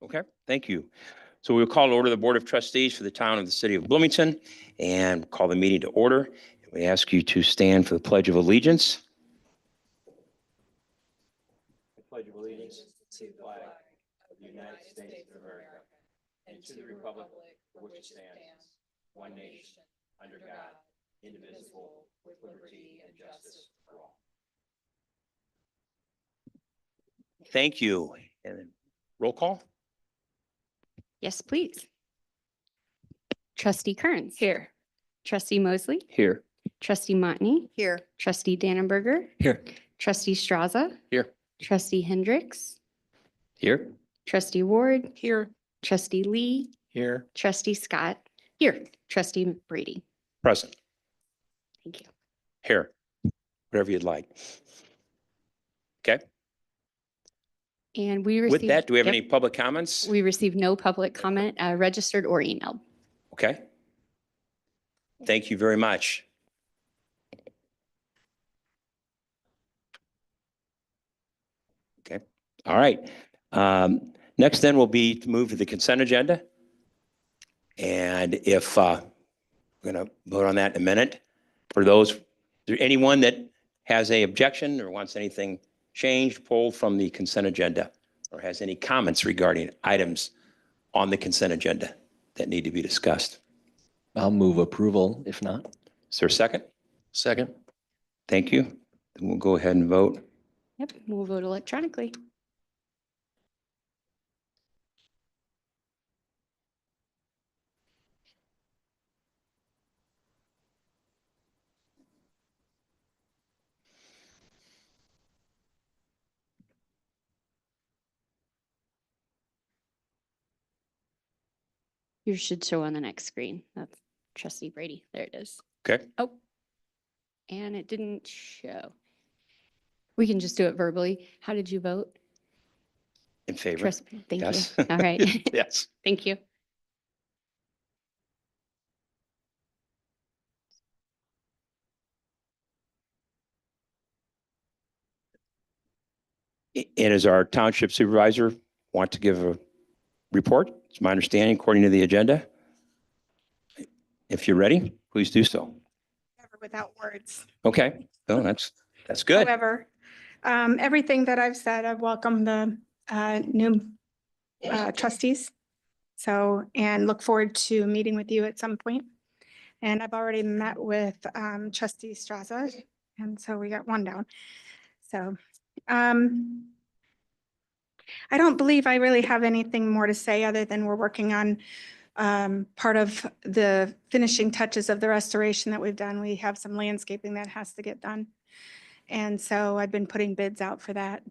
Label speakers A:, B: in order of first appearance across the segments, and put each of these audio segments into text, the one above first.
A: Okay, thank you. So we'll call to order the Board of Trustees for the town of the city of Bloomington and call the meeting to order. We ask you to stand for the Pledge of Allegiance. I pledge of allegiance to the flag of the United States of America and to the republic for which it stands, one nation, under God, indivisible, with liberty and justice for all. Thank you. And roll call?
B: Yes, please. Trustee Kearns.
C: Here.
B: Trustee Mosley.
A: Here.
B: Trustee Motney.
C: Here.
B: Trustee Dannenberger.
A: Here.
B: Trustee Straza.
A: Here.
B: Trustee Hendricks.
A: Here.
B: Trustee Ward.
C: Here.
B: Trustee Lee.
A: Here.
B: Trustee Scott. Here. Trustee Brady.
A: Present.
B: Thank you.
A: Here. Whatever you'd like. Okay.
B: And we received.
A: With that, do we have
B: Yep.
A: any public comments?
B: We received no public comment, registered or emailed.
A: Okay. Thank you very much. Okay. All right. Next then will be to move to the consent agenda. And if we're going to vote on that in a minute. For those, is there anyone that has a objection or wants anything changed, pulled from the consent agenda, or has any comments regarding items on the consent agenda that need to be discussed?
D: I'll move approval if not.
A: Is there a second?
D: Second.
A: Thank you. Then we'll go ahead and vote.
B: Yep, we'll vote electronically. Yours should show on the next screen. That's Trustee Brady. There it is.
A: Okay.
B: Oh, and it didn't show. We can just do it verbally. How did you vote?
A: In favor?
B: Thank
A: Yes.
B: you. All right.
A: Yes.
B: Thank you.
A: And as our township supervisor want to give a report? It's my understanding according to the agenda. If you're ready, please do so.
C: Never without words.
A: Okay. Oh, that's good.
C: However, everything that I've said, I welcome the new trustees. So, and look forward to meeting with you at some point. And I've already met with trustee Straza, and so we got one down. So, I don't believe I really have anything more to say other than we're working on part of the finishing touches of the restoration that we've done. We have some landscaping that has to get done. And so I've been putting bids out for that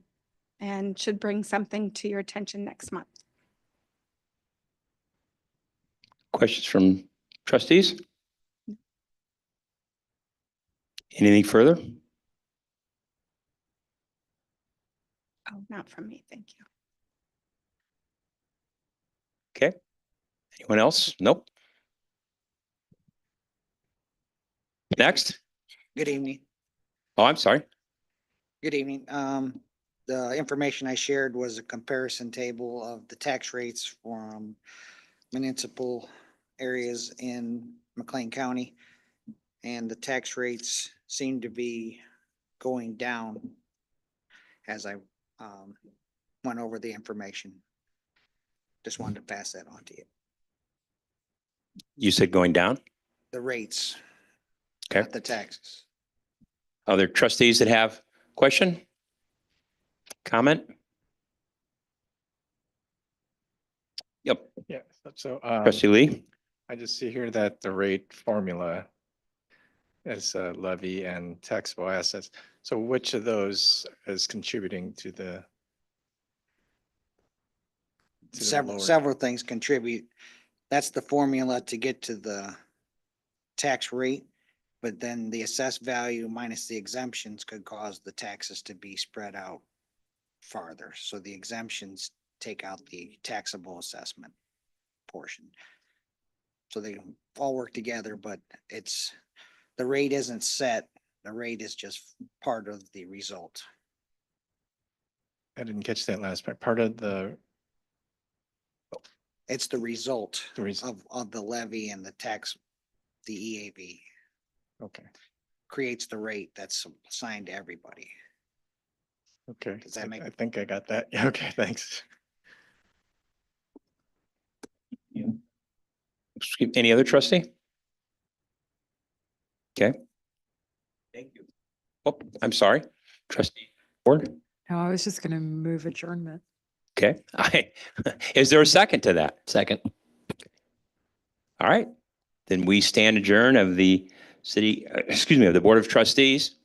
C: and should bring something to your attention next month.
A: Questions from trustees? Anything further?
C: Oh, not from me, thank you.
A: Okay. Anyone else? Nope. Next.
E: Good evening.
A: Oh, I'm sorry.
E: Good evening. The information I shared was a comparison table of the tax rates from municipal areas in McLean County. And the tax rates seem to be going down as I went over the information. Just wanted to pass that on to you.
A: You said going down?
E: The rates.
A: Okay.
E: Not the taxes.
A: Other trustees that have question? Comment? Yep.
F: Yeah, so
A: Trustee Lee?
F: I just see here that the rate formula is levy and taxable assets. So which of those is contributing to the lower?
E: Several things contribute. That's the formula to get to the tax rate. But then the assessed value minus the exemptions could cause the taxes to be spread out farther. So the exemptions take out the taxable assessment portion. So they all work together, but the rate isn't set. The rate is just part of the result.
F: I didn't catch that last part. Part of the
E: It's the result
F: The reason,
E: of the levy and the tax, the EAV
F: okay,
E: creates the rate that's assigned to everybody.
F: okay.
E: Does that make-
F: I think I got that. Yeah, okay, thanks.
A: Any other trustee? Okay. Thank you. Oh, I'm sorry. Trustee Ward?
G: No, I was just going to move adjournment.
A: Okay. Is there a second to that?
D: Second.
A: All right. Then we stand adjourned of the city, of the Board of Trustees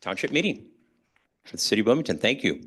A: Township meeting for the city of Bloomington. Thank you.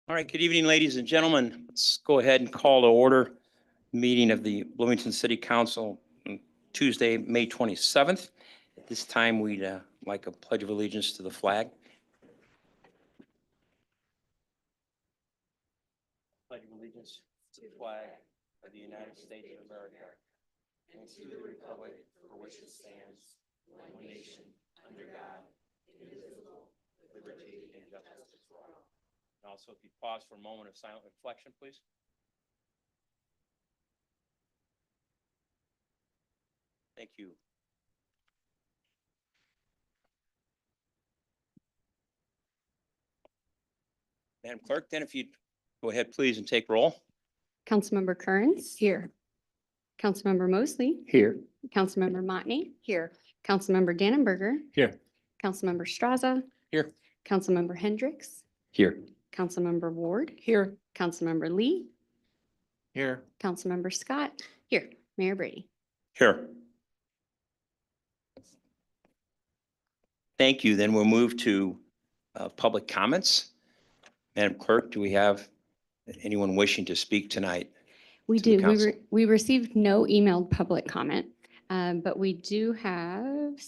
A: All right, good evening, ladies and gentlemen. Let's go ahead and call to order meeting of the Bloomington City Council on Tuesday, May 27th. At this time, we'd like a pledge of allegiance to the flag. Pledge of allegiance to the flag of the United States of America and to the republic for which it stands, one nation, under God, indivisible, with liberty and justice for all. And also, if you pause for a moment of silent reflection, please. Thank you. Madam Clerk, then if you'd go ahead, please, and take roll.
B: Councilmember Kearns. Here. Councilmember Mosley.
A: Here.
B: Councilmember Motney. Here. Councilmember Dannenberger.
A: Here.
B: Councilmember Straza.
A: Here.
B: Councilmember Hendricks.
A: Here.
B: Councilmember Ward. Here. Councilmember Lee.
F: Here.
B: Councilmember Scott. Here. Mayor Brady.
A: Here. Thank you. Then we'll move to public comments. Madam Clerk, do we have anyone wishing to speak tonight?
B: We
A: To the
B: do.
A: council.
B: We received no emailed public comment, but we do have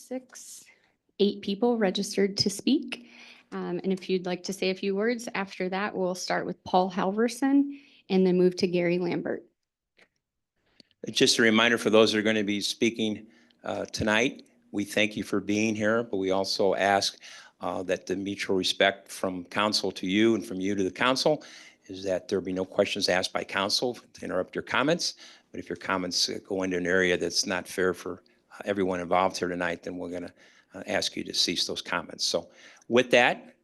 B: 8 people registered to speak. And if you'd like to say a few words, after that, we'll start with Paul Halverson and then move to Gary Lambert.
A: Just a reminder for those that are going to be speaking tonight, we thank you for being here, but we also ask that the mutual respect from council to you and from you to the council is that there be no questions asked by council to interrupt your comments. But if your comments go into an area that's not fair for everyone involved here tonight, then we're going to ask you to cease those comments. So with that,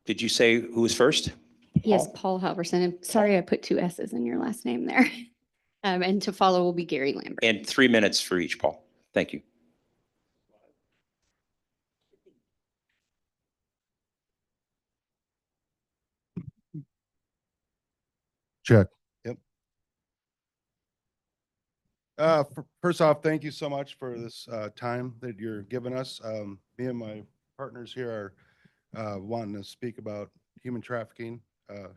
A: did you say who was first?
B: Yes,
A: Paul?
B: Paul Halverson. And sorry, I put 2 S's in your last name there. And to follow will be Gary Lambert.
A: And 3 minutes for each, Paul. Thank you.
H: Check. Yep. First off, thank you so much for this time that you're giving us. Me and my partners here are wanting to speak about human trafficking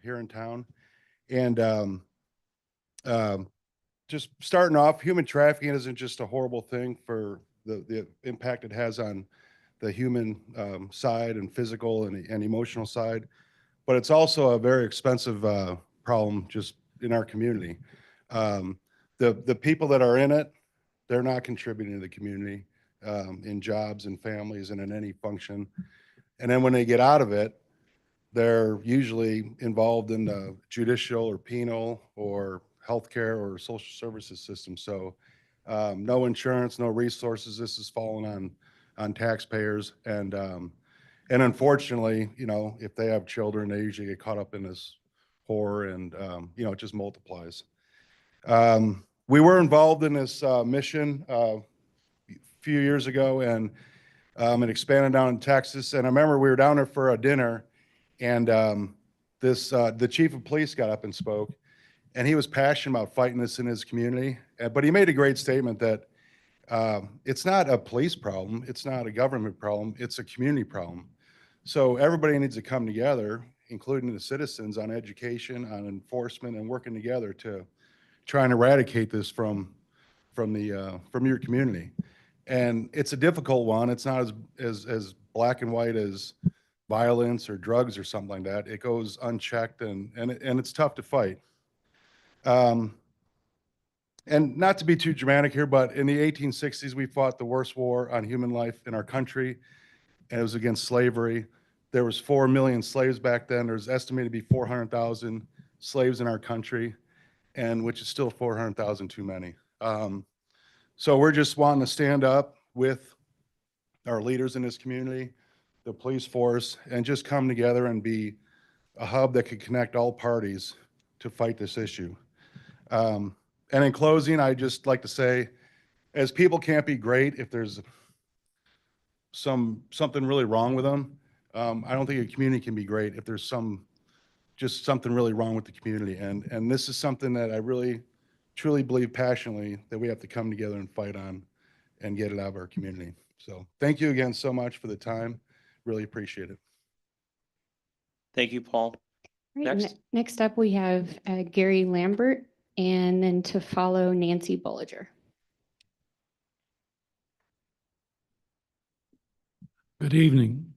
H: here in town. And just starting off, human trafficking isn't just a horrible thing for the impact it has on the human side and physical and emotional side, but it's also a very expensive problem just in our community. The people that are in it, they're not contributing to the community in jobs and families and in any function. And then when they get out of it, they're usually involved in the judicial or penal or healthcare or social services system. So no insurance, no resources. This is falling on taxpayers. And unfortunately, you know, if they have children, they usually get caught up in this horror and, you know, it just multiplies. We were involved in this mission a few years ago and it expanded down in Texas. And I remember we were down there for a dinner and the chief of police got up and spoke and he was passionate about fighting this in his community. But he made a great statement that it's not a police problem. It's not a government problem. It's a community problem. So everybody needs to come together, including the citizens, on education, on enforcement, and working together to try and eradicate this from your community. And it's a difficult one. It's not as black and white as violence or drugs or something like that. It goes unchecked and it's tough to fight. And not to be too dramatic here, but in the 1860s, we fought the worst war on human life in our country, and it was against slavery. There was 4 million slaves back then. There's estimated to be 400,000 slaves in our country, and which is still 400,000 too many. So we're just wanting to stand up with our leaders in this community, the police force, and just come together and be a hub that could connect all parties to fight this issue. And in closing, I just like to say, as people can't be great if there's something really wrong with them. I don't think a community can be great if there's just something really wrong with the community. And this is something that I really, truly believe passionately that we have to come together and fight on and get it out of our community. So thank you again so much for the time. Really appreciate it.
A: Thank you, Paul.
B: Right,
A: Next.
B: Next up, we have Gary Lambert, and then to follow Nancy Bolliger.
I: Good evening.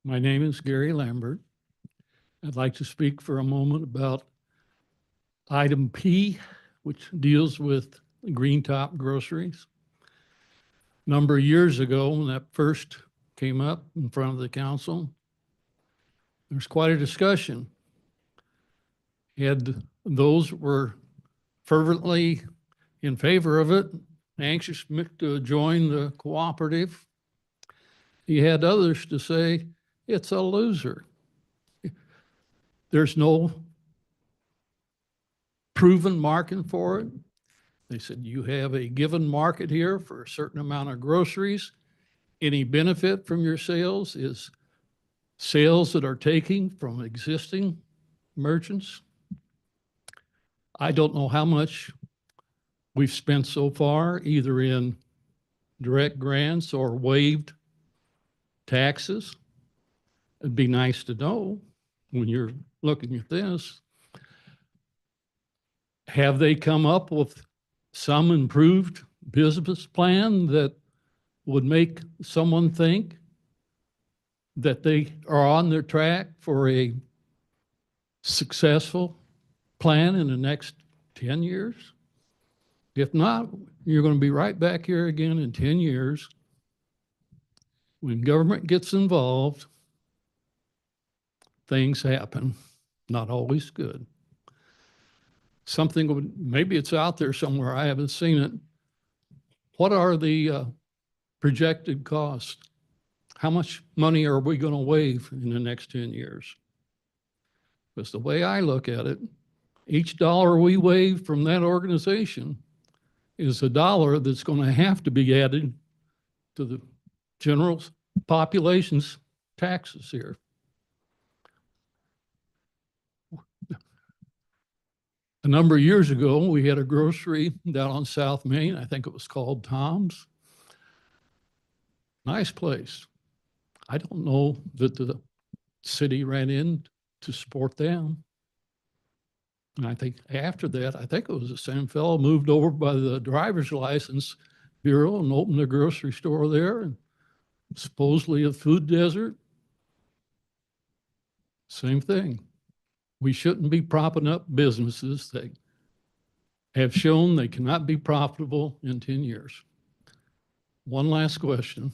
I: My name is Gary Lambert. I'd like to speak for a moment about item P, which deals with Green Top Groceries. A number of years ago, when that first came up in front of the council, there was quite a discussion. And those were fervently in favor of it, anxious to join the cooperative. He had others to say, it's a loser. There's no proven market for it. They said, you have a given market here for a certain amount of groceries. Any benefit from your sales is sales that are taking from existing merchants. I don't know how much we've spent so far, either in direct grants or waived taxes. It'd be nice to know when you're looking at this. Have they come up with some improved business plan that would make someone think that they are on their track for a successful plan in the next 10 years? If not, you're going to be right back here again in 10 years. When government gets involved, things happen, not always good. Something, maybe it's out there somewhere, I haven't seen it. What are the projected costs? How much money are we going to waive in the next 10 years? Because the way I look at it, each dollar we waive from that organization is a dollar that's going to have to be added to the general population's taxes here. A number of years ago, we had a grocery down on South Main. I think it was called Tom's. Nice place. I don't know that the city ran in to support them. And I think after that, I think it was the same fellow moved over by the driver's license bureau and opened a grocery store there, and supposedly a food desert. Same thing. We shouldn't be propping up businesses that have shown they cannot be profitable in 10 years. One last question.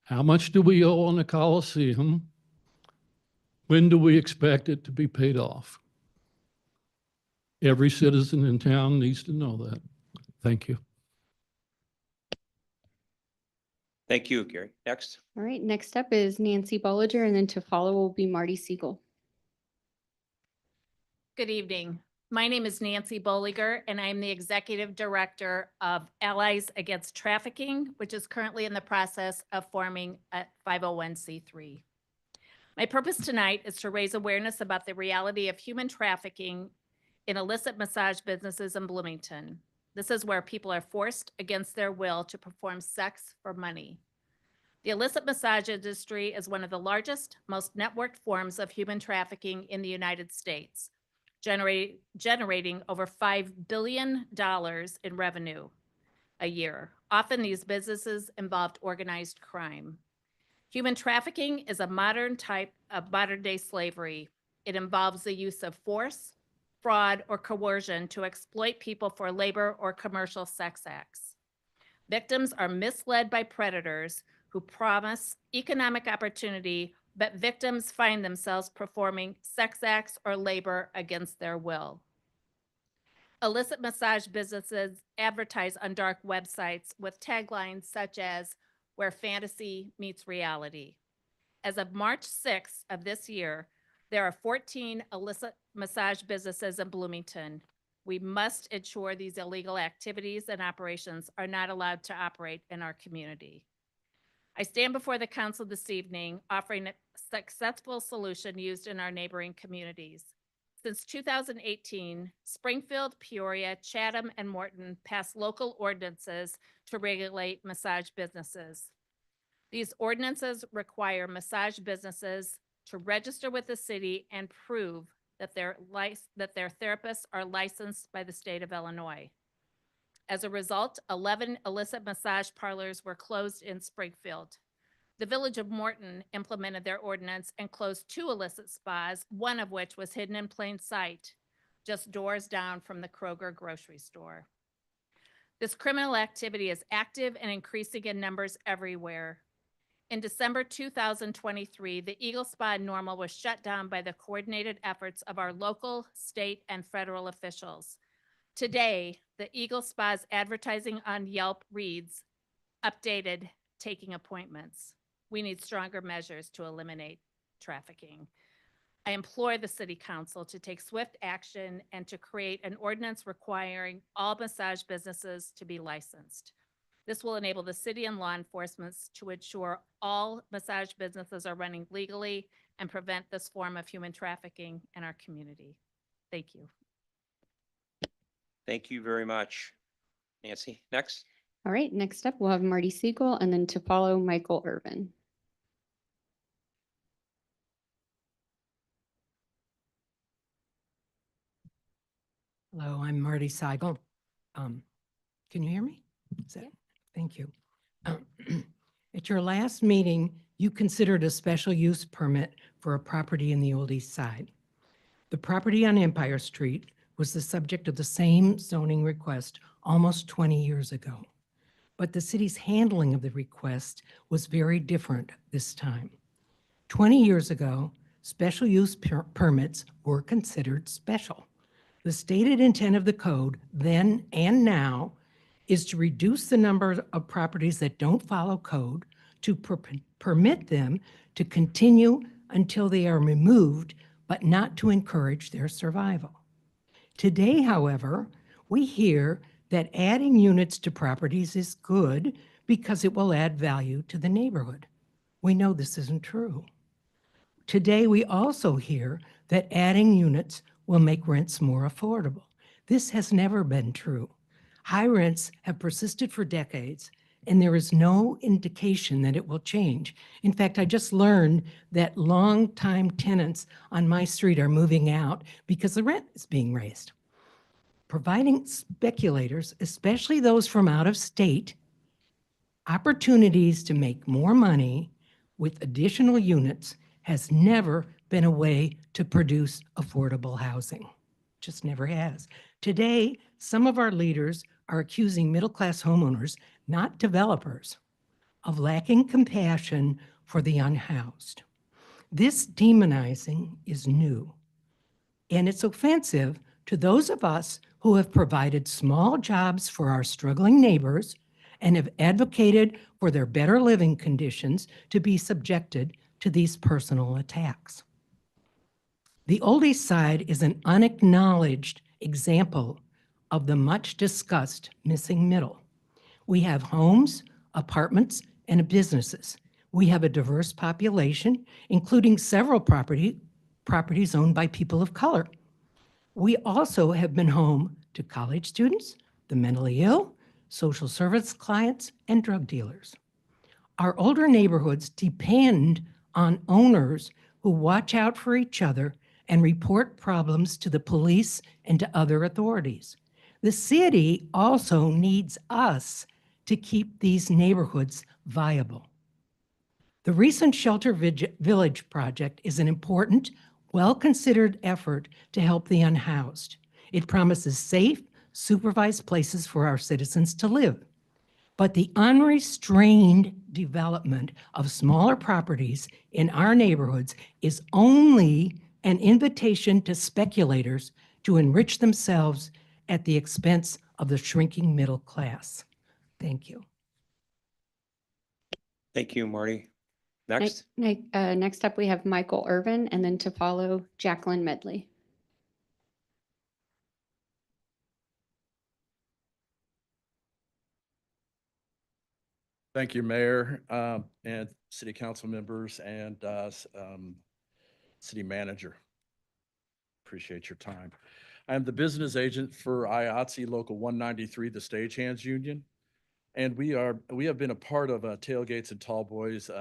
I: How much do we owe on the Coliseum? When do we expect it to be paid off? Every citizen in town needs to know that. Thank you.
A: Thank you, Gary. Next.
B: All right, next up is Nancy Bolliger, and then to follow will be Marty Siegel.
J: Good evening. My name is Nancy Bolliger, and I'm the Executive Director of Allies Against Trafficking, which is currently in the process of forming a 501c3. My purpose tonight is to raise awareness about the reality of human trafficking in illicit massage businesses in Bloomington. This is where people are forced against their will to perform sex for money. The illicit massage industry is one of the largest, most networked forms of human trafficking in the United States, generating over $5 billion in revenue a year. Often these businesses involved organized crime. Human trafficking is a modern type of modern-day slavery. It involves the use of force, fraud, or coercion to exploit people for labor or commercial sex acts. Victims are misled by predators who promise economic opportunity, but victims find themselves performing sex acts or labor against their will. Illicit massage businesses advertise on dark websites with taglines such as, "Where fantasy meets reality." As of March 6th of this year, there are 14 illicit massage businesses in Bloomington. We must ensure these illegal activities and operations are not allowed to operate in our community. I stand before the council this evening offering a successful solution used in our neighboring communities. Since 2018, Springfield, Peoria, Chatham, and Morton passed local ordinances to regulate massage businesses. These ordinances require massage businesses to register with the city and prove that their therapists are licensed by the state of Illinois. As a result, 11 illicit massage parlors were closed in Springfield. The Village of Morton implemented their ordinance and closed 2 illicit spas, one of which was hidden in plain sight, just doors down from the Kroger grocery store. This criminal activity is active and increasing in numbers everywhere. In December 2023, the Eagle Spa in Normal was shut down by the coordinated efforts of our local, state, and federal officials. Today, the Eagle Spa's advertising on Yelp reads, "Updated, taking appointments." We need stronger measures to eliminate trafficking. I implore the City Council to take swift action and to create an ordinance requiring all massage businesses to be licensed. This will enable the city and law enforcement to ensure all massage businesses are running legally and prevent this form of human trafficking in our community. Thank you.
A: Thank you very much. Nancy, next.
B: All right, next up, we'll have Marty Siegel and then to follow Michael Irvin.
K: Hello, I'm Marty Seigel. Can you hear me?
B: Yeah.
K: Thank you. At your last meeting, you considered a special use permit for a property in the Old East Side. The property on Empire Street was the subject of the same zoning request almost 20 years ago. But the city's handling of the request was very different this time. 20 years ago, special use permits were considered special. The stated intent of the code then and now is to reduce the number of properties that don't follow code, to permit them to continue until they are removed, but not to encourage their survival. Today, however, we hear that adding units to properties is good because it will add value to the neighborhood. We know this isn't true. Today, we also hear that adding units will make rents more affordable. This has never been true. High rents have persisted for decades, and there is no indication that it will change. In fact, I just learned that longtime tenants on my street are moving out because the rent is being raised. Providing speculators, especially those from out of state, opportunities to make more money with additional units has never been a way to produce affordable housing. Just never has. Today, some of our leaders are accusing middle-class homeowners, not developers, of lacking compassion for the unhoused. This demonizing is new, and it's offensive to those of us who have provided small jobs for our struggling neighbors and have advocated for their better living conditions to be subjected to these personal attacks. The Old East Side is an unacknowledged example of the much discussed missing middle. We have homes, apartments, and businesses. We have a diverse population, including several properties owned by people of color. We also have been home to college students, the mentally ill, social service clients, and drug dealers. Our older neighborhoods depend on owners who watch out for each other and report problems to the police and to other authorities. The city also needs us to keep these neighborhoods viable. The recent Shelter Village project is an important, well-considered effort to help the unhoused. It promises safe, supervised places for our citizens to live. But the unrestrained development of smaller properties in our neighborhoods is only an invitation to speculators to enrich themselves at the expense of the shrinking middle class. Thank you.
A: Thank you, Marty. Next.
B: Next up, we have Michael Irvin and then to follow Jacqueline Medley.
L: Thank you, Mayor, and City Council members and City Manager. Appreciate your time. I am the business agent for IATSE Local 193, the Stagehands Union. And we have been a part of Tailgates and Tall Boys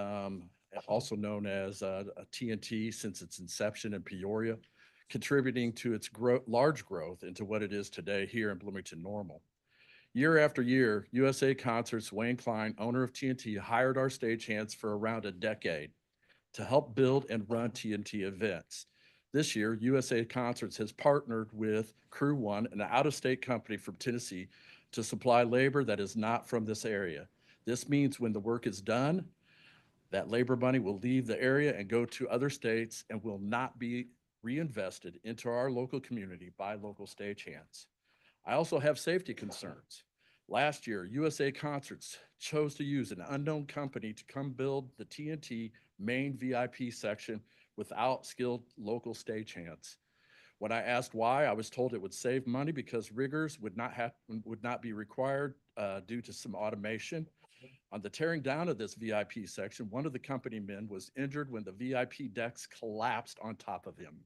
L: also known as TNT since its inception in Peoria, contributing to its large growth into what it is today here in Bloomington Normal. Year after year, USA Concerts, Wayne Klein, owner of TNT, hired our stagehands for around a decade to help build and run TNT events. This year, USA Concerts has partnered with Crew One, an out-of-state company from Tennessee, to supply labor that is not from this area. This means when the work is done, that labor money will leave the area and go to other states and will not be reinvested into our local community by local stagehands. I also have safety concerns. Last year, USA Concerts chose to use an unknown company to come build the TNT main VIP section without skilled local stagehands. When I asked why, I was told it would save money because riggers would not be required due to some automation. On the tearing down of this VIP section, one of the company men was injured when the VIP decks collapsed on top of him.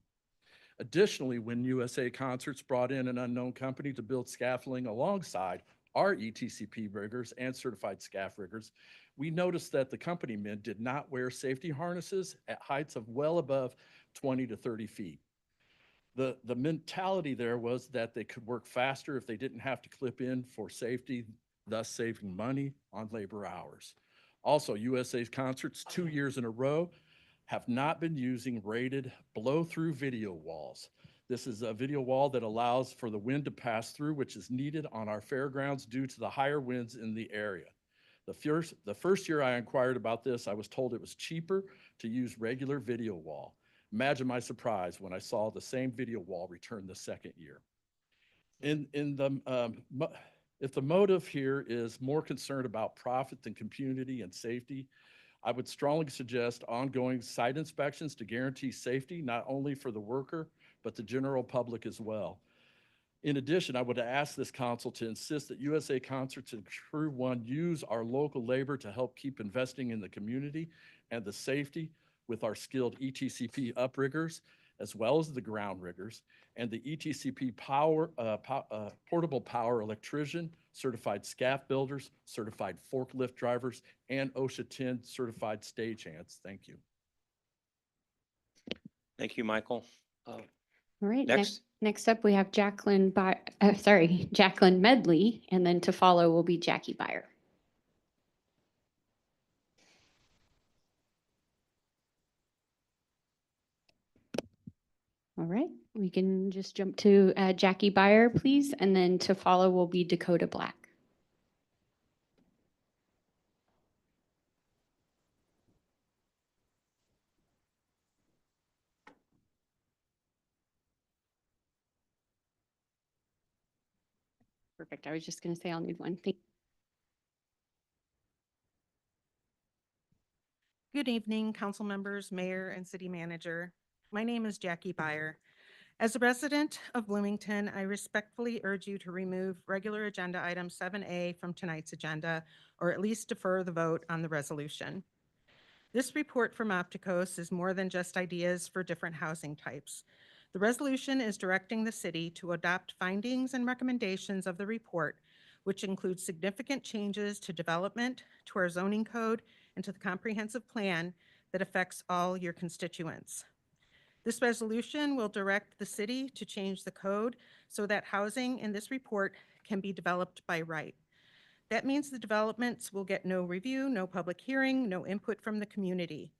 L: Additionally, when USA Concerts brought in an unknown company to build scaffolding alongside our ETCP riggers and certified scaff riggers, we noticed that the company men did not wear safety harnesses at heights of well above 20 to 30 feet. The mentality there was that they could work faster if they didn't have to clip in for safety, thus saving money on labor hours. Also, USA Concerts 2 years in a row have not been using rated blow-through video walls. This is a video wall that allows for the wind to pass through, which is needed on our fairgrounds due to the higher winds in the area. The first year I inquired about this, I was told it was cheaper to use regular video wall. Imagine my surprise when I saw the same video wall return the second year. If the motive here is more concerned about profit than community and safety, I would strongly suggest ongoing site inspections to guarantee safety, not only for the worker, but the general public as well. In addition, I would ask this council to insist that USA Concerts and Crew One use our local labor to help keep investing in the community and the safety with our skilled ETCP upriggers, as well as the ground riggers, and the ETCP portable power electrician, certified scaff builders, certified forklift drivers, and OSHA 10 certified stagehands. Thank you.
A: Thank you, Michael.
B: All right,
A: Next.
B: next up, we have Jacqueline Medley, and then to follow will be Jackie Byer. All right, we can just jump to Jackie Byer, please, and then to follow will be Dakota Black. Perfect. I was just going to say I'll need one.
M: Good evening, council members, mayor, and city manager. My name is Jackie Byer. As a resident of Bloomington, I respectfully urge you to remove regular agenda item 7A from tonight's agenda, or at least defer the vote on the resolution. This report from Opticos is more than just ideas for different housing types. The resolution is directing the city to adopt findings and recommendations of the report, which includes significant changes to development, to our zoning code, and to the comprehensive plan that affects all your constituents. This resolution will direct the city to change the code so that housing in this report can be developed by right. That means the developments will get no review, no public hearing, no input from the community.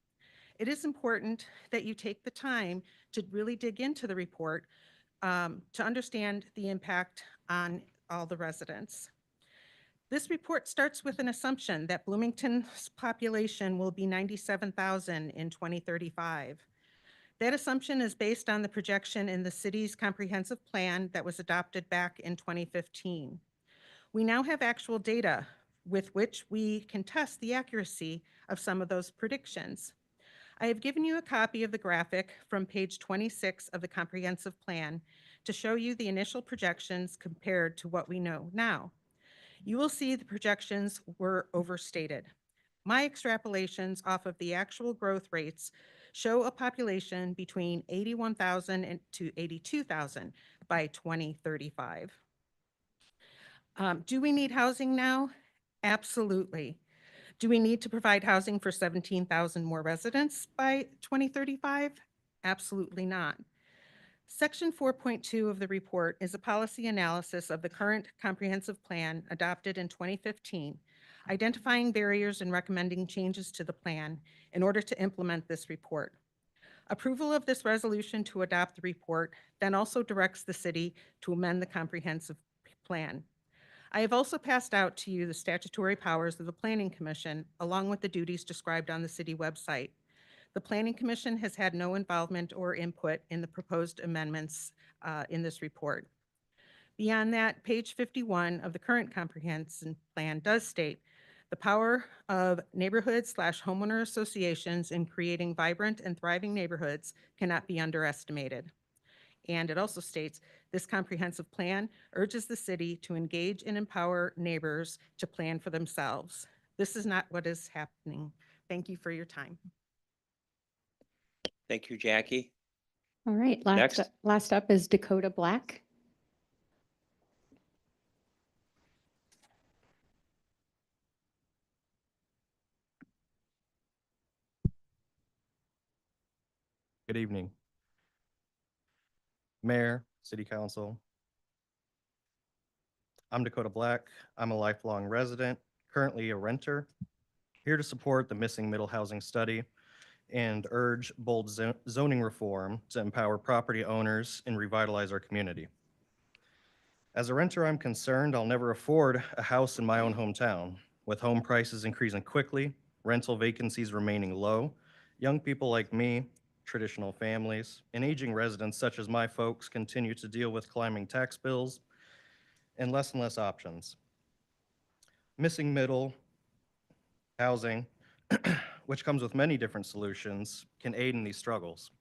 M: It is important that you take the time to really dig into the report to understand the impact on all the residents. This report starts with an assumption that Bloomington's population will be 97,000 in 2035. That assumption is based on the projection in the city's comprehensive plan that was adopted back in 2015. We now have actual data with which we can test the accuracy of some of those predictions. I have given you a copy of the graphic from page 26 of the comprehensive plan to show you the initial projections compared to what we know now. You will see the projections were overstated. My extrapolations off of the actual growth rates show a population between 81,000 to 82,000 by 2035. Do we need housing now? Absolutely. Do we need to provide housing for 17,000 more residents by 2035? Absolutely not. Section 4.2 of the report is a policy analysis of the current comprehensive plan adopted in 2015, identifying barriers and recommending changes to the plan in order to implement this report. Approval of this resolution to adopt the report then also directs the city to amend the comprehensive plan. I have also passed out to you the statutory powers of the Planning Commission, along with the duties described on the city website. The Planning Commission has had no involvement or input in the proposed amendments in this report. Beyond that, page 51 of the current comprehensive plan does state the power of neighborhood/homeowner associations in creating vibrant and thriving neighborhoods cannot be underestimated. And it also states, this comprehensive plan urges the city to engage and empower neighbors to plan for themselves. This is not what is happening. Thank you for your time.
A: Thank you, Jackie.
B: All right,
A: Next.
B: last up is Dakota Black.
N: Good evening. Mayor, City Council. I'm Dakota Black. I'm a lifelong resident, currently a renter, here to support the missing middle housing study and urge bold zoning reform to empower property owners and revitalize our community. As a renter, I'm concerned I'll never afford a house in my own hometown. With home prices increasing quickly, rental vacancies remaining low, young people like me, traditional families, and aging residents such as my folks continue to deal with climbing tax bills and less options. Missing middle housing, which comes with many different solutions, can aid in these struggles.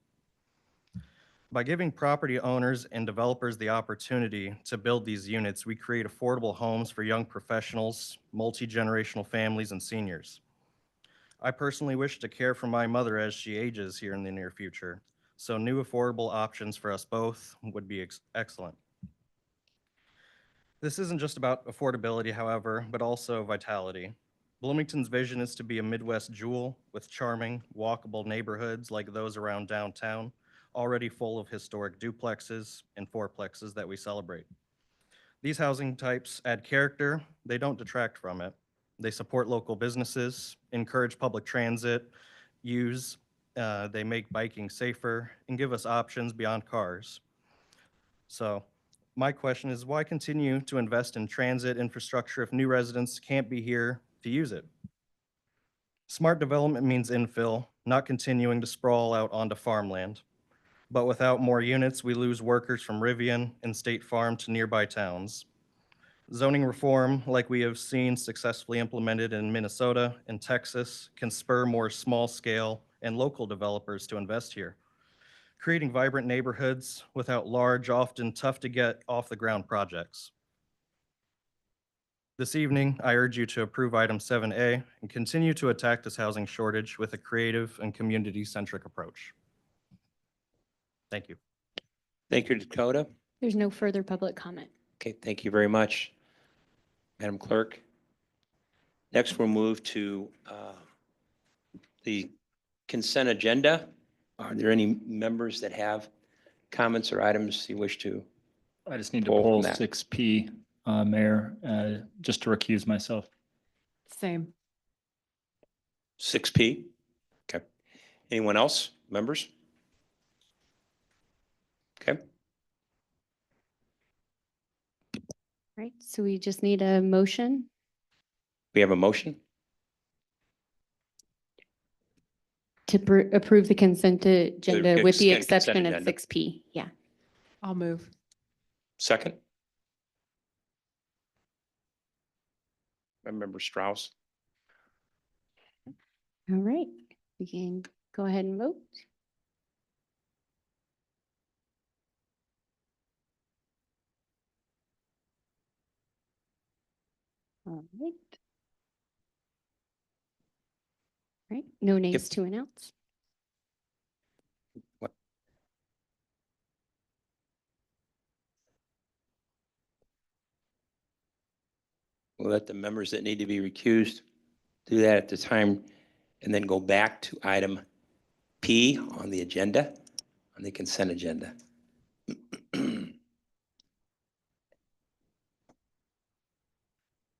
N: By giving property owners and developers the opportunity to build these units, we create affordable homes for young professionals, multi-generational families, and seniors. I personally wish to care for my mother as she ages here in the near future, so new affordable options for us both would be excellent. This isn't just about affordability, however, but also vitality. Bloomington's vision is to be a Midwest jewel with charming, walkable neighborhoods like those around downtown, already full of historic duplexes and fourplexes that we celebrate. These housing types add character, they don't detract from it. They support local businesses, encourage public transit use, they make biking safer, and give us options beyond cars. So my question is, why continue to invest in transit infrastructure if new residents can't be here to use it? Smart development means infill, not continuing to sprawl out onto farmland. But without more units, we lose workers from Rivian and State Farm to nearby towns. Zoning reform, like we have seen successfully implemented in Minnesota and Texas, can spur more small-scale and local developers to invest here, creating vibrant neighborhoods without large, often tough-to-get off-the-ground projects. This evening, I urge you to approve item 7A and continue to attack this housing shortage with a creative and community-centric approach. Thank you.
A: Thank you, Dakota.
B: There's no further public comment.
A: Okay, thank you very much, Madam Clerk. Next, we'll move to the consent agenda. Are there any members that have comments or items you wish to?
O: I just need to
A: Pull from
O: pull
A: that.
O: 6P, Mayor, just to recuse myself.
G: Same.
A: 6P? Okay. Anyone else, members? Okay.
B: Right, so we just need a motion.
A: We have a motion.
B: To approve the consent agenda with the
A: consent
B: exception of
A: agenda.
B: 6P. Yeah.
G: I'll move.
A: Second. Member Strauss.
B: All right, we can go ahead and vote. All right. All right, no names to announce.
A: What? We'll let the members that need to be recused do that at the time and then go back to item P on the agenda, on the consent agenda.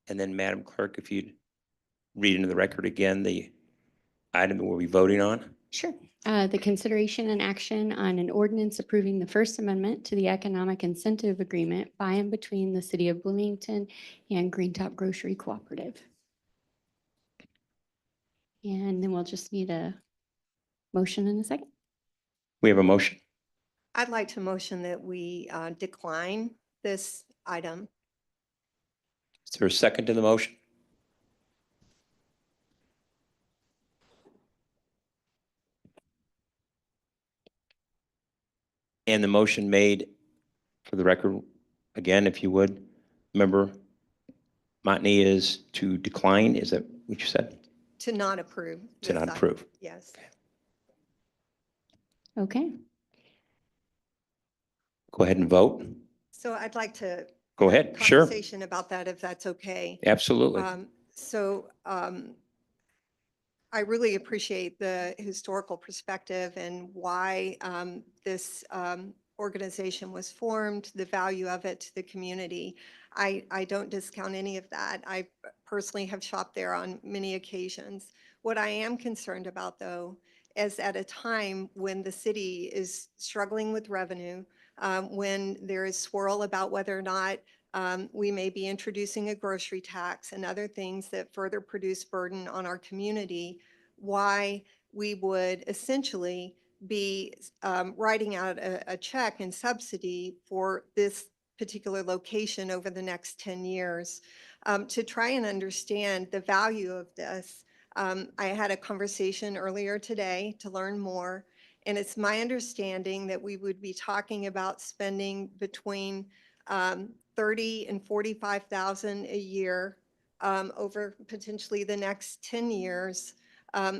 A: And then, Madam Clerk, if you'd read into the record again the item that we'll be voting on.
B: Sure. The consideration and action on an ordinance approving the First Amendment to the Economic Incentive Agreement by and between the City of Bloomington and Green Top Grocery Cooperative. And then we'll just need a motion in a second.
A: We have a motion.
P: I'd like to motion that we decline this item.
A: Is there a second to the motion? And the motion made, for the record, again, if you would, Member Motney, is to decline. Is that what you said?
P: To not approve.
A: To
P: this
A: not
P: item.
A: approve.
P: Yes.
B: Okay.
A: Go ahead and vote.
P: So I'd like to.
A: Go
P: have a
A: ahead. Sure.
P: Conversation about that, if that's okay.
A: Absolutely.
P: I really appreciate the historical perspective and why this organization was formed, the value of it to the community. I don't discount any of that. I personally have shopped there on many occasions. What I am concerned about, though, is at a time when the city is struggling with revenue, when there is swirl about whether or not we may be introducing a grocery tax and other things that further produce burden on our community, why we would essentially be writing out a check and subsidy for this particular location over the next 10 years. To try and understand the value of this, I had a conversation earlier today to learn more, and it's my understanding that we would be talking about spending between 30 and 45,000 a year over potentially the next 10 years,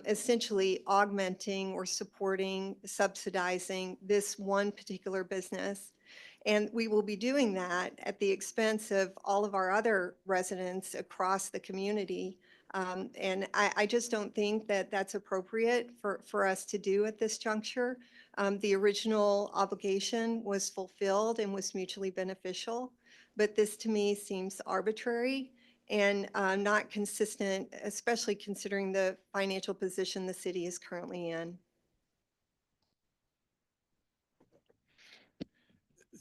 P: essentially augmenting or supporting, subsidizing this one particular business. And we will be doing that at the expense of all of our other residents across the community. And I just don't think that that's appropriate for us to do at this juncture. The original obligation was fulfilled and was mutually beneficial, but this to me seems arbitrary and not consistent, especially considering the financial position the city is currently in.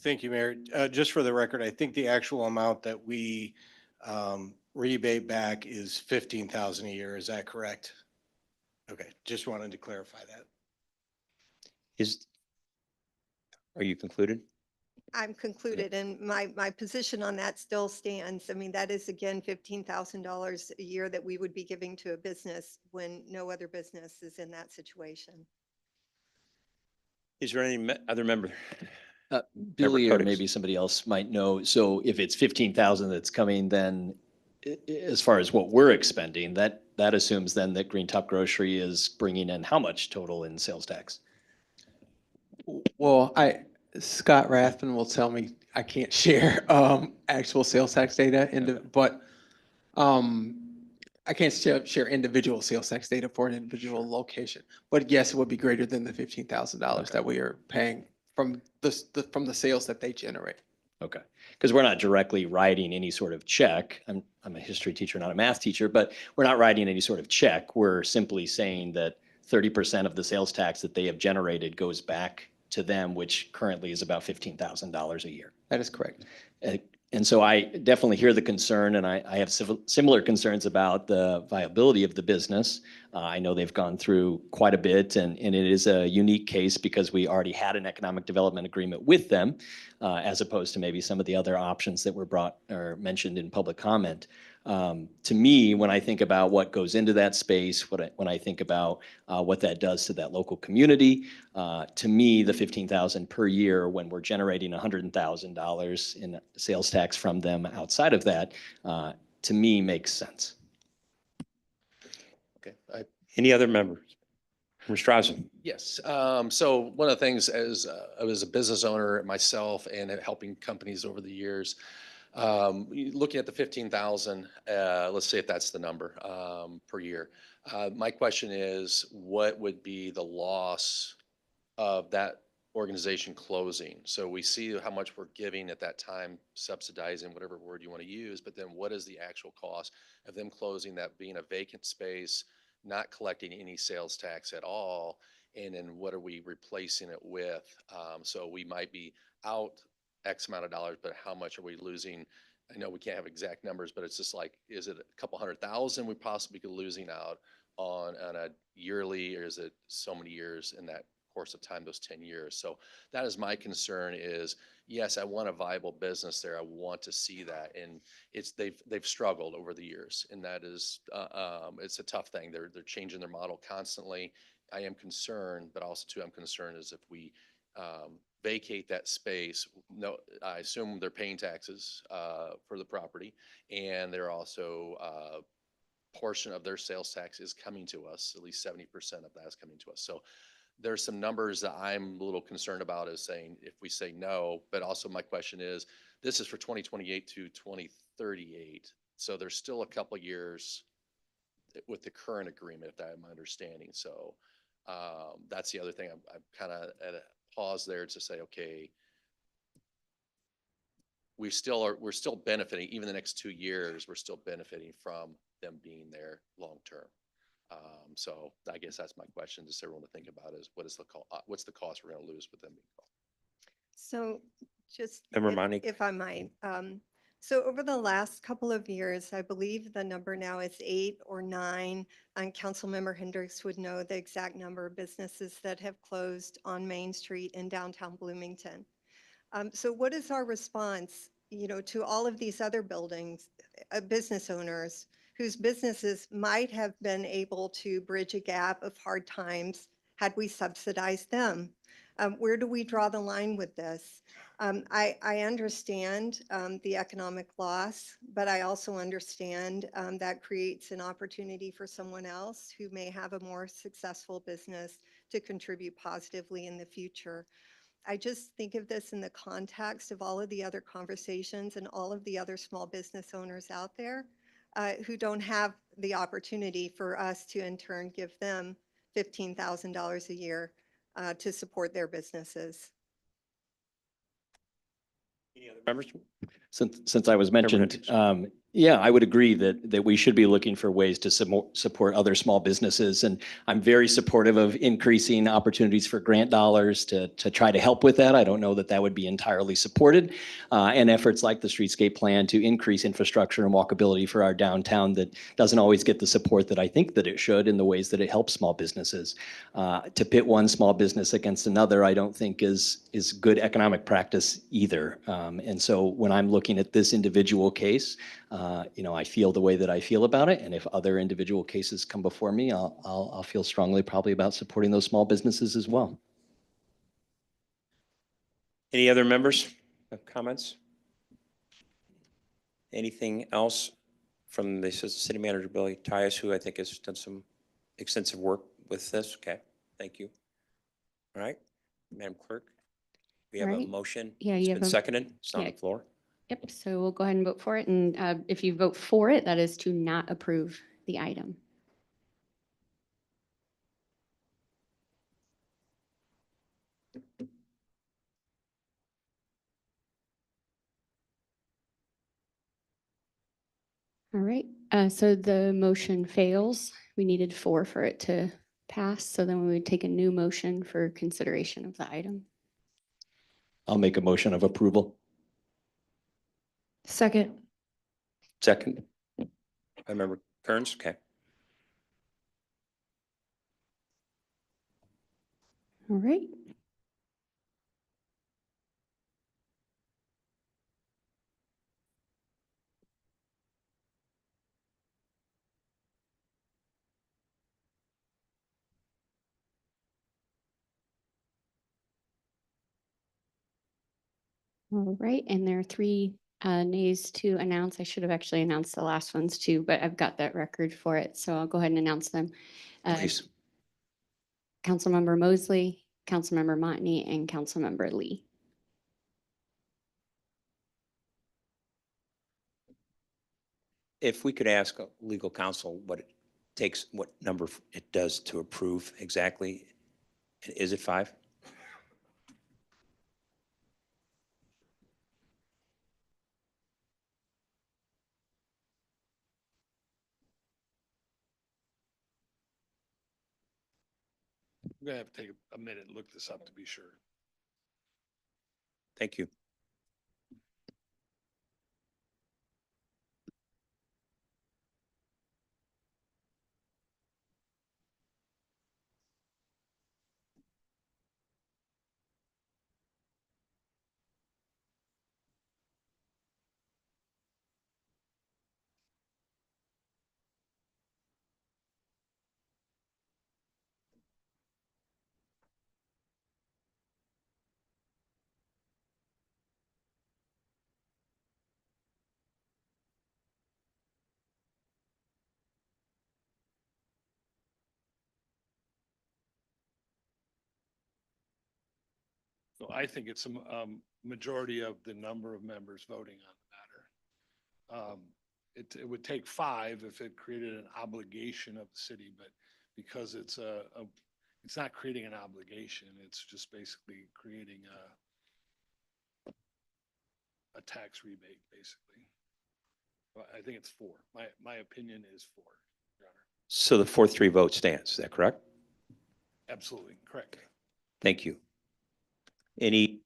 Q: Thank you, Mayor. Just for the record, I think the actual amount that we rebate back is 15,000 a year. Is that correct? Okay, just wanted to clarify that.
A: Are you concluded?
P: I'm concluded, and my position on that still stands. I mean, that is again $15,000 a year that we would be giving to a business when no other business is in that situation.
A: Is there any other member?
D: Billy or
A: Codex.
D: maybe somebody else might know. So if it's 15,000 that's coming, then as far as what we're expending, that assumes then that Green Top Grocery is bringing in how much total in sales tax?
R: Well, Scott Rathman will tell me I can't share actual sales tax data, but I can't share individual sales tax data for an individual location. But yes, it would be greater than the $15,000 that we are paying from the sales that they generate.
D: Okay, because we're not directly writing any sort of check. I'm a history teacher, not a math teacher, but we're not writing any sort of check. We're simply saying that 30% of the sales tax that they have generated goes back to them, which currently is about $15,000 a year.
R: That is correct.
D: And so I definitely hear the concern, and I have similar concerns about the viability of the business. I know they've gone through quite a bit, and it is a unique case because we already had an economic development agreement with them, as opposed to maybe some of the other options that were brought or mentioned in public comment. To me, when I think about what goes into that space, when I think about what that does to that local community, to me, the $15,000 per year when we're generating $100,000 in sales tax from them outside of that, to me makes sense. Okay.
A: Any other members? Mr. Strausen?
S: Yes. So one of the things as I was a business owner myself and helping companies over the years, Looking at the 15,000, let's say if that's the number per year. My question is, what would be the loss of that organization closing? So we see how much we're giving at that time, subsidizing, whatever word you want to use, but then what is the actual cost of them closing, that being a vacant space, not collecting any sales tax at all? And then what are we replacing it with? So we might be out X amount of dollars, but how much are we losing? I know we can't have exact numbers, but it's just like, is it a couple 100,000 we possibly could losing out on a yearly, or is it so many years in that course of time, those 10 years? So that is my concern is, yes, I want a viable business there. I want to see that. And they've struggled over the years, and that is, it's a tough thing. They're changing their model constantly. I am concerned, but also too, I'm concerned is if we vacate that space, no, I assume they're paying taxes for the property, and they're also portion of their sales tax is coming to us. At least 70% of that is coming to us. So there's some numbers that I'm a little concerned about, is saying if we say no, but also my question is, this is for 2028 to 2038. So there's still a couple of years with the current agreement, if that's my understanding. So that's the other thing. I'm kind of at a pause there to say, okay, we're still benefiting, even the next 2 years, we're still benefiting from them being there long term. So I guess that's my question, just everyone to think about, is what's the cost we're going to lose with them being gone?
P: So just
A: Member Monty?
P: if I might, so over the last couple of years, I believe the number now is 8 or 9, and Councilmember Hendricks would know the exact number of businesses that have closed on Main Street in downtown Bloomington. So what is our response, to all of these other buildings, business owners whose businesses might have been able to bridge a gap of hard times had we subsidized them? Where do we draw the line with this? I understand the economic loss, but I also understand that creates an opportunity for someone else who may have a more successful business to contribute positively in the future. I just think of this in the context of all of the other conversations and all of the other small business owners out there who don't have the opportunity for us to in turn give them $15,000 a year to support their businesses.
A: Any other members?
D: Since I was mentioned, yeah, I would agree that we should be looking for ways to support other small businesses. And I'm very supportive of increasing opportunities for grant dollars to try to help with that. I don't know that that would be entirely supported. And efforts like the Streetscape Plan to increase infrastructure and walkability for our downtown that doesn't always get the support that I think that it should in the ways that it helps small businesses. To pit one small business against another, I don't think is good economic practice either. And so when I'm looking at this individual case, I feel the way that I feel about it. And if other individual cases come before me, I'll feel strongly probably about supporting those small businesses as well.
A: Any other members have comments? Anything else from the city manager, Billy Tyus, who I think has done some extensive work with this? Okay, thank you. All right, Madam Clerk, we have
B: All
A: a
B: right.
A: motion.
B: Yeah,
A: It's
B: you
A: been
B: have a-
A: seconded. It's on
B: yeah.
A: the floor.
B: Yep, so we'll go ahead and vote for it. And if you vote for it, that is to not approve the item. All right, so the motion fails. We needed 4 for it to pass. So then we would take a new motion for consideration of the item.
D: I'll make a motion of approval.
G: Second.
A: Second. By Member Kearns, okay.
B: All right. All right, and there are 3 nays to announce. I should have actually announced the last ones too, but I've got that record for it, so I'll go ahead and announce them.
A: Please.
B: Councilmember Mosley, Councilmember Montney, and Councilmember Lee.
A: if we could ask legal counsel what it takes, what number it does to approve exactly, is it 5?
H: I'm gonna have to take a minute and look this up to be sure.
A: Thank you.
H: So I think it's a majority of the number of members voting on the matter. It would take 5 if it created an obligation of the city, but because it's it's not creating an obligation, it's just basically creating a tax rebate, basically. But I think it's 4. My opinion is 4, Your Honor.
A: So the 4-3 vote stands, is that correct?
H: Absolutely, correct.
A: Thank you. Any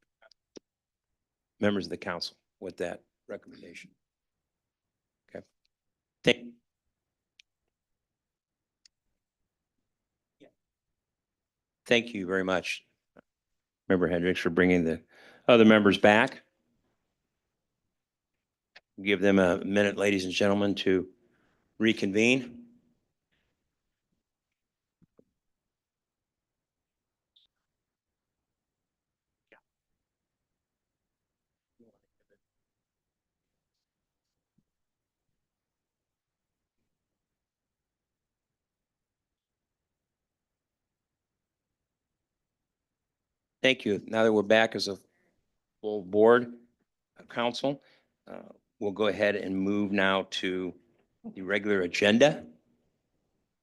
A: members of the council with that recommendation? Okay. Thank you very much, Member Hendricks, for bringing the other members back. Give them a minute, ladies and gentlemen, to reconvene. Thank you. Now that we're back as a full board, council, we'll go ahead and move now to the regular agenda.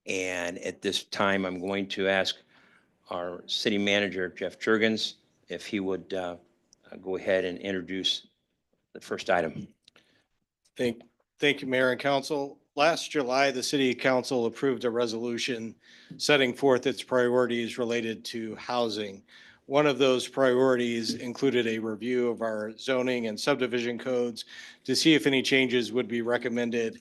A: And at this time, I'm going to ask our city manager, Jeff Jurgens, if he would go ahead and introduce the first item.
Q: Thank you, Mayor and Council. Last July, the City Council approved a resolution setting forth its priorities related to housing. One of those priorities included a review of our zoning and subdivision codes to see if any changes would be recommended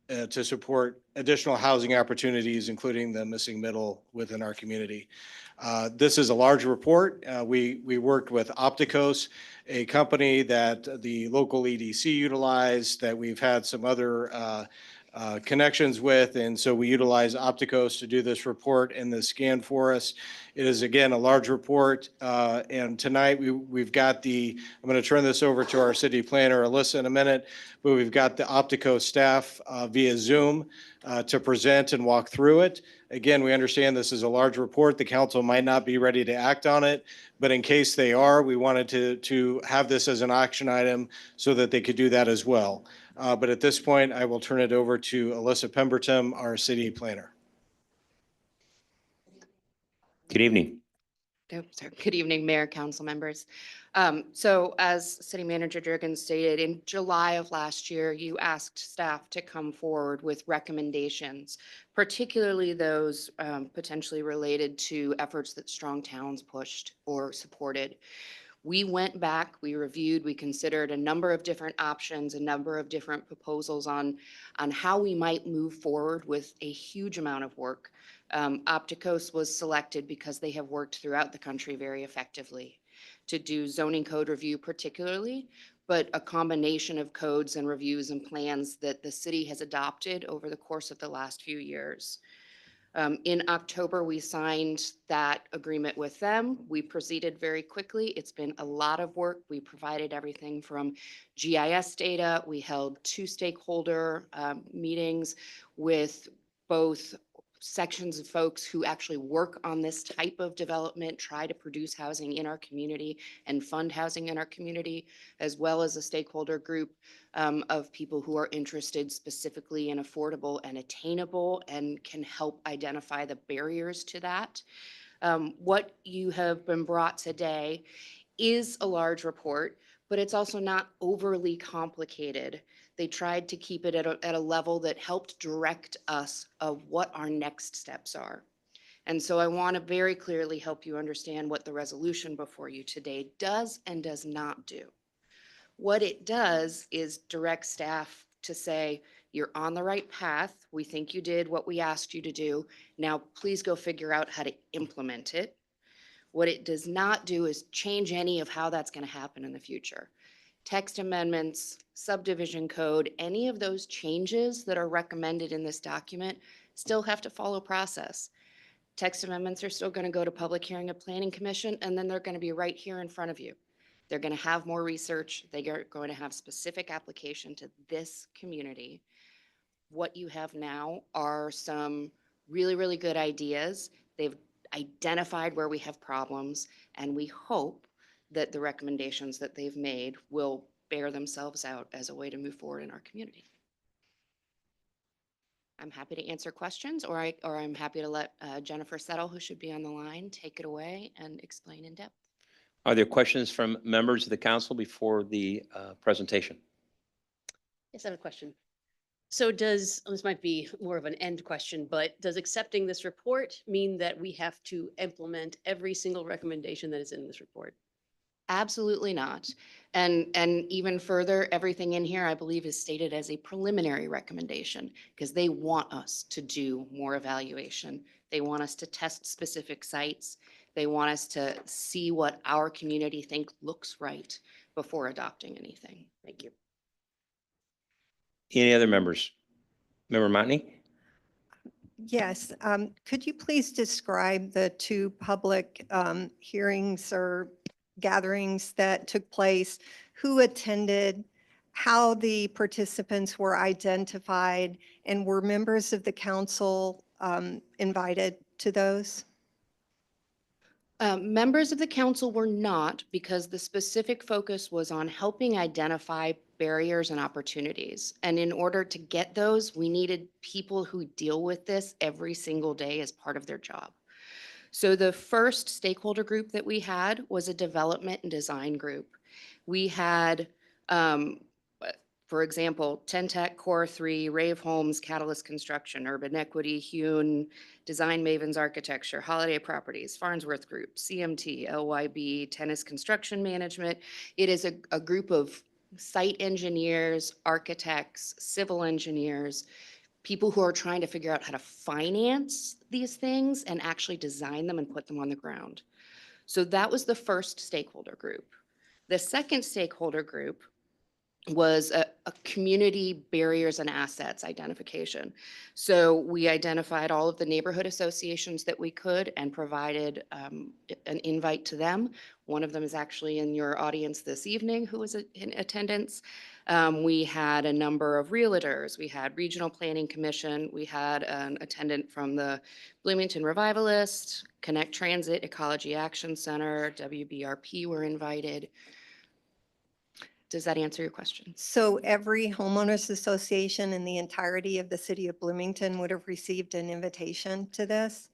Q: to support additional housing opportunities, including the missing middle within our community. This is a large report. We worked with Opticos, a company that the local EDC utilized, that we've had some other connections with. And so we utilize Opticos to do this report and the scan for us. It is, again, a large report. And tonight we've got I'm going to turn this over to our city planner, Alyssa, in a minute, but we've got the Opticos staff via Zoom to present and walk through it. Again, we understand this is a large report. The council might not be ready to act on it, but in case they are, we wanted to have this as an action item so that they could do that as well. But at this point, I will turn it over to Alyssa Pemberton, our city planner.
A: Good evening.
T: Good evening, Mayor, council members. So as City Manager Jurgens stated, in July of last year, you asked staff to come forward with recommendations, particularly those potentially related to efforts that Strong Towns pushed or supported. We went back, we reviewed, we considered a number of different options, a number of different proposals on how we might move forward with a huge amount of work. Opticos was selected because they have worked throughout the country very effectively to do zoning code review particularly, but a combination of codes and reviews and plans that the city has adopted over the course of the last few years. In October, we signed that agreement with them. We proceeded very quickly. It's been a lot of work. We provided everything from GIS data. We held 2 stakeholder meetings with both sections of folks who actually work on this type of development, try to produce housing in our community and fund housing in our community, as well as a stakeholder group of people who are interested specifically in affordable and attainable and can help identify the barriers to that. What you have been brought today is a large report, but it's also not overly complicated. They tried to keep it at a level that helped direct us of what our next steps are. And so I want to very clearly help you understand what the resolution before you today does and does not do. What it does is direct staff to say, you're on the right path. We think you did what we asked you to do. Now, please go figure out how to implement it. What it does not do is change any of how that's going to happen in the future. Text amendments, subdivision code, any of those changes that are recommended in this document still have to follow process. Text amendments are still going to go to public hearing at Planning Commission, and then they're going to be right here in front of you. They're going to have more research. They are going to have specific application to this community. What you have now are some really, really good ideas. They've identified where we have problems, and we hope that the recommendations that they've made will bear themselves out as a way to move forward in our community. I'm happy to answer questions, or I'm happy to let Jennifer Settle, who should be on the line, take it away and explain in depth.
A: Are there questions from members of the council before the presentation?
U: Yes, I have a question. So this might be more of an end question, but does accepting this report mean that we have to implement every single recommendation that is in this report?
T: Absolutely not. And even further, everything in here, I believe, is stated as a preliminary recommendation because they want us to do more evaluation. They want us to test specific sites. They want us to see what our community think looks right before adopting anything.
U: Thank you.
A: Any other members? Member Motney?
P: Yes, could you please describe the two public hearings or gatherings that took place? Who attended? How the participants were identified? And were members of the council invited to those?
T: Members of the council were not, because the specific focus was on helping identify barriers and opportunities. And in order to get those, we needed people who deal with this every single day as part of their job. So the first stakeholder group that we had was a development and design group. We had, for example, Tentec, Core 3, Rave Homes, Catalyst Construction, Urban Equity, Hune, Design Mavens Architecture, Holiday Properties, Farnsworth Group, CMT, LYB, Tennis Construction Management. It is a group of site engineers, architects, civil engineers, people who are trying to figure out how to finance these things and actually design them and put them on the ground. So that was the first stakeholder group. The second stakeholder group was a community barriers and assets identification. So we identified all of the neighborhood associations that we could and provided an invite to them. One of them is actually in your audience this evening who was in attendance. We had a number of realtors. We had Regional Planning Commission. We had an attendant from the Bloomington Revivalist, Connect Transit, Ecology Action Center, WBRP were invited. Does that answer your question?
P: So every homeowners association in the entirety of the city of Bloomington would have received an invitation to this?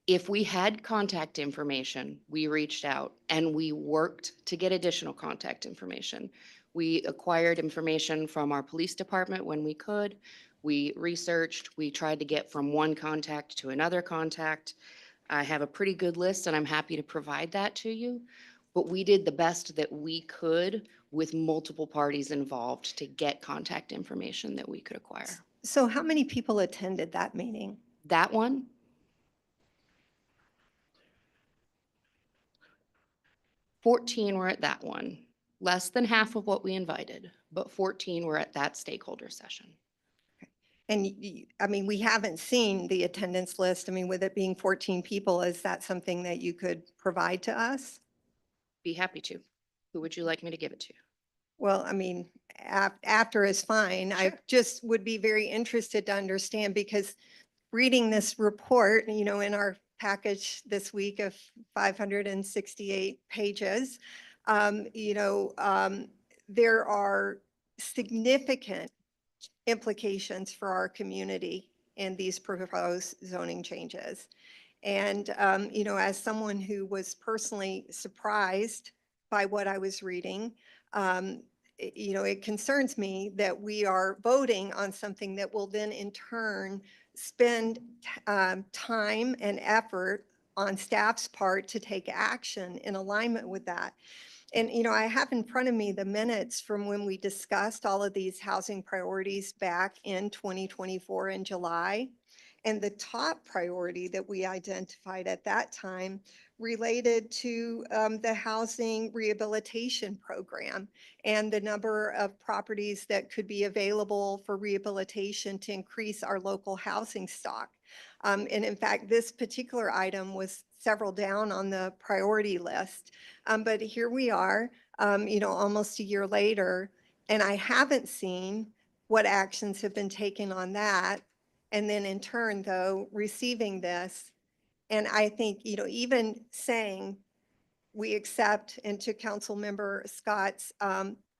T: If we had contact information, we reached out and we worked to get additional contact information. We acquired information from our police department when we could. We researched, we tried to get from one contact to another contact. I have a pretty good list and I'm happy to provide that to you. But we did the best that we could with multiple parties involved to get contact information that we could acquire.
P: So how many people attended that meeting?
T: That one? $14 were at that one. Less than half of what we invited, but 14 were at that stakeholder session.
P: And I mean, we haven't seen the attendance list. I mean, with it being 14 people, is that something that you could provide to us?
T: Be happy to. Who would you like me to give it to?
P: Well, I mean, after is fine. I just would be very interested to understand because reading this report, in our package this week of 568 pages, there are significant implications for our community in these proposed zoning changes. And, as someone who was personally surprised by what I was reading, it concerns me that we are voting on something that will then in turn spend time and effort on staff's part to take action in alignment with that. And, I have in front of me the minutes from when we discussed all of these housing priorities back in 2024 in July. And the top priority that we identified at that time related to the housing rehabilitation program and the number of properties that could be available for rehabilitation to increase our local housing stock. And in fact, this particular item was several down on the priority list. But here we are, almost a year later, and I haven't seen what actions have been taken on that. And then in turn, though, receiving this, and I think, even saying we accept, and to Council Member Scott's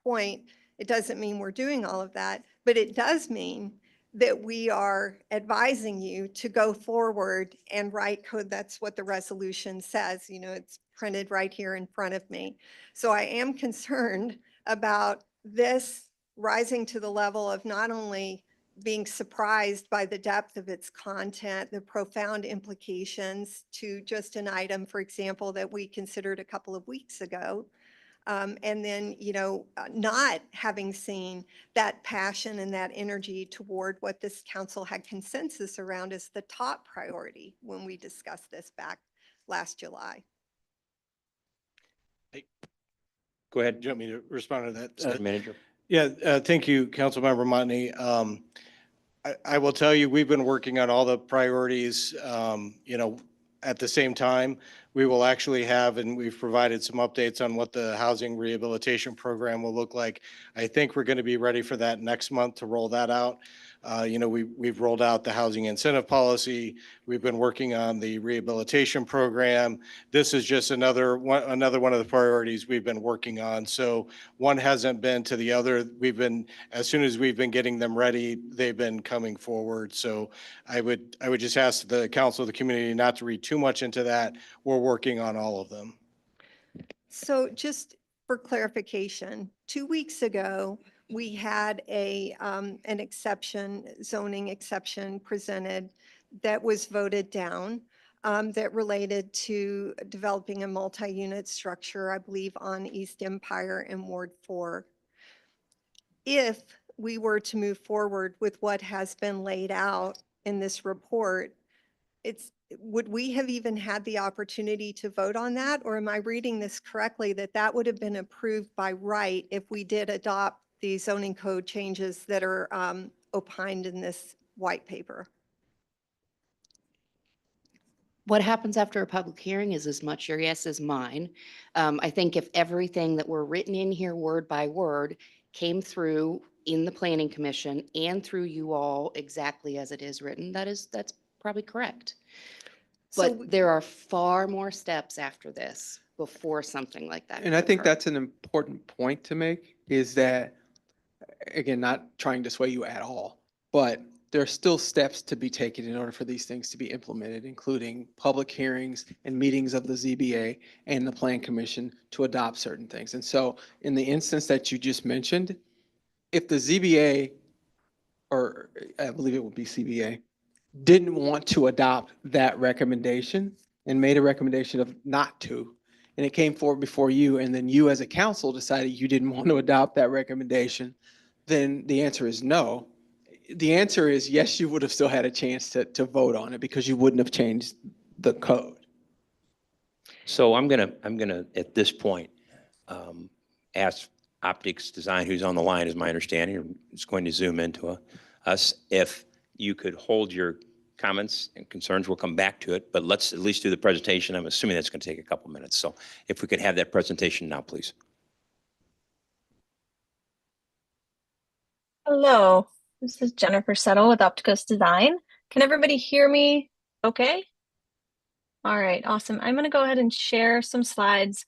P: point, it doesn't mean we're doing all of that, but it does mean that we are advising you to go forward and write code. That's what the resolution says. It's printed right here in front of me. So I am concerned about this rising to the level of not only being surprised by the depth of its content, the profound implications to just an item, for example, that we considered a couple of weeks ago. And then, not having seen that passion and that energy toward what this council had consensus around as the top priority when we discussed this back last July.
A: Go ahead.
Q: Do you want me to respond to that?
A: City Manager.
Q: Yeah, thank you, Councilmember Motney. I will tell you, we've been working on all the priorities, at the same time. We will actually have, and we've provided some updates on what the housing rehabilitation program will look like. I think we're going to be ready for that next month to roll that out. We've rolled out the housing incentive policy. We've been working on the rehabilitation program. This is just another one of the priorities we've been working on. So one hasn't been to the other. As soon as we've been getting them ready, they've been coming forward. So I would just ask the council, the community, not to read too much into that. We're working on all of them.
P: So just for clarification, 2 weeks ago, we had an zoning exception presented that was voted down that related to developing a multi-unit structure, I believe, on East Empire and Ward 4. If we were to move forward with what has been laid out in this report, would we have even had the opportunity to vote on that? Or am I reading this correctly, that would have been approved by right if we did adopt the zoning code changes that are opined in this white paper?
T: What happens after a public hearing is as much your yes as mine. I think if everything that were written in here word by word came through in the planning commission and through you all exactly as it is written, that's probably correct. But there are far more steps after this before something like that.
R: And I think that's an important point to make, is that, again, not trying to sway you at all, but there are still steps to be taken in order for these things to be implemented, including public hearings and meetings of the ZBA and the Plan Commission to adopt certain things. And so in the instance that you just mentioned, if the ZBA, or I believe it would be CBA, didn't want to adopt that recommendation and made a recommendation of not to, and it came forward before you, and then you as a council decided you didn't want to adopt that recommendation, then the answer is no. The answer is yes, you would have still had a chance to vote on it because you wouldn't have changed the code.
A: So I'm gonna at this point ask Optics Design, who's on the line, is my understanding, is going to zoom into us. If you could hold your comments and concerns, we'll come back to it, but let's at least do the presentation. I'm assuming that's going to take a couple minutes. So if we could have that presentation now, please.
C: Hello, this is Jennifer Settle with Opticos Design. Can everybody hear me okay? All right, awesome. I'm going to go ahead and share some slides.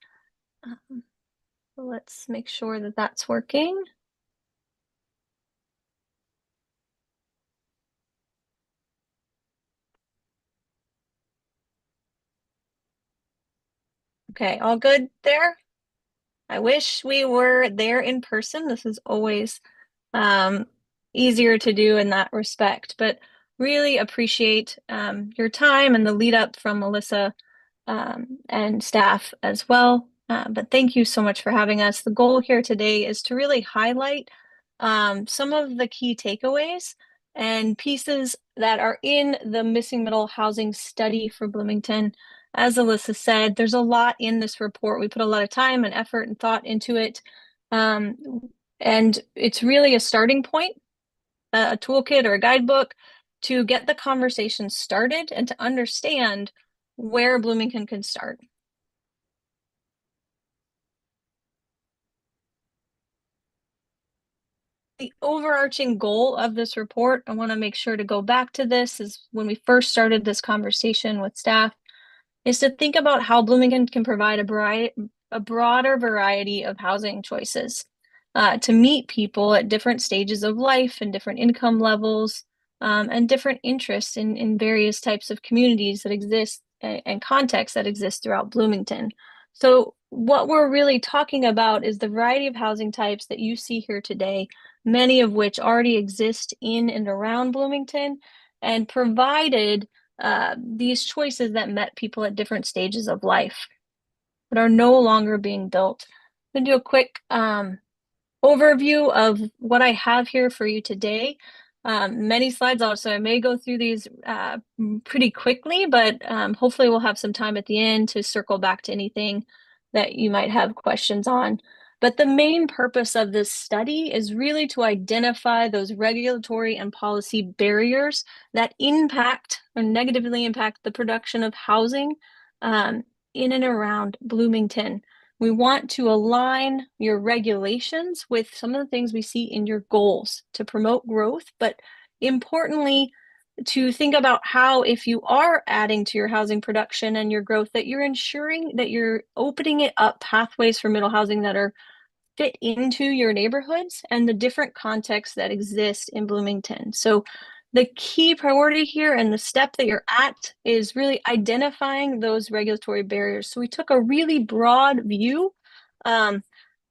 C: Let's make sure that that's working. Okay, all good there? I wish we were there in person. This is always easier to do in that respect, but really appreciate your time and the lead up from Melissa and staff as well. But thank you so much for having us. The goal here today is to really highlight some of the key takeaways and pieces that are in the missing middle housing study for Bloomington. As Alyssa said, there's a lot in this report. We put a lot of time and effort and thought into it. And it's really a starting point, a toolkit or a guidebook to get the conversation started and to understand where Bloomington can start. The overarching goal of this report, I want to make sure to go back to this, is when we first started this conversation with staff, is to think about how Bloomington can provide a broader variety of housing choices to meet people at different stages of life and different income levels and different interests in various types of communities that exist and contexts that exist throughout Bloomington. So what we're really talking about is the variety of housing types that you see here today, many of which already exist in and around Bloomington, and provided these choices that met people at different stages of life but are no longer being built. I'm going to do a quick overview of what I have here for you today. Many slides also, I may go through these pretty quickly, but hopefully we'll have some time at the end to circle back to anything that you might have questions on. But the main purpose of this study is really to identify those regulatory and policy barriers that impact or negatively impact the production of housing in and around Bloomington. We want to align your regulations with some of the things we see in your goals to promote growth, but importantly, to think about how, if you are adding to your housing production and your growth, that you're ensuring that you're opening it up pathways for middle housing that are fit into your neighborhoods and the different contexts that exist in Bloomington. So the key priority here and the step that you're at is really identifying those regulatory barriers. So we took a really broad view and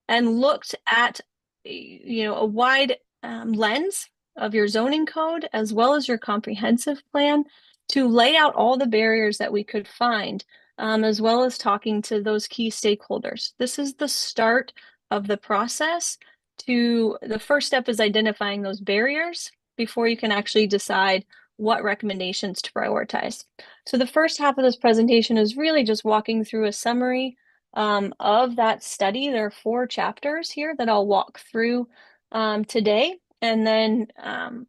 C: looked at a wide lens of your zoning code as well as your comprehensive plan to lay out all the barriers that we could find, as well as talking to those key stakeholders. This is the start of the process. The first step is identifying those barriers before you can actually decide what recommendations to prioritize. So the first half of this presentation is really just walking through a summary of that study. There are 4 chapters here that I'll walk through today, and then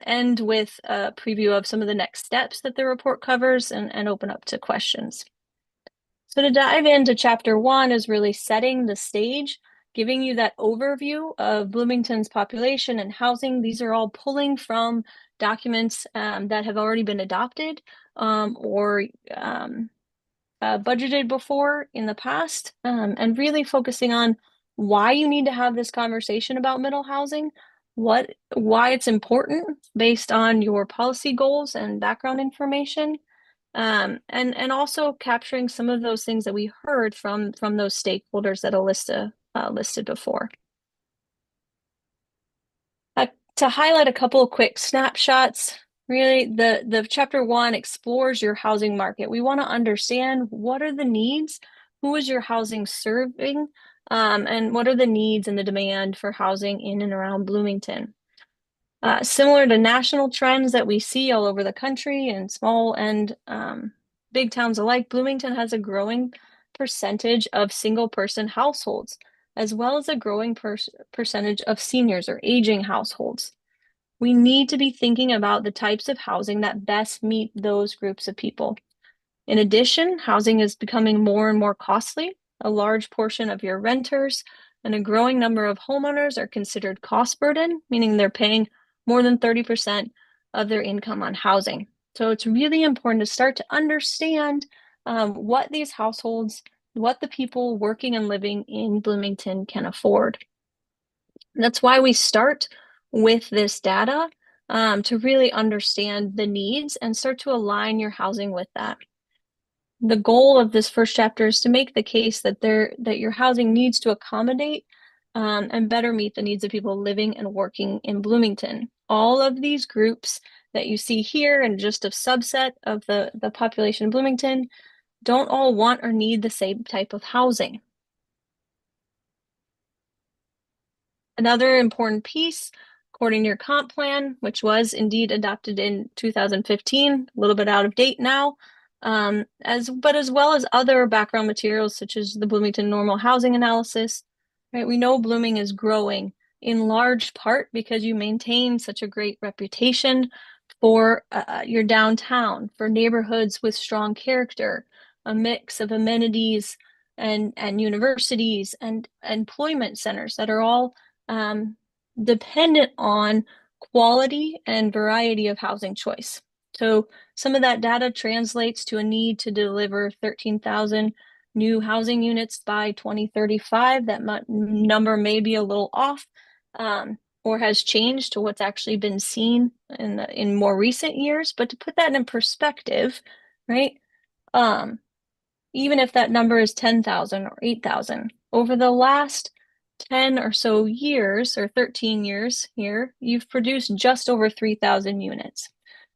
C: end with a preview of some of the next steps that the report covers and open up to questions. So to dive into chapter 1 is really setting the stage, giving you that overview of Bloomington's population and housing. These are all pulling from documents that have already been adopted or budgeted before in the past, and really focusing on why you need to have this conversation about middle housing, why it's important based on your policy goals and background information, and also capturing some of those things that we heard from those stakeholders that Alyssa listed before. To highlight a couple of quick snapshots, really the chapter 1 explores your housing market. We want to understand what are the needs, who is your housing serving, and what are the needs and the demand for housing in and around Bloomington. Similar to national trends that we see all over the country and small and big towns alike, Bloomington has a growing percentage of single-person households, as well as a growing percentage of seniors or aging households. We need to be thinking about the types of housing that best meet those groups of people. In addition, housing is becoming more and more costly. A large portion of your renters and a growing number of homeowners are considered cost burden, meaning they're paying more than 30% of their income on housing. So it's really important to start to understand what these households, what the people working and living in Bloomington can afford. And that's why we start with this data to really understand the needs and start to align your housing with that. The goal of this first chapter is to make the case that your housing needs to accommodate and better meet the needs of people living and working in Bloomington. All of these groups that you see here and just a subset of the population in Bloomington don't all want or need the same type of housing. Another important piece, according to your comp plan, which was indeed adopted in 2015, a little bit out of date now, as well as other background materials such as the Bloomington Normal Housing Analysis, right? We know Blooming is growing in large part because you maintain such a great reputation for your downtown, for neighborhoods with strong character, a mix of amenities and universities and employment centers that are all dependent on quality and variety of housing choice. So some of that data translates to a need to deliver 13,000 new housing units by 2035. That number may be a little off or has changed to what's actually been seen in more recent years. But to put that in perspective, right? Even if that number is 10,000 or 8,000, over the last 10 or so years, or 13 years here, you've produced just over 3,000 units.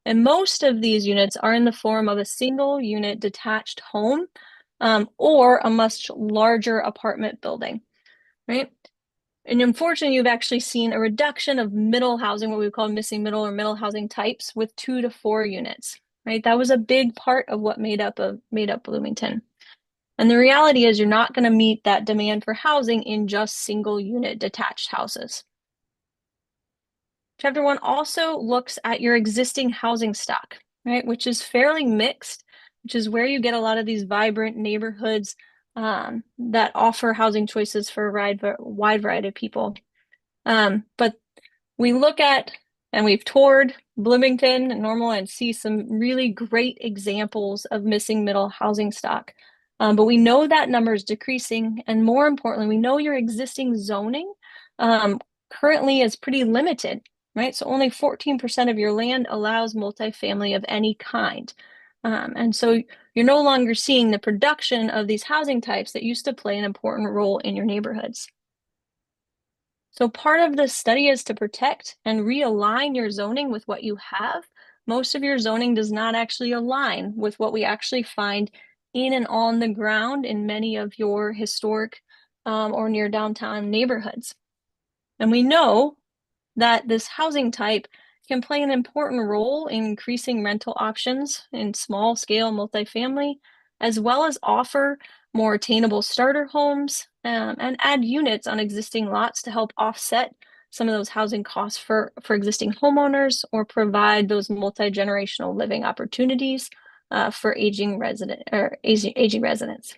C: And most of these units are in the form of a single unit detached home or a much larger apartment building, right? And unfortunately, you've actually seen a reduction of middle housing, what we call missing middle or middle housing types, with 2 to 4 units, right? That was a big part of what made up Bloomington. And the reality is you're not going to meet that demand for housing in just single unit detached houses. Chapter 1 also looks at your existing housing stock, right, which is fairly mixed, which is where you get a lot of these vibrant neighborhoods that offer housing choices for a wide variety of people. But we look at, and we've toured Bloomington and Normal and see some really great examples of missing middle housing stock. But we know that number is decreasing. And more importantly, we know your existing zoning currently is pretty limited, right? So only 14% of your land allows multifamily of any kind. And so you're no longer seeing the production of these housing types that used to play an important role in your neighborhoods. So part of this study is to protect and realign your zoning with what you have. Most of your zoning does not actually align with what we actually find in and on the ground in many of your historic or near downtown neighborhoods. And we know that this housing type can play an important role in increasing rental options in small scale multifamily, as well as offer more attainable starter homes and add units on existing lots to help offset some of those housing costs for existing homeowners or provide those multi-generational living opportunities for aging residents.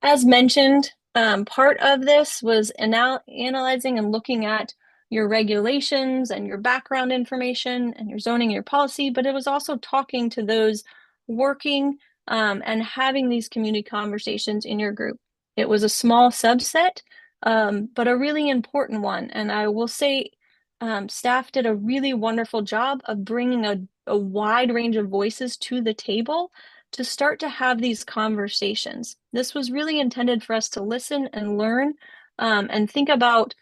C: As mentioned, part of this was analyzing and looking at your regulations and your background information and your zoning and your policy, but it was also talking to those working and having these community conversations in your group. It was a small subset, but a really important one. And I will say staff did a really wonderful job of bringing a wide range of voices to the table to start to have these conversations. This was really intended for us to listen and learn and think about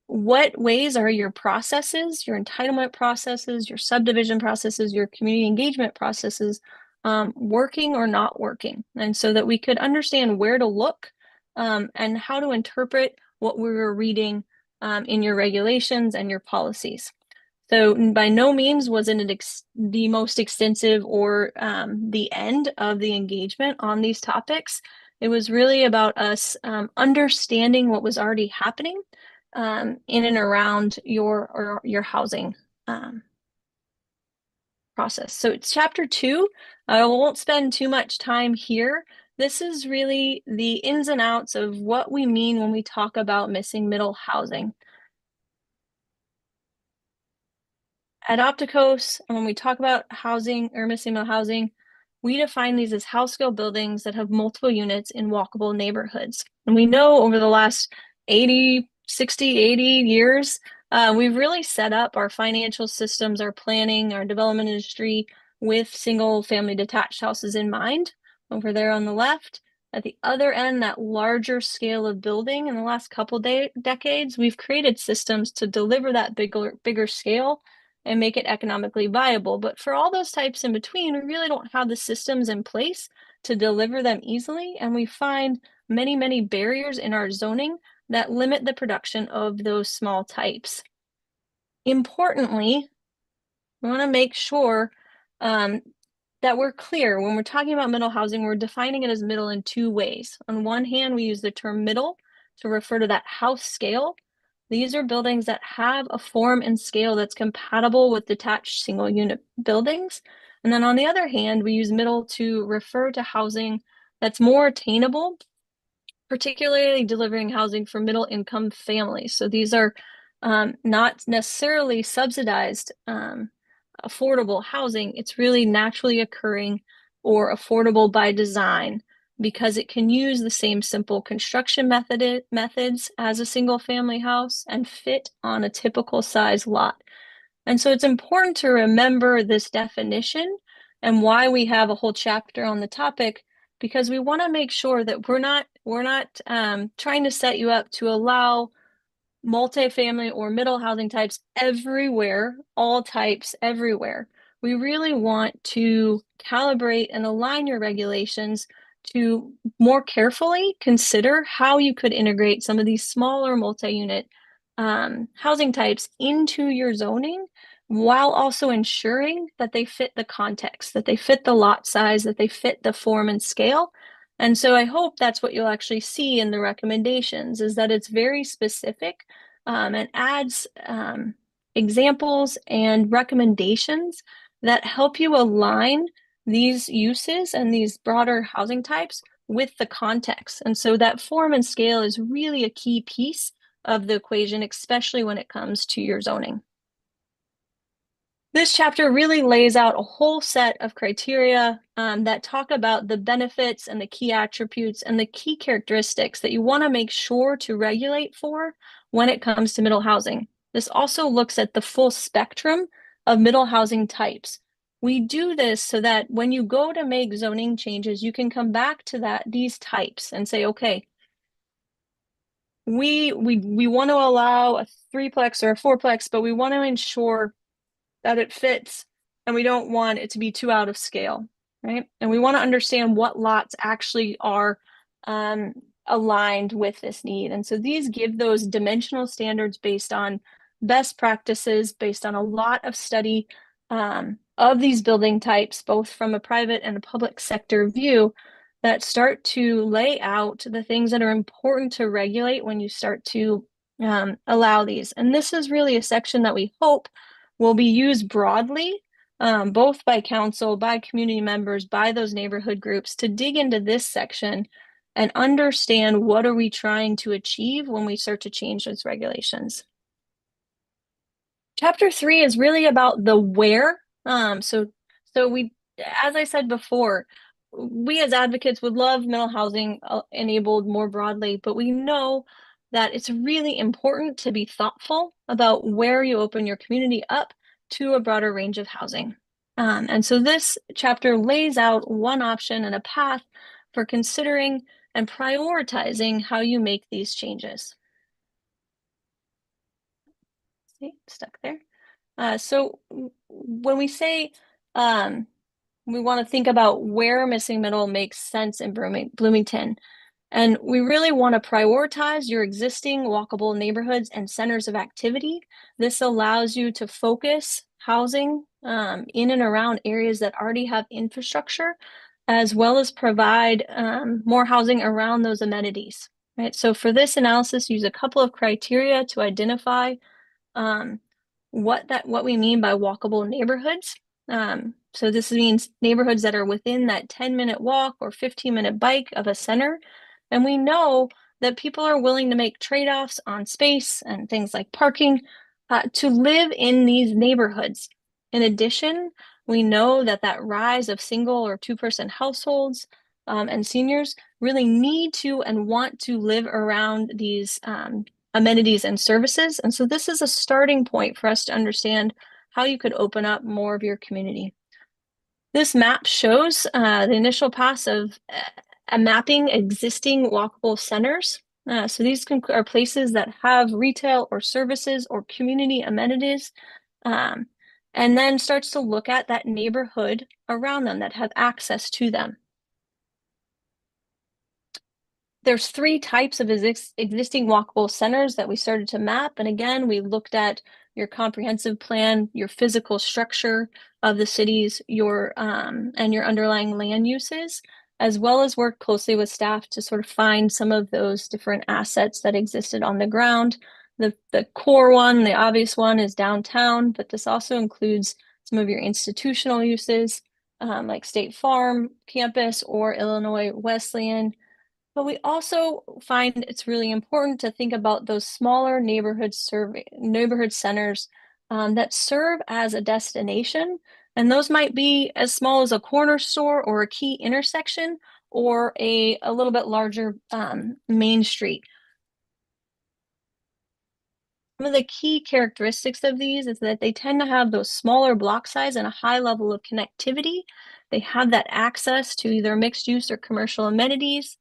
C: what ways are your processes, your entitlement processes, your subdivision processes, your community engagement processes working or not working. And so that we could understand where to look and how to interpret what we were reading in your regulations and your policies. So by no means was it the most extensive or the end of the engagement on these topics. It was really about us understanding what was already happening in and around your housing process. So it's chapter 2. I won't spend too much time here. This is really the ins and outs of what we mean when we talk about missing middle housing. At Opticos, and when we talk about housing or missing middle housing, we define these as house scale buildings that have multiple units in walkable neighborhoods. And we know over the last 80, 60, 80 years, we've really set up our financial systems, our planning, our development industry with single family detached houses in mind. Over there on the left, at the other end, that larger scale of building in the last couple decades, we've created systems to deliver that bigger scale and make it economically viable. But for all those types in between, we really don't have the systems in place to deliver them easily. And we find many, many barriers in our zoning that limit the production of those small types. Importantly, we want to make sure that we're clear when we're talking about middle housing, we're defining it as middle in two ways. On one hand, we use the term middle to refer to that house scale. These are buildings that have a form and scale that's compatible with detached single unit buildings. And then on the other hand, we use middle to refer to housing that's more attainable, particularly delivering housing for middle income families. So these are not necessarily subsidized affordable housing. It's really naturally occurring or affordable by design because it can use the same simple construction methods as a single family house and fit on a typical size lot. And so it's important to remember this definition and why we have a whole chapter on the topic, because we want to make sure that we're not trying to set you up to allow multifamily or middle housing types everywhere, all types everywhere. We really want to calibrate and align your regulations to more carefully consider how you could integrate some of these smaller multi-unit housing types into your zoning while also ensuring that they fit the context, that they fit the lot size, that they fit the form and scale. And so I hope that's what you'll actually see in the recommendations, is that it's very specific and adds examples and recommendations that help you align these uses and these broader housing types with the context. And so that form and scale is really a key piece of the equation, especially when it comes to your zoning. This chapter really lays out a whole set of criteria that talk about the benefits and the key attributes and the key characteristics that you want to make sure to regulate for when it comes to middle housing. This also looks at the full spectrum of middle housing types. We do this so that when you go to make zoning changes, you can come back to these types and say, okay, we want to allow a 3-plex or a 4-plex, but we want to ensure that it fits and we don't want it to be too out of scale, right? And we want to understand what lots actually are aligned with this need. And so these give those dimensional standards based on best practices, based on a lot of study of these building types, both from a private and a public sector view, that start to lay out the things that are important to regulate when you start to allow these. And this is really a section that we hope will be used broadly, both by council, by community members, by those neighborhood groups, to dig into this section and understand what are we trying to achieve when we start to change those regulations. Chapter 3 is really about the where. So we, as I said before, we as advocates would love middle housing enabled more broadly, but we know that it's really important to be thoughtful about where you open your community up to a broader range of housing. And so this chapter lays out one option and a path for considering and prioritizing how you make these changes. See, stuck there. So when we say we want to think about where missing middle makes sense in Bloomington, and we really want to prioritize your existing walkable neighborhoods and centers of activity. This allows you to focus housing in and around areas that already have infrastructure, as well as provide more housing around those amenities. Right. So for this analysis, use a couple of criteria to identify what we mean by walkable neighborhoods. So this means neighborhoods that are within that 10-minute walk or 15-minute bike of a center. And we know that people are willing to make trade-offs on space and things like parking to live in these neighborhoods. In addition, we know that that rise of single or two-person households and seniors really need to and want to live around these amenities and services. And so this is a starting point for us to understand how you could open up more of your community. This map shows the initial pass of mapping existing walkable centers. So these are places that have retail or services or community amenities, and then starts to look at that neighborhood around them that have access to them. There's 3 types of existing walkable centers that we started to map. And again, we looked at your comprehensive plan, your physical structure of the cities, your and your underlying land uses, as well as work closely with staff to sort of find some of those different assets that existed on the ground. The core one, the obvious one, is downtown, but this also includes some of your institutional uses, like State Farm campus or Illinois Wesleyan. But we also find it's really important to think about those smaller neighborhood centers that serve as a destination. And those might be as small as a corner store or a key intersection or a little bit larger main street. Some of the key characteristics of these is that they tend to have those smaller block size and a high level of connectivity. They have that access to either mixed use or commercial amenities.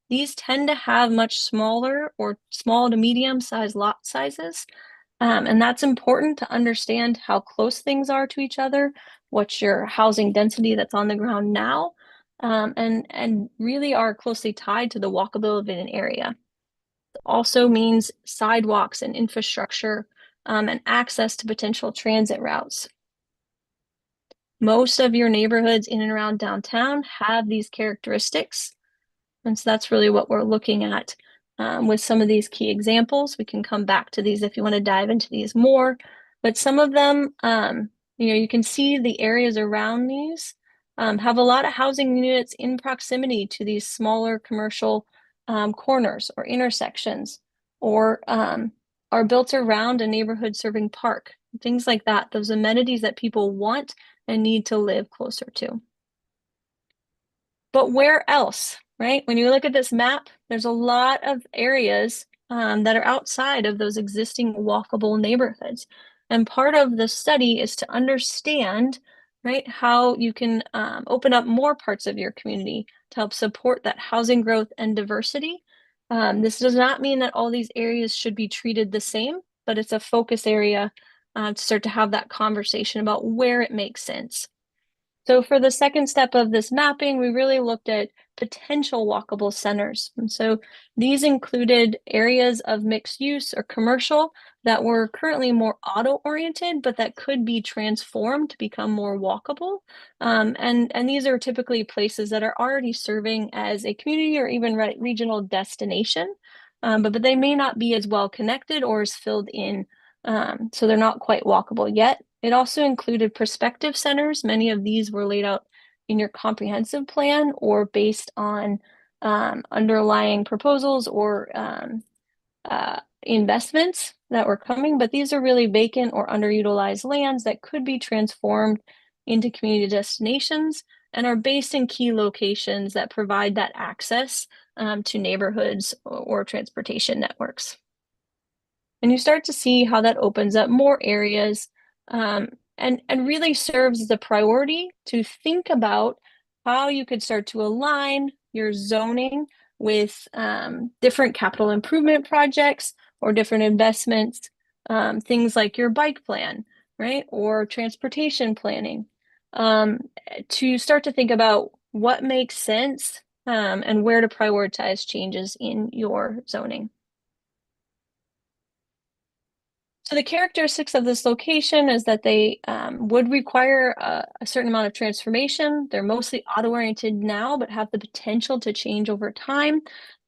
C: These tend to have much smaller or small to medium sized lot sizes. And that's important to understand how close things are to each other, what's your housing density that's on the ground now, and really are closely tied to the walkability of an area. It also means sidewalks and infrastructure and access to potential transit routes. Most of your neighborhoods in and around downtown have these characteristics. And so that's really what we're looking at with some of these key examples. We can come back to these if you want to dive into these more. But some of them, you can see the areas around these have a lot of housing units in proximity to these smaller commercial corners or intersections, or are built around a neighborhood serving park, things like that, those amenities that people want and need to live closer to. But where else, right? When you look at this map, there's a lot of areas that are outside of those existing walkable neighborhoods. And part of the study is to understand, right, how you can open up more parts of your community to help support that housing growth and diversity. This does not mean that all these areas should be treated the same, but it's a focus area to start to have that conversation about where it makes sense. So for the second step of this mapping, we really looked at potential walkable centers. And so these included areas of mixed use or commercial that were currently more auto-oriented, but that could be transformed to become more walkable. And these are typically places that are already serving as a community or even regional destination, but they may not be as well connected or as filled in. So they're not quite walkable yet. It also included prospective centers. Many of these were laid out in your comprehensive plan or based on underlying proposals or investments that were coming, but these are really vacant or underutilized lands that could be transformed into community destinations and are based in key locations that provide that access to neighborhoods or transportation networks. And you start to see how that opens up more areas and really serves as a priority to think about how you could start to align your zoning with different capital improvement projects or different investments, things like your bike plan, right? Or transportation planning, to start to think about what makes sense and where to prioritize changes in your zoning. So the characteristics of this location is that they would require a certain amount of transformation. They're mostly auto-oriented now, but have the potential to change over time.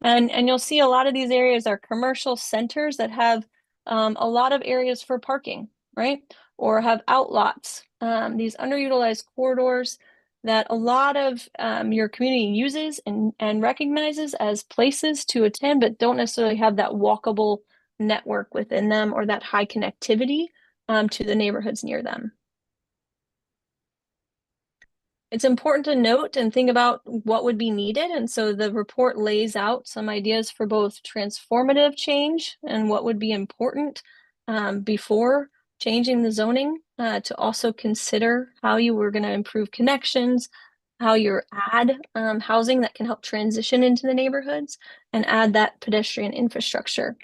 C: And you'll see a lot of these areas are commercial centers that have a lot of areas for parking, right? Or have outlots, these underutilized corridors that a lot of your community uses and recognizes as places to attend, but don't necessarily have that walkable network within them or that high connectivity to the neighborhoods near them. It's important to note and think about what would be needed. And so the report lays out some ideas for both transformative change and what would be important before changing the zoning, to also consider how you were going to improve connections, how you add housing that can help transition into the neighborhoods, and add that pedestrian infrastructure.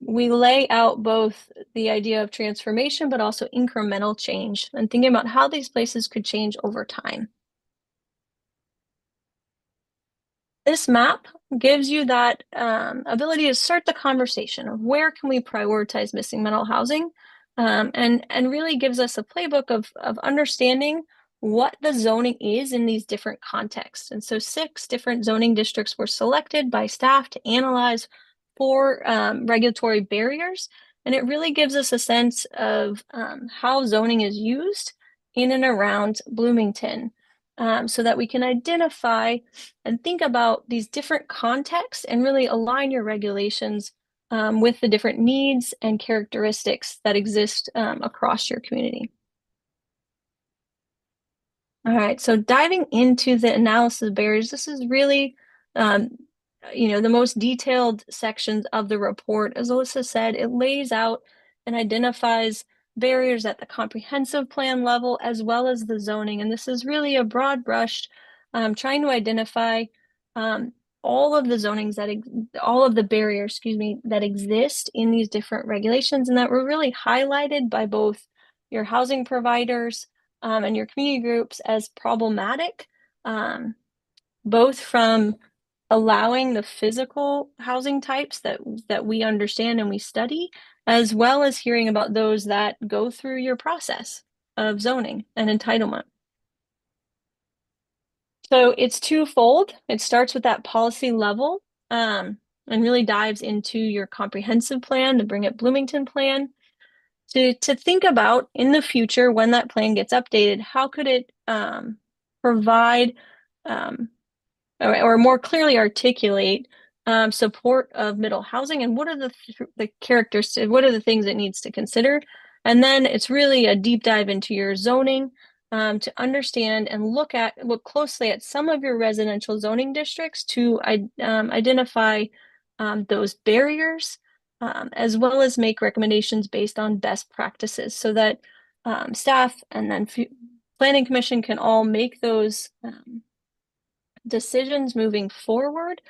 C: We lay out both the idea of transformation, but also incremental change, and thinking about how these places could change over time. This map gives you that ability to start the conversation of where can we prioritize missing middle housing, and really gives us a playbook of understanding what the zoning is in these different contexts. And so 6 different zoning districts were selected by staff to analyze 4 regulatory barriers. And it really gives us a sense of how zoning is used in and around Bloomington, so that we can identify and think about these different contexts and really align your regulations with the different needs and characteristics that exist across your community. All right, so diving into the analysis of barriers, this is really, the most detailed sections of the report. As Alyssa said, it lays out and identifies barriers at the comprehensive plan level as well as the zoning. And this is really a broad brush, trying to identify all of the zonings all of the barriers, that exist in these different regulations, and that were really highlighted by both your housing providers and your community groups as problematic, both from allowing the physical housing types that we understand and we study, as well as hearing about those that go through your process of zoning and entitlement. So it's twofold. It starts with that policy level, and really dives into your comprehensive plan, the Bring It Bloomington plan, to think about in the future when that plan gets updated, how could it provide or more clearly articulate support of middle housing, and what are the characteristics, what are the things it needs to consider. And then it's really a deep dive into your zoning to understand and look closely at some of your residential zoning districts to identify those barriers, as well as make recommendations based on best practices, so that staff and then Planning Commission can all make those decisions moving forward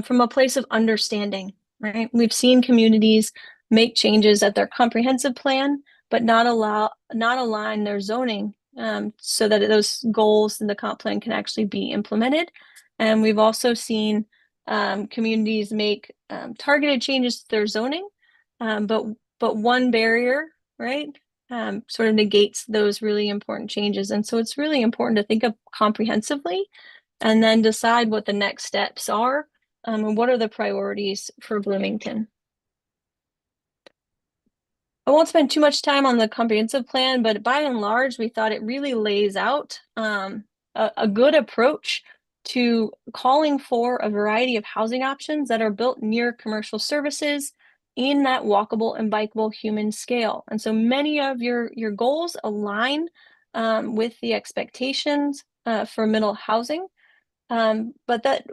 C: from a place of understanding, right? We've seen communities make changes at their comprehensive plan, but not align their zoning so that those goals in the comp plan can actually be implemented. And we've also seen communities make targeted changes to their zoning, but one barrier, right, sort of negates those really important changes. And so it's really important to think of comprehensively and then decide what the next steps are, and what are the priorities for Bloomington. I won't spend too much time on the comprehensive plan, but by and large, we thought it really lays out a good approach to calling for a variety of housing options that are built near commercial services in that walkable and bikeable human scale. And so many of your goals align with the expectations for middle housing. But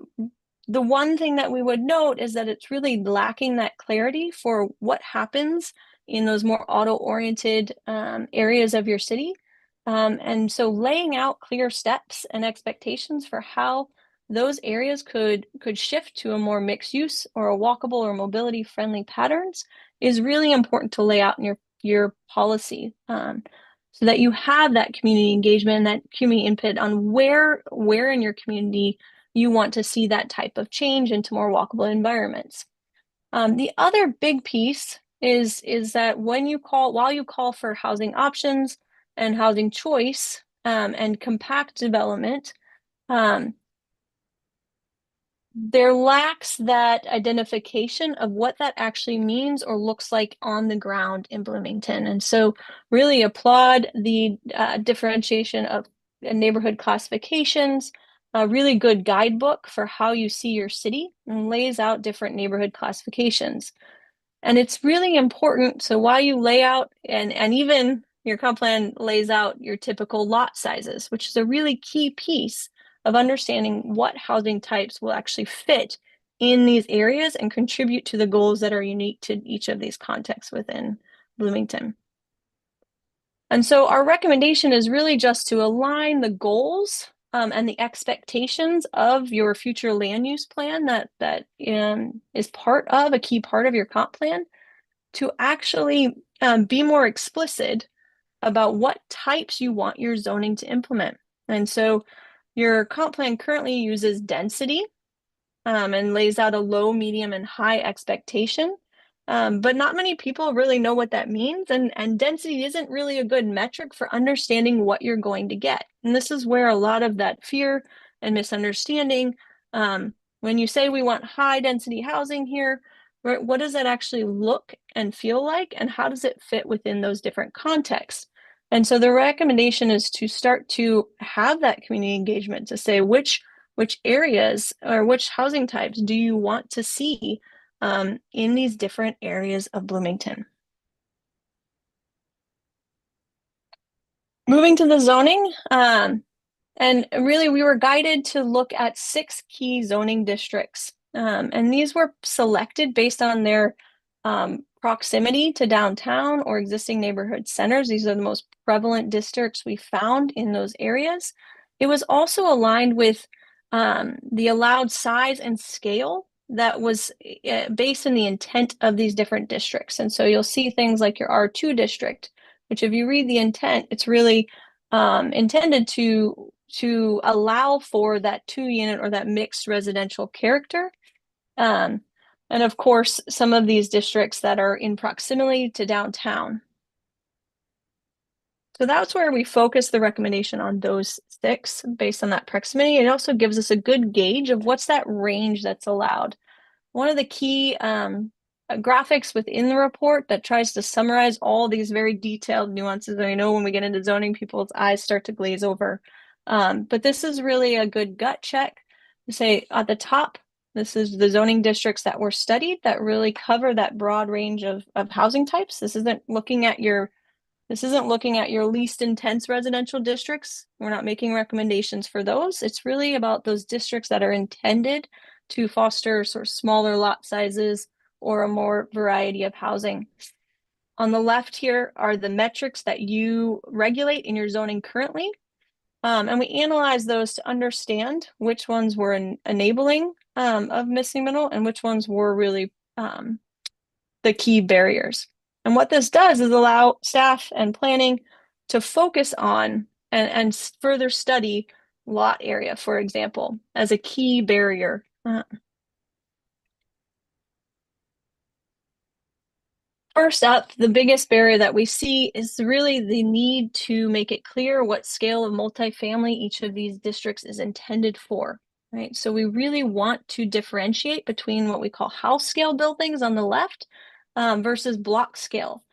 C: the one thing that we would note is that it's really lacking that clarity for what happens in those more auto-oriented areas of your city. And so laying out clear steps and expectations for how those areas could shift to a more mixed use or a walkable or mobility friendly patterns is really important to lay out in your policy, so that you have that community engagement and that community input on where in your community you want to see that type of change into more walkable environments. The other big piece is that while you call for housing options and housing choice and compact development, there lacks that identification of what that actually means or looks like on the ground in Bloomington. And so really applaud the differentiation of neighborhood classifications, a really good guidebook for how you see your city and lays out different neighborhood classifications. And it's really important. So while you lay out and even your comp plan lays out your typical lot sizes, which is a really key piece of understanding what housing types will actually fit in these areas and contribute to the goals that are unique to each of these contexts within Bloomington. And so our recommendation is really just to align the goals and the expectations of your future land use plan that is part of a key part of your comp plan to actually be more explicit about what types you want your zoning to implement. And so your comp plan currently uses density and lays out a low, medium, and high expectation. But not many people really know what that means. And density isn't really a good metric for understanding what you're going to get. And this is where a lot of that fear and misunderstanding, when you say we want high density housing here, what does that actually look and feel like? And how does it fit within those different contexts? And so the recommendation is to start to have that community engagement to say which areas or which housing types do you want to see in these different areas of Bloomington. Moving to the zoning, and really we were guided to look at 6 key zoning districts. And these were selected based on their proximity to downtown or existing neighborhood centers. These are the most prevalent districts we found in those areas. It was also aligned with the allowed size and scale that was based on the intent of these different districts. And so you'll see things like your R2 district, which if you read the intent, it's really intended to allow for that 2-unit or that mixed residential character. And of course, some of these districts that are in proximity to downtown. So that's where we focus the recommendation on those 6 based on that proximity. It also gives us a good gauge of what's that range that's allowed. One of the key graphics within the report that tries to summarize all these very detailed nuances. And I know when we get into zoning, people's eyes start to glaze over. But this is really a good gut check to say at the top, this is the zoning districts that were studied that really cover that broad range of housing types. This isn't looking at your least intense residential districts. We're not making recommendations for those. It's really about those districts that are intended to foster sort of smaller lot sizes or a more variety of housing. On the left here are the metrics that you regulate in your zoning currently. And we analyze those to understand which ones were enabling of missing middle and which ones were really the key barriers. And what this does is allow staff and planning to focus on and further study lot area, for example, as a key barrier. First up, the biggest barrier that we see is really the need to make it clear what scale of multifamily each of these districts is intended for, right? So we really want to differentiate between what we call house scale buildings on the left versus block scale.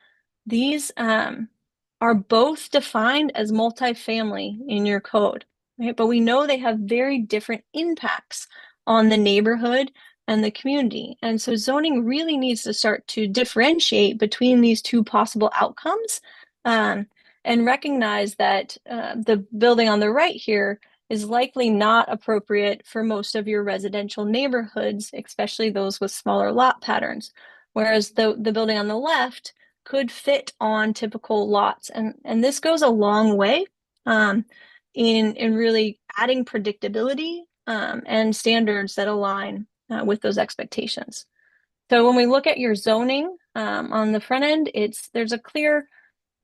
C: These are both defined as multifamily in your code, right? But we know they have very different impacts on the neighborhood and the community. And so zoning really needs to start to differentiate between these 2 possible outcomes and recognize that the building on the right here is likely not appropriate for most of your residential neighborhoods, especially those with smaller lot patterns. Whereas the building on the left could fit on typical lots. And this goes a long way in really adding predictability and standards that align with those expectations. So when we look at your zoning on the front end, there's a clear,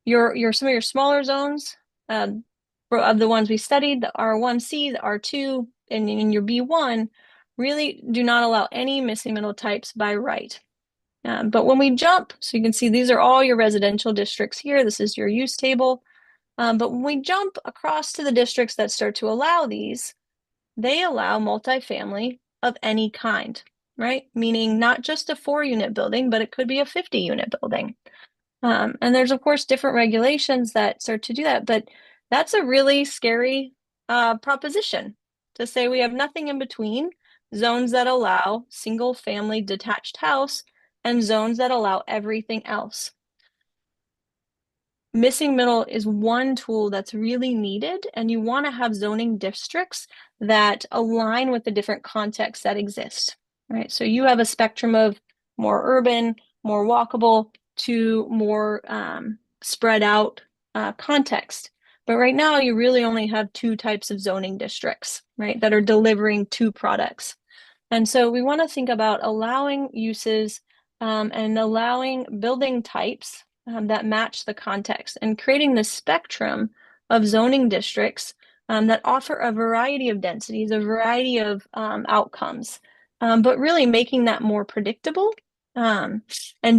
C: some of your smaller zones of the ones we studied, the R1C, the R2, and in your B1 really do not allow any missing middle types by right. But when we jump, so you can see these are all your residential districts here. This is your use table. But when we jump across to the districts that start to allow these, they allow multifamily of any kind, right? Meaning not just a 4-unit building, but it could be a 50-unit building. And there's, of course, different regulations that start to do that. But that's a really scary proposition to say we have nothing in between zones that allow single family detached house and zones that allow everything else. Missing middle is one tool that's really needed, and you want to have zoning districts that align with the different contexts that exist, right? So you have a spectrum of more urban, more walkable to more spread out context. But right now you really only have two types of zoning districts, right, that are delivering two products. And so we want to think about allowing uses and allowing building types that match the context and creating the spectrum of zoning districts that offer a variety of densities, a variety of outcomes, but really making that more predictable and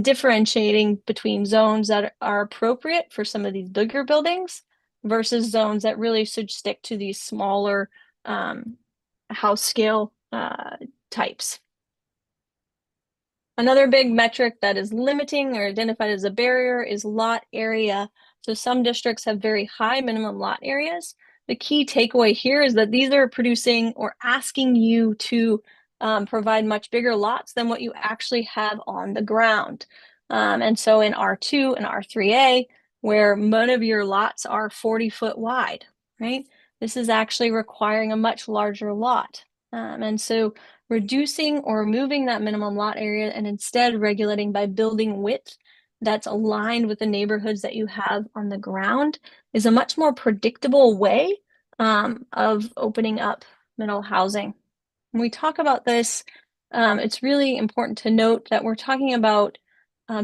C: differentiating between zones that are appropriate for some of these bigger buildings versus zones that really should stick to these smaller house scale types. Another big metric that is limiting or identified as a barrier is lot area. So some districts have very high minimum lot areas. The key takeaway here is that these are producing or asking you to provide much bigger lots than what you actually have on the ground. And so in R2 and R3A, where one of your lots are 40-foot wide, right? This is actually requiring a much larger lot. And so reducing or removing that minimum lot area and instead regulating by building width that's aligned with the neighborhoods that you have on the ground is a much more predictable way of opening up middle housing. When we talk about this, it's really important to note that we're talking about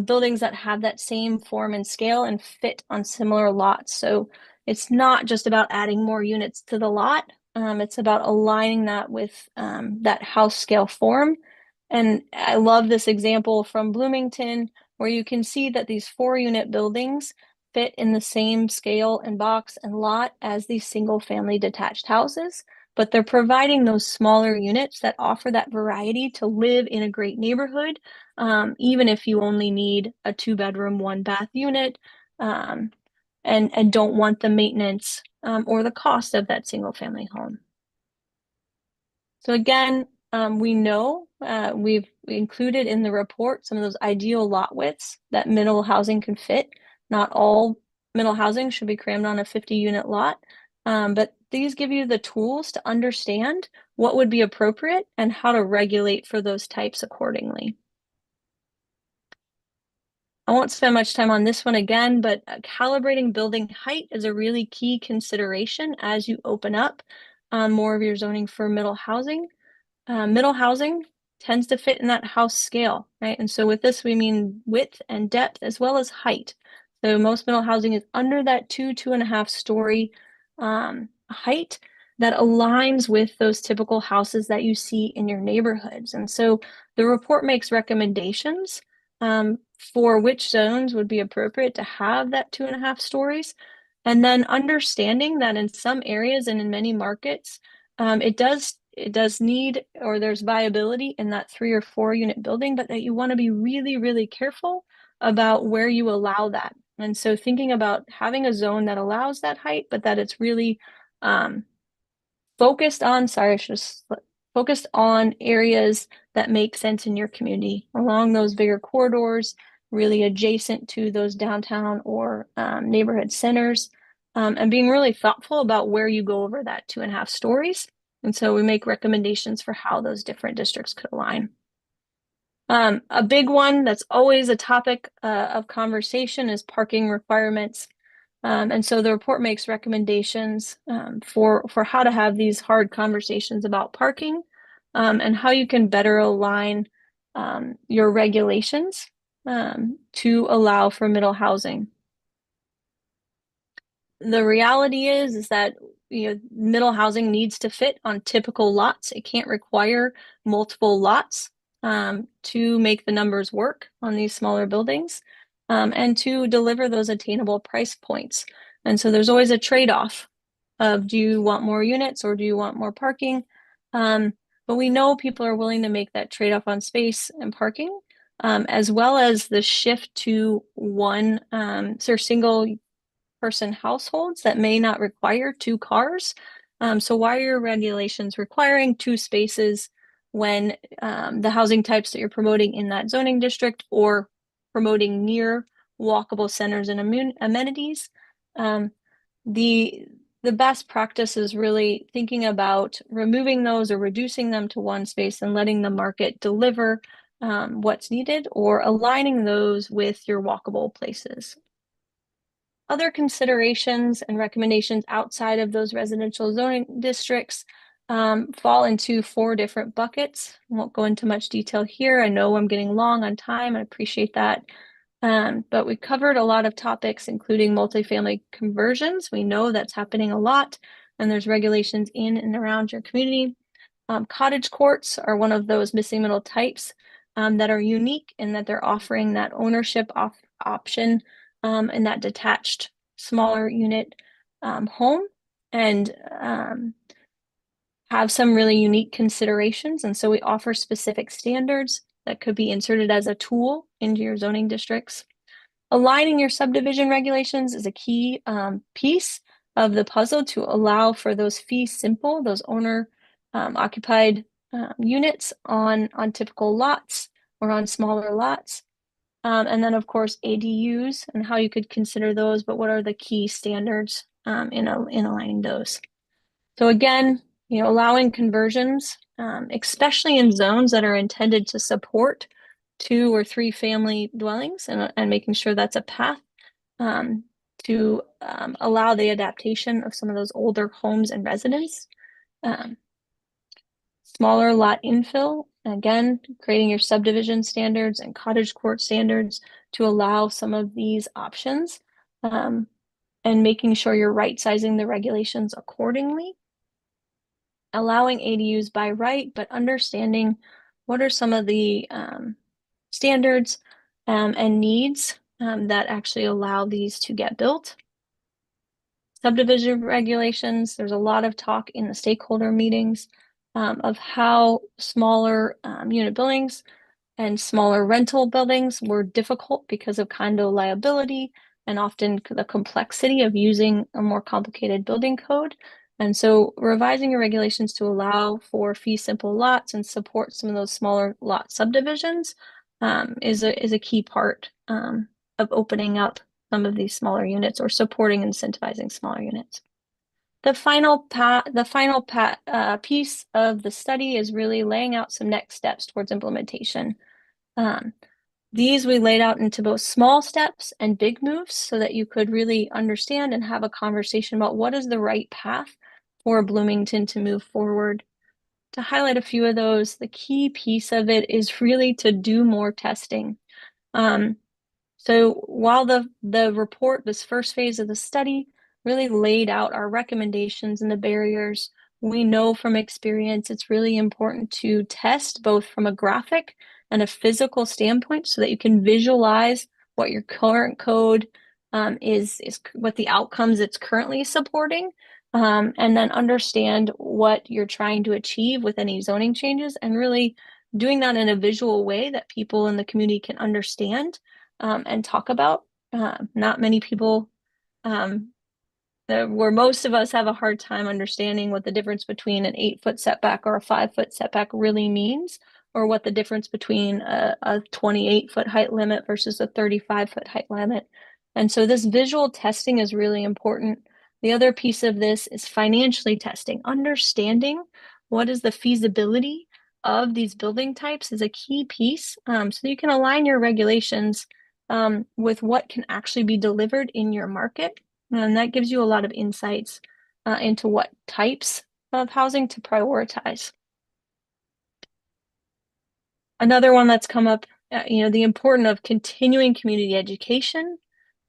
C: buildings that have that same form and scale and fit on similar lots. So it's not just about adding more units to the lot. It's about aligning that with that house scale form. And I love this example from Bloomington, where you can see that these 4-unit buildings fit in the same scale and box and lot as these single family detached houses, but they're providing those smaller units that offer that variety to live in a great neighborhood, even if you only need a 2-bedroom, 1-bath unit, and don't want the maintenance or the cost of that single family home. So again, we know we've included in the report some of those ideal lot widths that middle housing can fit. Not all middle housing should be crammed on a 50-unit lot, but these give you the tools to understand what would be appropriate and how to regulate for those types accordingly. I won't spend much time on this one again, but calibrating building height is a really key consideration as you open up more of your zoning for middle housing. Middle housing tends to fit in that house scale, right? And so with this, we mean width and depth as well as height. So most middle housing is under that 2.5 story height that aligns with those typical houses that you see in your neighborhoods. And so the report makes recommendations for which zones would be appropriate to have that 2.5 stories. And then understanding that in some areas and in many markets, it does need, or there's viability in that 3 or 4-unit building, but that you want to be really, really careful about where you allow that. And so thinking about having a zone that allows that height, but that it's really focused on areas that make sense in your community along those bigger corridors, really adjacent to those downtown or neighborhood centers, and being really thoughtful about where you go over that 2.5 stories. And so we make recommendations for how those different districts could align. A big one that's always a topic of conversation is parking requirements. And so the report makes recommendations for how to have these hard conversations about parking and how you can better align your regulations to allow for middle housing. The reality is that middle housing needs to fit on typical lots. It can't require multiple lots to make the numbers work on these smaller buildings and to deliver those attainable price points. And so there's always a trade-off of, do you want more units or do you want more parking? But we know people are willing to make that trade-off on space and parking, as well as the shift to single person households that may not require 2 cars. So why are your regulations requiring 2 spaces when the housing types that you're promoting in that zoning district or promoting near walkable centers and amenities? The best practice is really thinking about removing those or reducing them to 1 space and letting the market deliver what's needed, or aligning those with your walkable places. Other considerations and recommendations outside of those residential zoning districts fall into 4 different buckets. I won't go into much detail here. I know I'm getting long on time. I appreciate that. But we covered a lot of topics, including multifamily conversions. We know that's happening a lot, and there's regulations in and around your community. Cottage courts are one of those missing middle types that are unique in that they're offering that ownership option in that detached smaller unit home, and have some really unique considerations. And so we offer specific standards that could be inserted as a tool into your zoning districts. Aligning your subdivision regulations is a key piece of the puzzle to allow for those fee simple, those owner occupied units on typical lots or on smaller lots. And then, of course, ADUs and how you could consider those, but what are the key standards in aligning those? So again, allowing conversions, especially in zones that are intended to support 2 or 3 family dwellings, and making sure that's a path to allow the adaptation of some of those older homes and residents. Smaller lot infill, again, creating your subdivision standards and cottage court standards to allow some of these options, and making sure you're right sizing the regulations accordingly. Allowing ADUs by right, but understanding what are some of the standards and needs that actually allow these to get built. Subdivision regulations, there's a lot of talk in the stakeholder meetings of how smaller unit buildings and smaller rental buildings were difficult because of condo liability and often the complexity of using a more complicated building code. And so revising your regulations to allow for fee simple lots and support some of those smaller lot subdivisions is a key part of opening up some of these smaller units or supporting and incentivizing smaller units. The final piece of the study is really laying out some next steps towards implementation. These we laid out into both small steps and big moves so that you could really understand and have a conversation about what is the right path for Bloomington to move forward. To highlight a few of those, the key piece of it is really to do more testing. So while the report, this first phase of the study, really laid out our recommendations and the barriers, we know from experience it's really important to test both from a graphic and a physical standpoint so that you can visualize what your current code is what the outcomes it's currently supporting, and then understand what you're trying to achieve with any zoning changes, and really doing that in a visual way that people in the community can understand and talk about. Not many people, where most of us have a hard time understanding what the difference between an 8-foot setback or a 5-foot setback really means, or what the difference between a 28-foot height limit versus a 35-foot height limit. And so this visual testing is really important. The other piece of this is financially testing. Understanding what is the feasibility of these building types is a key piece, so you can align your regulations with what can actually be delivered in your market. And that gives you a lot of insights into what types of housing to prioritize. Another one that's come up, the importance of continuing community education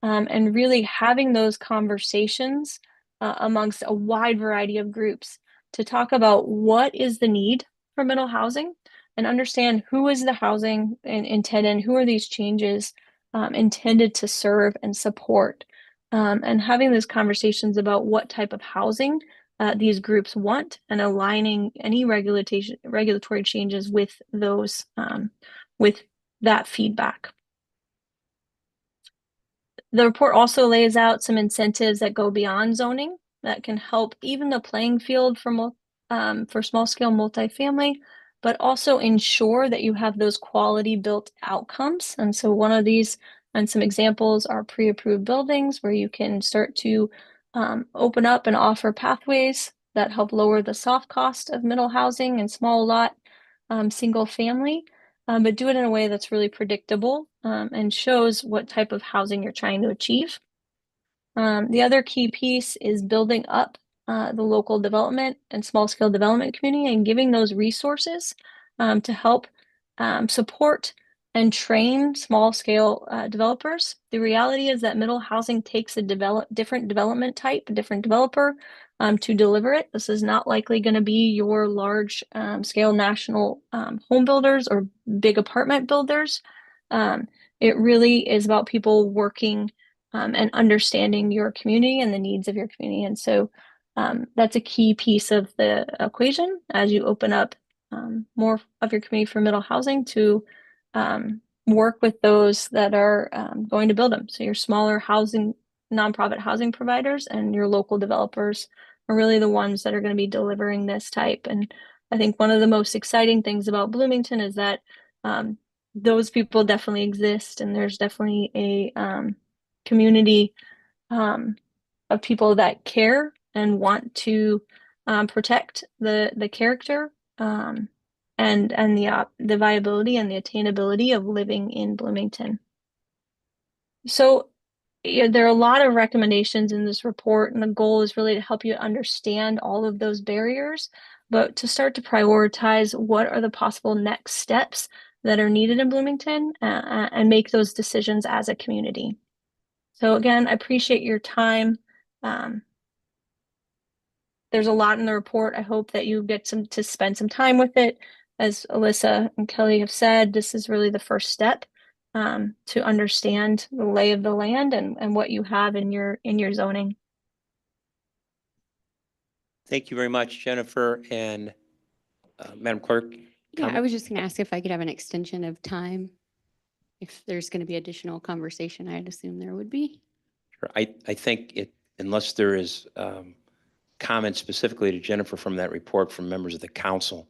C: and really having those conversations amongst a wide variety of groups to talk about what is the need for middle housing and understand who is the housing intended and who are these changes intended to serve and support. And having those conversations about what type of housing these groups want and aligning any regulatory changes with those, with that feedback. The report also lays out some incentives that go beyond zoning that can help even the playing field for small scale multifamily, but also ensure that you have those quality built outcomes. And so one of these and some examples are pre-approved buildings where you can start to open up and offer pathways that help lower the soft cost of middle housing and small lot single family, but do it in a way that's really predictable and shows what type of housing you're trying to achieve. The other key piece is building up the local development and small scale development community and giving those resources to help support and train small scale developers. The reality is that middle housing takes a different development type, a different developer to deliver it. This is not likely going to be your large scale national home builders or big apartment builders. It really is about people working and understanding your community and the needs of your community. And so that's a key piece of the equation as you open up more of your community for middle housing to work with those that are going to build them. So your smaller nonprofit housing providers and your local developers are really the ones that are going to be delivering this type. And I think one of the most exciting things about Bloomington is that those people definitely exist, and there's definitely a community of people that care and want to protect the character and the viability and the attainability of living in Bloomington. So there are a lot of recommendations in this report, and the goal is really to help you understand all of those barriers, but to start to prioritize what are the possible next steps that are needed in Bloomington and make those decisions as a community. So again, I appreciate your time. There's a lot in the report. I hope that you get to spend some time with it. As Alyssa and Kelly have said, this is really the first step to understand the lay of the land and what you have in your zoning.
A: Thank you very much, Jennifer and Madam Clerk.
B: Yeah, I
A: comment?
B: was just going to ask if I could have an extension of time. If there's going to be additional conversation, I'd assume there would be.
A: Sure. I think unless there is comment specifically to Jennifer from that report from members of the council,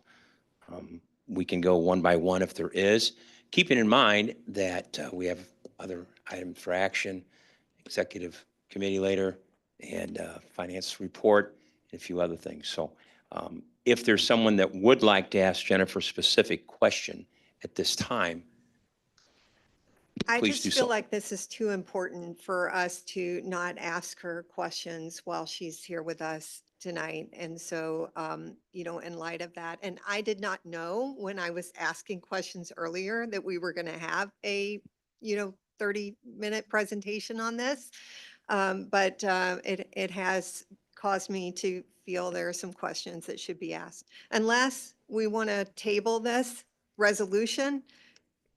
A: we can go one by one if there is, keeping in mind that we have other items for action, executive committee later, and finance report, and a few other things. So if there's someone that would like to ask Jennifer a specific question at this time,
P: I
A: please
P: just
A: do
P: feel
A: so.
P: like this is too important for us to not ask her questions while she's here with us tonight. And so, in light of that, and I did not know when I was asking questions earlier that we were going to have a, 30-minute presentation on this. But it has caused me to feel there are some questions that should be asked. Unless we want to table this resolution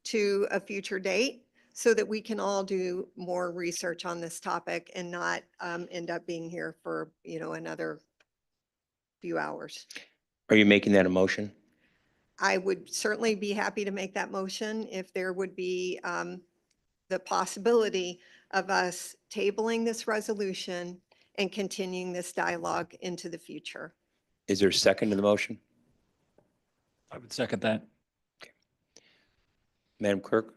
P: to a future date so that we can all do more research on this topic and not end up being here for, another few hours.
A: Are you making that a motion?
P: I would certainly be happy to make that motion if there would be the possibility of us tabling this resolution and continuing this dialogue into the future.
A: Is there a second to the motion?
O: I would second that.
A: Madam Clerk,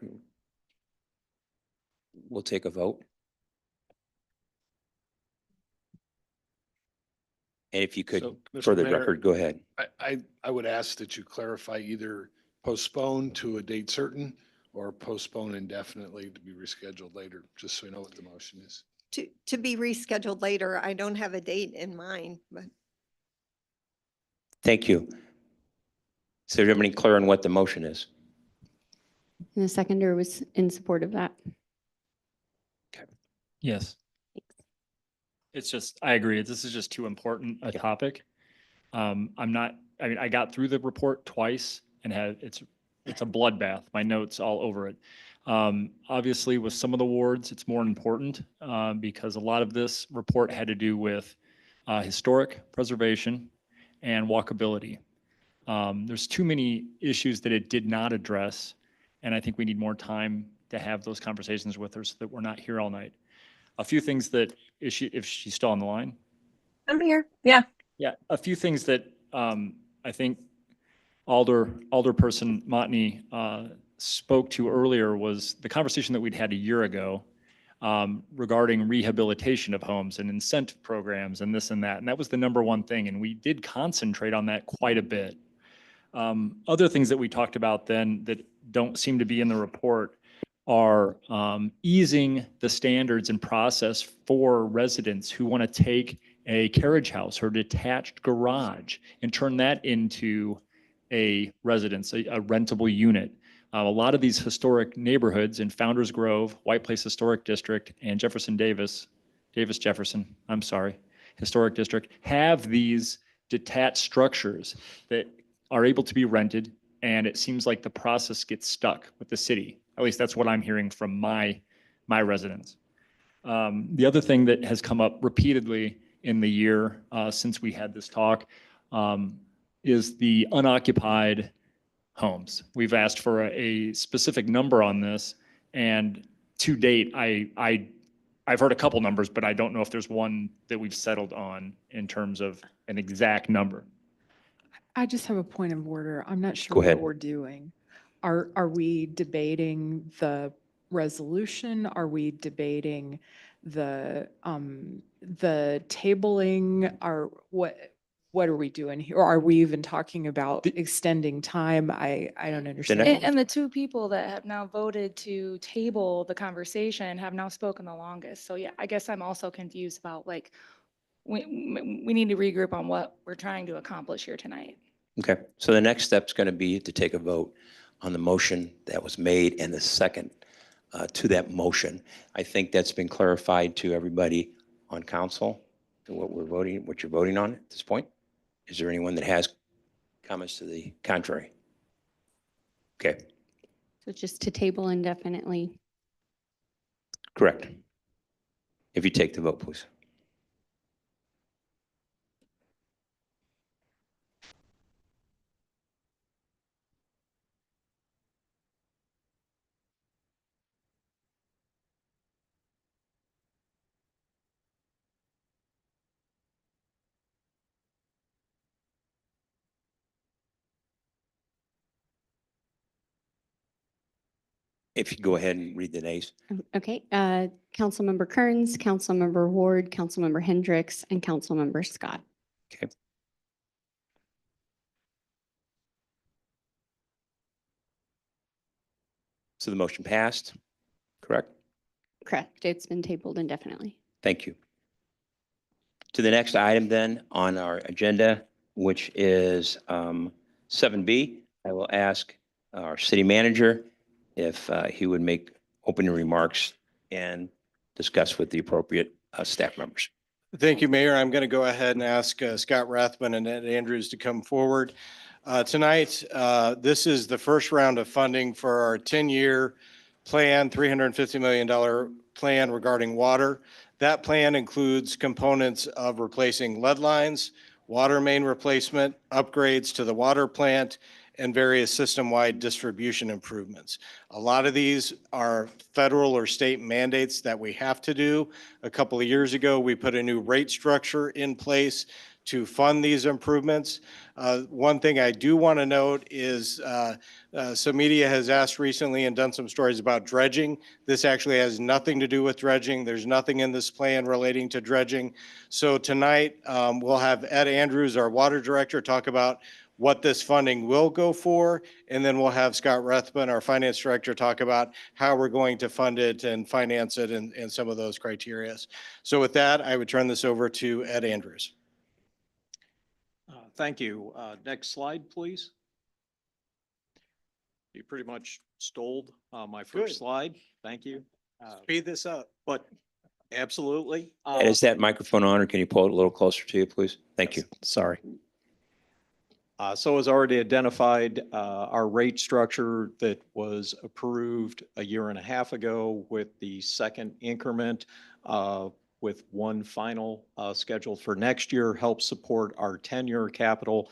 A: we'll take a vote. And if you could,
E: So, Mr.
A: for the
E: Mayor,
A: record, go ahead.
E: I would ask that you clarify either postpone to a date certain or postpone indefinitely to be rescheduled later, just so we know what the motion is.
P: To be rescheduled later, I don't have a date in mind, but
A: Thank you. Is there everybody clear on what the motion is?
B: And the seconder was in support of that.
O: Yes. It's just, I agree. This is just too important a topic. I got through the report twice and it's a bloodbath. My notes all over it. Obviously with some of the wards, it's more important because a lot of this report had to do with historic preservation and walkability. There's too many issues that it did not address. And I think we need more time to have those conversations with her so that we're not here all night. A few things that, if she's still on the line?
C: I'm here. Yeah.
O: Yeah, a few things that I think Alderperson Motney spoke to earlier was the conversation that we'd had a year ago regarding rehabilitation of homes and incentive programs and this and that. And that was the number one thing. And we did concentrate on that quite a bit. Other things that we talked about then that don't seem to be in the report are easing the standards and process for residents who want to take a carriage house or detached garage and turn that into a residence, a rentable unit. A lot of these historic neighborhoods in Founder's Grove, White Place Historic District, and Davis Jefferson, I'm sorry, Historic District, have these detached structures that are able to be rented, and it seems like the process gets stuck with the city. At least that's what I'm hearing from my residents. The other thing that has come up repeatedly in the year since we had this talk is the unoccupied homes. We've asked for a specific number on this, and to date, I've heard a couple numbers, but I don't know if there's one that we've settled on in terms of an exact number.
G: I just have a point of order. I'm not sure
A: Go
G: what
A: ahead.
G: we're doing. Are we debating the resolution? Are we debating the tabling? What are we doing here? Or are we even talking about extending time? I don't understand.
F: And the two people that have now voted to table the conversation have now spoken the longest. So yeah, I guess I'm also confused about like, we need to regroup on what we're trying to accomplish here tonight.
A: Okay, so the next step's going to be to take a vote on the motion that was made and the second to that motion. I think that's been clarified to everybody on council, to what you're voting on at this point. Is there anyone that has comments to the contrary? Okay,
B: So just to table indefinitely.
A: correct. If you take the vote, please. If you go ahead and read the nays.
B: Okay, Councilmember Kearns, Councilmember Ward, Councilmember Hendricks, and Councilmember Scott.
A: Okay. So the motion passed, correct?
B: Correct, it's been tabled indefinitely.
A: Thank you. To the next item then on our agenda, which is 7B, I will ask our city manager if he would make opening remarks and discuss with the appropriate staff members.
Q: Thank you, Mayor. I'm going to go ahead and ask Scott Rathman and Ed Andrews to come forward. Tonight, this is the first round of funding for our 10-year plan, $350 million plan regarding water. That plan includes components of replacing lead lines, water main replacement, upgrades to the water plant, and various system-wide distribution improvements. A lot of these are federal or state mandates that we have to do. A couple of years ago, we put a new rate structure in place to fund these improvements. One thing I do want to note is some media has asked recently and done some stories about dredging. This actually has nothing to do with dredging. There's nothing in this plan relating to dredging. So tonight, we'll have Ed Andrews, our water director, talk about what this funding will go for, and then we'll have Scott Rathman, our finance director, talk about how we're going to fund it and finance it and some of those criteria. So with that, I would turn this over to Ed Andrews.
V: Thank you. Next slide, please. You pretty much stole my first slide. Thank you.
Q: Speed this up.
V: But absolutely.
A: And is that microphone on, or can you pull it a little closer to you, please? Thank you.
V: Sorry. So as already identified, our rate structure that was approved a year and a half ago with the second increment with one final scheduled for next year helps support our 10-year capital.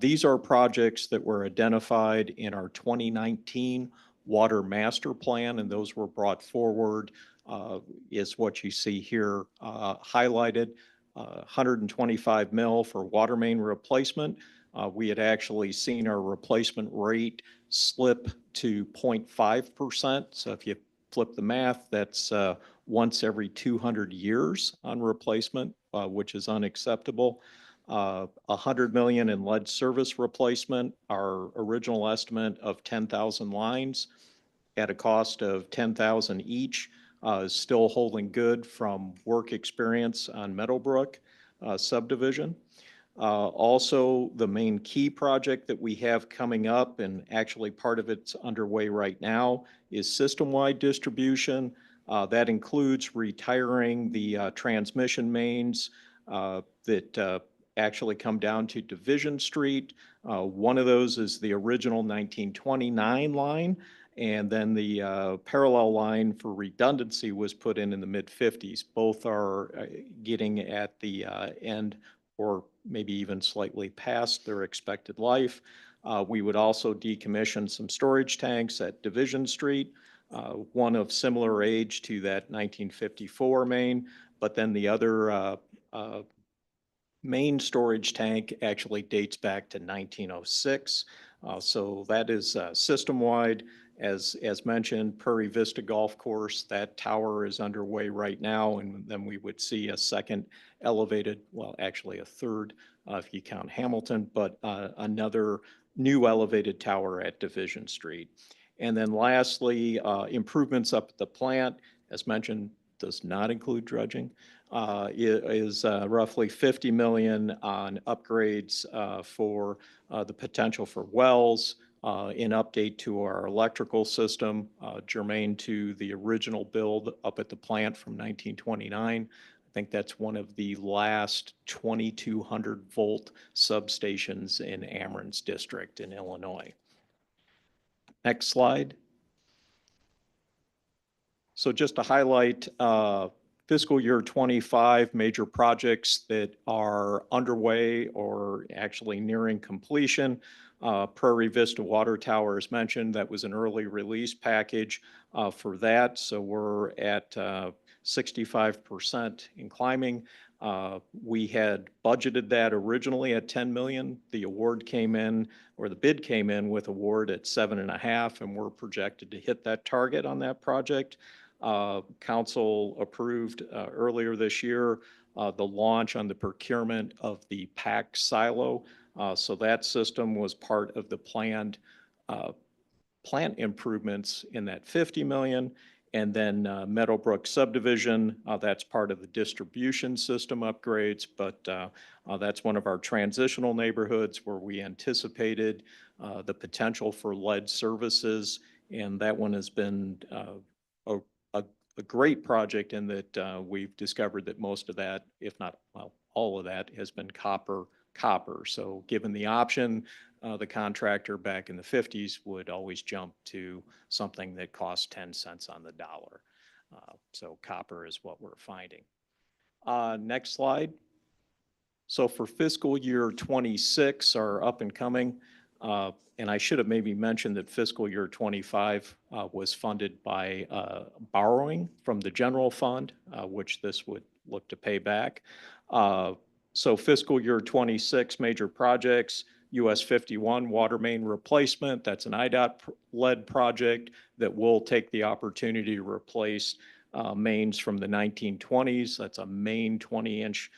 V: These are projects that were identified in our 2019 Water Master Plan, and those were brought forward is what you see here highlighted. 125 mil for water main replacement. We had actually seen our replacement rate slip to 0.5%. So if you flip the math, that's once every 200 years on replacement, which is unacceptable. 100 million in lead service replacement, our original estimate of 10,000 lines at a cost of 10,000 each is still holding good from work experience on Meadowbrook subdivision. Also, the main key project that we have coming up, and actually part of it's underway right now, is system-wide distribution. That includes retiring the transmission mains that actually come down to Division Street. One of those is the original 1929 line, and then the parallel line for redundancy was put in the mid-50s. Both are getting at the end or maybe even slightly past their expected life. We would also decommission some storage tanks at Division Street, one of similar age to that 1954 main, but then the other main storage tank actually dates back to 1906. So that is system-wide. As mentioned, Prairie Vista Golf Course, that tower is underway right now, and then we would see a second elevated, well, actually a third if you count Hamilton, but another new elevated tower at Division Street. And then lastly, improvements up at the plant, as mentioned, does not include dredging. Is roughly 50 million on upgrades for the potential for wells, an update to our electrical system, germane to the original build up at the plant from 1929. I think that's one of the last 2200 volt substations in Ameren's district in Illinois. Next slide. So just to highlight fiscal year 25 major projects that are underway or actually nearing completion. Prairie Vista Water Tower is mentioned. That was an early release package for that. So we're at 65% in climbing. We had budgeted that originally at 10 million. The award came in, or the bid came in with award at 7.5, and we're projected to hit that target on that project. Council approved earlier this year the launch on the procurement of the PAC silo. So that system was part of the planned plant improvements in that 50 million. And then Meadowbrook subdivision, that's part of the distribution system upgrades, but that's one of our transitional neighborhoods where we anticipated the potential for lead services. And that one has been a great project in that we've discovered that most of that, if not, well, all of that has been copper. So given the option, the contractor back in the 50s would always jump to something that costs 10 cents on the dollar. So copper is what we're finding. Next slide. So for fiscal year 26, our up and coming, and I should have maybe mentioned that fiscal year 25 was funded by borrowing from the general fund, which this would look to pay back. So fiscal year 26 major projects, US 51 water main replacement. That's an IDOT led project that will take the opportunity to replace mains from the 1920s. That's a main 20-inch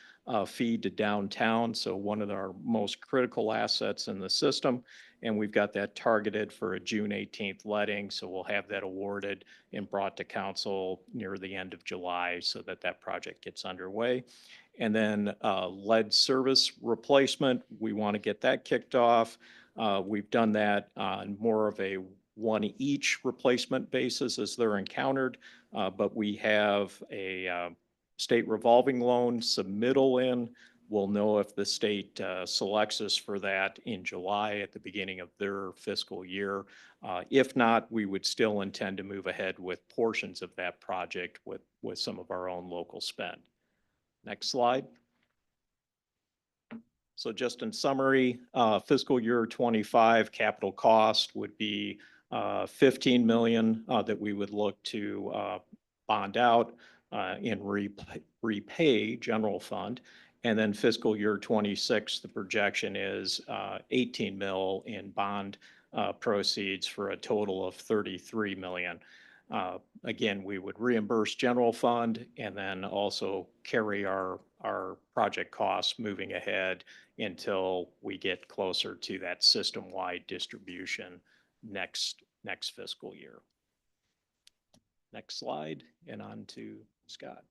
V: feed to downtown. So one of our most critical assets in the system. And we've got that targeted for a June 18th letting. So we'll have that awarded and brought to council near the end of July so that that project gets underway. And then lead service replacement, we want to get that kicked off. We've done that on more of a one each replacement basis as they're encountered, but we have a state revolving loan submittal in. We'll know if the state selects us for that in July at the beginning of their fiscal year. If not, we would still intend to move ahead with portions of that project with some of our own local spend. Next slide. So just in summary, fiscal year 25 capital cost would be 15 million that we would look to bond out and repay general fund. And then fiscal year 26, the projection is 18 mil in bond proceeds for a total of 33 million. Again, we would reimburse general fund and then also carry our project costs moving ahead until we get closer to that system-wide distribution next fiscal year. Next slide, and on to Scott.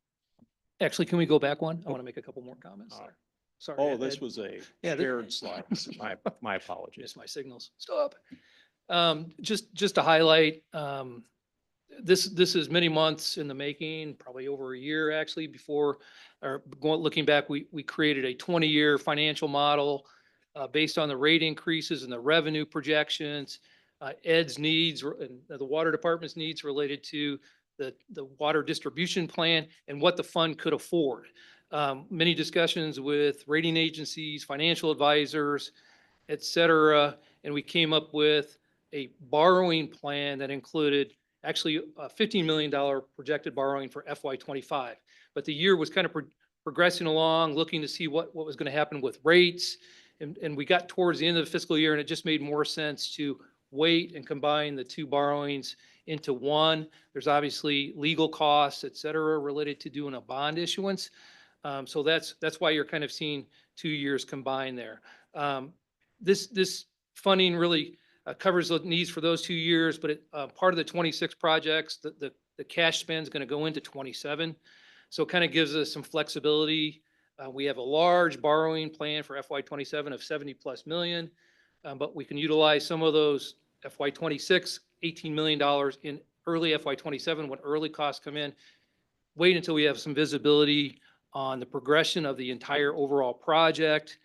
I: Actually, can we go back one? I want to make a couple more comments there. Sorry.
V: Oh, this
I: Ed.
V: was a
I: Yeah,
V: shared slide. My apologies.
I: Missed my signals. Stop. Just to highlight, this is many months in the making, probably over a year actually before, looking back, we created a 20-year financial model based on the rate increases and the revenue projections, Ed's needs and the water department's needs related to the water distribution plan and what the fund could afford. Many discussions with rating agencies, financial advisors, et cetera, and we came up with a borrowing plan that included actually a $15 million projected borrowing for FY25. But the year was kind of progressing along, looking to see what was going to happen with rates. And we got towards the end of the fiscal year, and it just made more sense to wait and combine the two borrowings into one. There's obviously legal costs, et cetera, related to doing a bond issuance. So that's why you're kind of seeing 2 years combined there. This funding really covers the needs for those 2 years, but part of the 26 projects, the cash spend is going to go into 27. So it kind of gives us some flexibility. We have a large borrowing plan for FY27 of 70 plus million, but we can utilize some of those FY26, $18 million in early FY27 when early costs come in. Wait until we have some visibility on the progression of the entire overall project,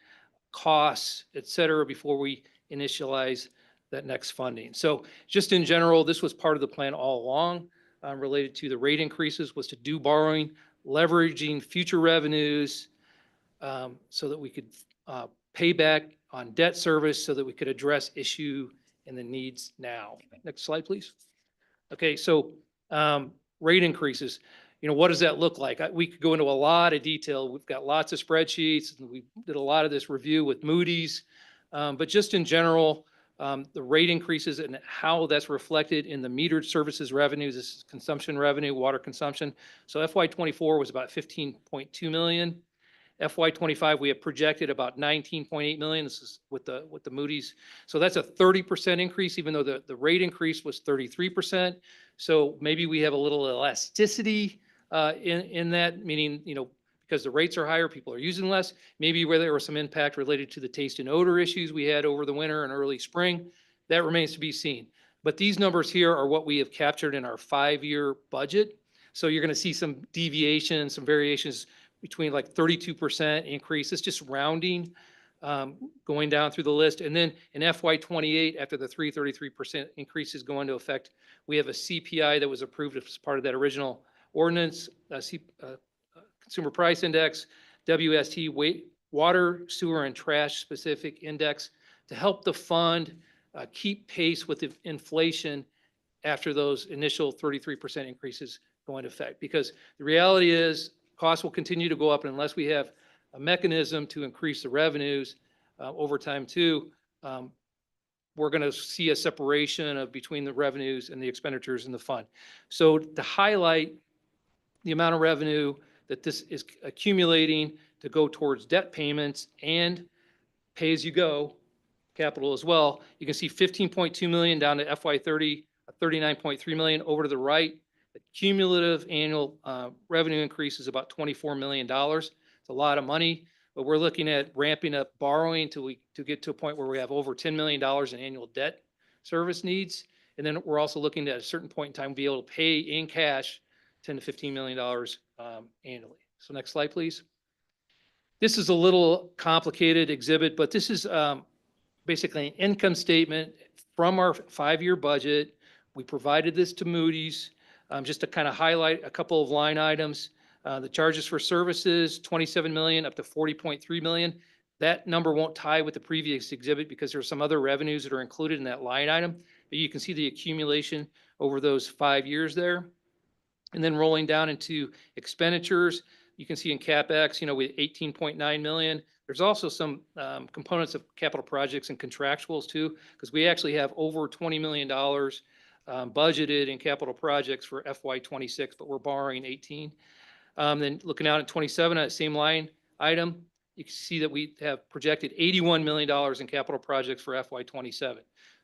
I: costs, et cetera, before we initialize that next funding. So just in general, this was part of the plan all along related to the rate increases, was to do borrowing, leveraging future revenues so that we could pay back on debt service so that we could address issue and the needs now. Next slide, please. Okay, so rate increases. What does that look like? We could go into a lot of detail. We've got lots of spreadsheets, and we did a lot of this review with Moody's. But just in general, the rate increases and how that's reflected in the metered services revenues, this is consumption revenue, water consumption. So FY24 was about 15.2 million. FY25, we have projected about 19.8 million. This is with the Moody's. So that's a 30% increase, even though the rate increase was 33%. So maybe we have a little elasticity in that, meaning, because the rates are higher, people are using less. Maybe where there was some impact related to the taste and odor issues we had over the winter and early spring, that remains to be seen. But these numbers here are what we have captured in our 5-year budget. So you're going to see some deviations, some variations between like 32% increase. It's just rounding going down through the list. And then in FY28, after the 33% increases go into effect, we have a CPI that was approved as part of that original ordinance, Consumer Price Index, WST, Water, Sewer, and Trash Specific Index, to help the fund keep pace with the inflation after those initial 33% increases go into effect. Because the reality is costs will continue to go up, and unless we have a mechanism to increase the revenues over time too, we're going to see a separation between the revenues and the expenditures in the fund. So to highlight the amount of revenue that this is accumulating to go towards debt payments and pay-as-you-go capital as well, you can see 15.2 million down to FY30, 39.3 million over to the right. The cumulative annual revenue increase is about $24 million. It's a lot of money, but we're looking at ramping up borrowing to get to a point where we have over $10 million in annual debt service needs. And then we're also looking at a certain point in time be able to pay in cash $10 to $15 million annually. So next slide, please. This is a little complicated exhibit, but this is basically an income statement from our 5-year budget. We provided this to Moody's just to kind of highlight a couple of line items. The charges for services, 27 million up to 40.3 million. That number won't tie with the previous exhibit because there are some other revenues that are included in that line item. But you can see the accumulation over those 5 years there. And then rolling down into expenditures, you can see in CapEx, with 18.9 million. There's also some components of capital projects and contractuals too, because we actually have over $20 million budgeted in capital projects for FY26, but we're borrowing 18. Then looking out at 27, that same line item, you can see that we have projected $81 million in capital projects for FY27.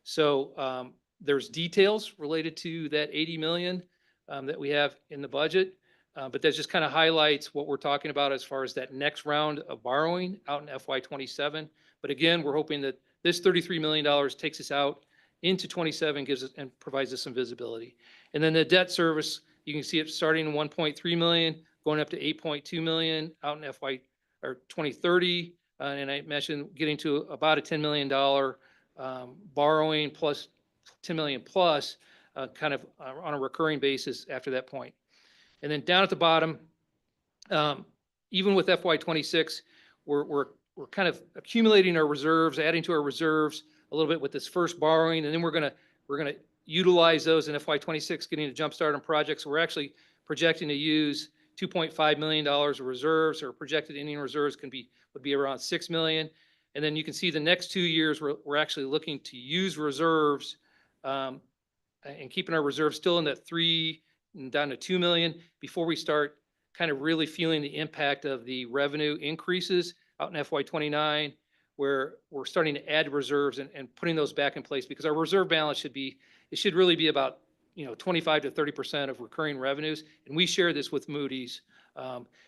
I: So there's details related to that 80 million that we have in the budget. But that just kind of highlights what we're talking about as far as that next round of borrowing out in FY27. But again, we're hoping that this $33 million takes us out into 27, gives us and provides us some visibility. And then the debt service, you can see it starting at 1.3 million, going up to 8.2 million out in FY or 2030. And I mentioned getting to about a $10 million borrowing plus 10 million plus kind of on a recurring basis after that point. And then down at the bottom, even with FY26, we're kind of accumulating our reserves, adding to our reserves a little bit with this first borrowing, and then we're gonna utilize those in FY26, getting a jump start on projects. We're actually projecting to use $2.5 million of reserves, or projected ending reserves would be around 6 million. And then you can see the next 2 years we're actually looking to use reserves and keeping our reserves still in that 3 and down to 2 million before we start kind of really feeling the impact of the revenue increases out in FY29, where we're starting to add reserves and putting those back in place, because our reserve balance should really be about 25 to 30% of recurring revenues. And we share this with Moody's.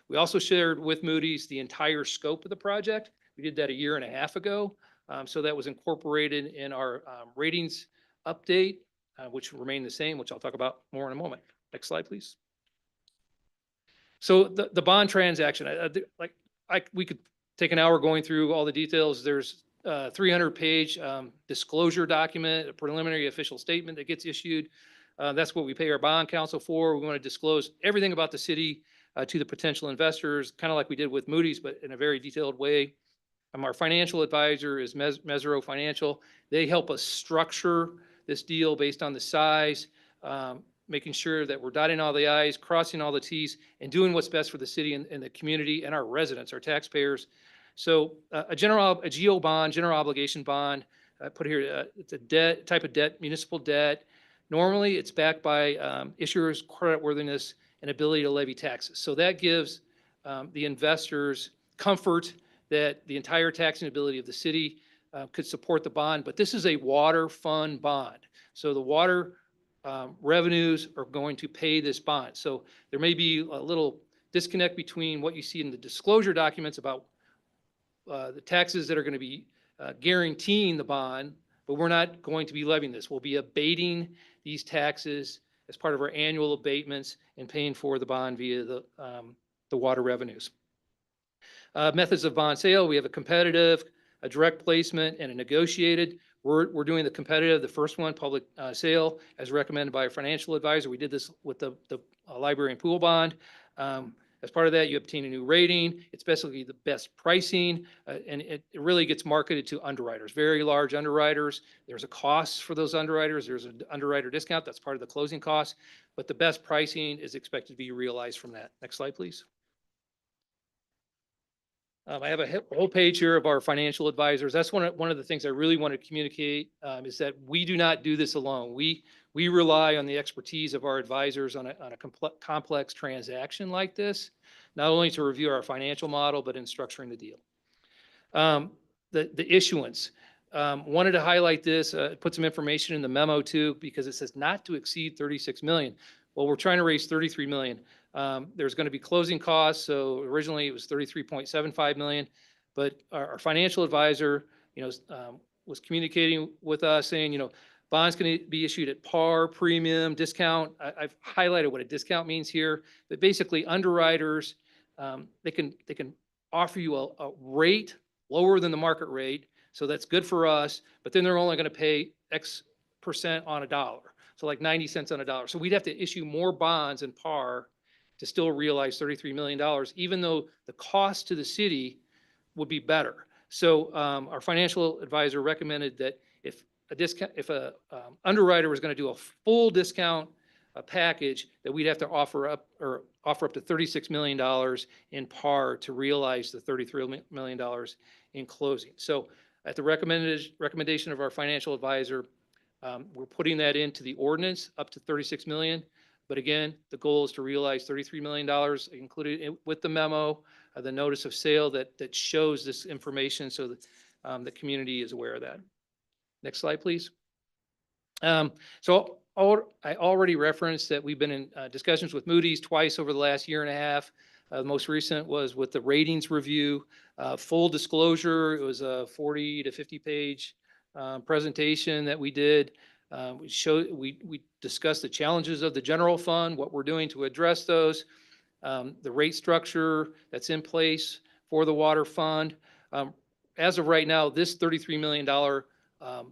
I: We also shared with Moody's the entire scope of the project. We did that a year and a half ago. So that was incorporated in our ratings update, which remain the same, which I'll talk about more in a moment. Next slide, please. So the bond transaction, we could take an hour going through all the details. There's a 300-page disclosure document, a preliminary official statement that gets issued. That's what we pay our bond counsel for. We want to disclose everything about the city to the potential investors, kind of like we did with Moody's, but in a very detailed way. Our financial advisor is Mesero Financial. They help us structure this deal based on the size, making sure that we're dotting all the I's, crossing all the T's, and doing what's best for the city and the community and our residents, our taxpayers. So a GO bond, general obligation bond, I put here, it's a debt, type of debt, municipal debt. Normally, it's backed by issuers' creditworthiness and ability to levy taxes. So that gives the investors comfort that the entire taxing ability of the city could support the bond. But this is a water fund bond. So the water revenues are going to pay this bond. So there may be a little disconnect between what you see in the disclosure documents about the taxes that are going to be guaranteeing the bond, but we're not going to be levying this. We'll be abating these taxes as part of our annual abatements and paying for the bond via the water revenues. Methods of bond sale, we have a competitive, a direct placement, and a negotiated. We're doing the competitive, the first one, public sale, as recommended by a financial advisor. We did this with the library and pool bond. As part of that, you obtain a new rating. It's basically the best pricing, and it really gets marketed to underwriters, very large underwriters. There's a cost for those underwriters. There's an underwriter discount. That's part of the closing cost, but the best pricing is expected to be realized from that. Next slide, please. I have a whole page here of our financial advisors. That's one of the things I really want to communicate is that we do not do this alone. We rely on the expertise of our advisors on a complex transaction like this, not only to review our financial model, but in structuring the deal. The issuance. Wanted to highlight this, put some information in the memo too, because it says not to exceed 36 million. Well, we're trying to raise 33 million. There's going to be closing costs. So originally it was 33.75 million, but our financial advisor, was communicating with us saying, bonds going to be issued at par, premium, discount. I've highlighted what a discount means here, but basically underwriters, they can offer you a rate lower than the market rate. So that's good for us, but then they're only going to pay X percent on a dollar. So like 90 cents on a dollar. So we'd have to issue more bonds in par to still realize $33 million, even though the cost to the city would be better. So our financial advisor recommended that if a underwriter was going to do a full discount package, that we'd have to offer up to $36 million in par to realize the $33 million in closing. So at the recommendation of our financial advisor, we're putting that into the ordinance up to 36 million. But again, the goal is to realize $33 million included with the memo, the notice of sale that shows this information so that the community is aware of that. Next slide, please. So I already referenced that we've been in discussions with Moody's twice over the last year and a half. The most recent was with the ratings review. Full disclosure, it was a 40 to 50 page presentation that we did. We discussed the challenges of the general fund, what we're doing to address those, the rate structure that's in place for the water fund. As of right now, this $33 million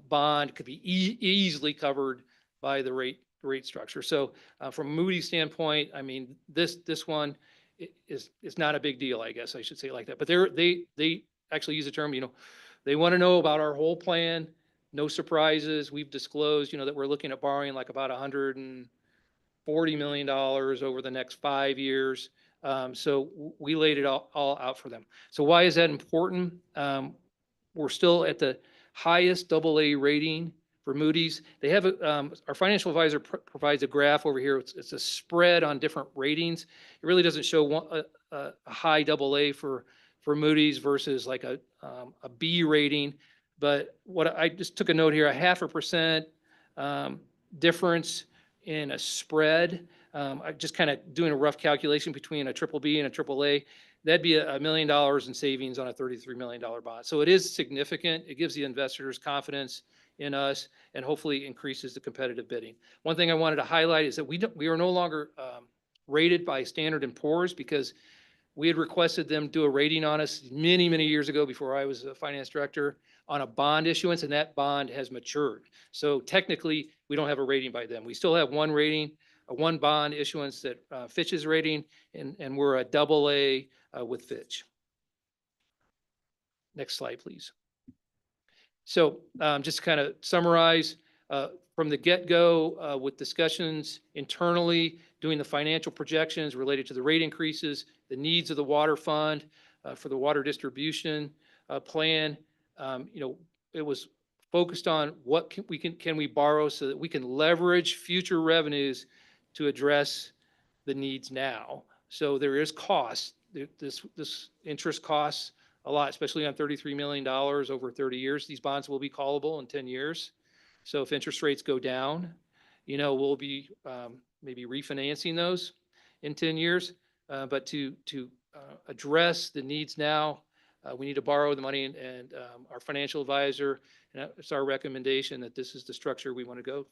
I: bond could be easily covered by the rate structure. So from a Moody's standpoint, I mean, this one is not a big deal, I guess I should say it like that. But they actually use the term, they want to know about our whole plan. No surprises. We've disclosed, that we're looking at borrowing like about $140 million over the next 5 years. So we laid it all out for them. So why is that important? We're still at the highest AA rating for Moody's. They have our financial advisor provides a graph over here. It's a spread on different ratings. It really doesn't show a high AA for Moody's versus like a B rating. But what I just took a note here, a 0.5% difference in a spread. I'm just kind of doing a rough calculation between a BBB and a AAA. That'd be $1 million in savings on a $33 million bond. So it is significant. It gives the investors confidence in us and hopefully increases the competitive bidding. One thing I wanted to highlight is that we are no longer rated by Standard & Poor's, because we had requested them do a rating on us many, many years ago before I was a finance director on a bond issuance, and that bond has matured. So technically, we don't have a rating by them. We still have one rating, one bond issuance that Fitch is rating, and we're a AA with Fitch. Next slide, please. So just to kind of summarize, from the get-go with discussions internally, doing the financial projections related to the rate increases, the needs of the water fund for the water distribution plan, it was focused on what can we borrow so that we can leverage future revenues to address the needs now. So there is cost. This interest costs a lot, especially on $33 million over 30 years. These bonds will be callable in 10 years. So if interest rates go down, we'll be maybe refinancing those in 10 years. But to address the needs now, we need to borrow the money, and our financial advisor, and it's our recommendation that this is the structure we want to go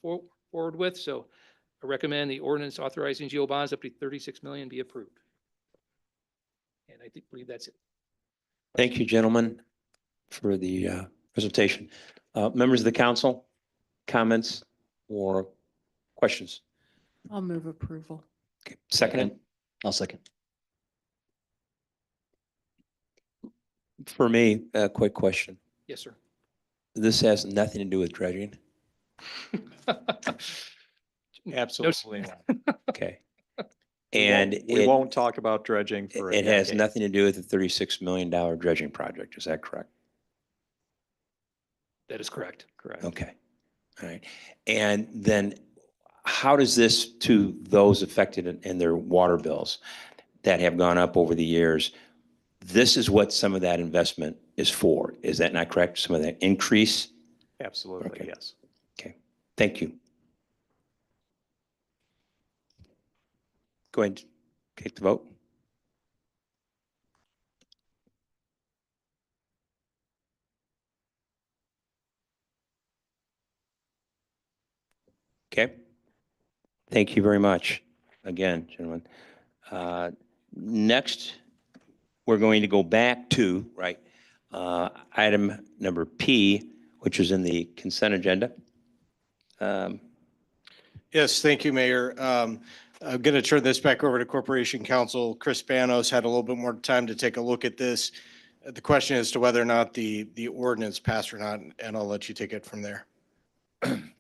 I: forward with. So I recommend the ordinance authorizing GO bonds up to 36 million be approved. And I believe that's it.
A: Thank you, gentlemen, for the presentation. Members of the council, comments or questions?
G: I'll move approval.
A: Okay. Second.
D: I'll second.
A: For me, a quick question.
I: Yes, sir.
A: This has nothing to do with dredging.
V: Absolutely not.
A: Okay. And
V: we won't talk about dredging for a
A: it has
V: decade.
A: nothing to do with the $36 million dredging project. Is that correct?
I: That is correct.
V: Correct.
A: Okay. All right. And then how does this to those affected in their water bills that have gone up over the years? This is what some of that investment is for. Is that not correct? Some of that increase?
V: Absolutely,
A: Okay.
V: yes.
A: Okay. Thank you. Go ahead, take the vote. Okay. Thank you very much again, gentlemen. Next, we're going to go back to, item number P, which is in the consent agenda.
Q: Yes, thank you, Mayor. I'm going to turn this back over to Corporation Counsel. Chris Spanos had a little bit more time to take a look at this. The question is to whether or not the ordinance passed or not, and I'll let you take it from there.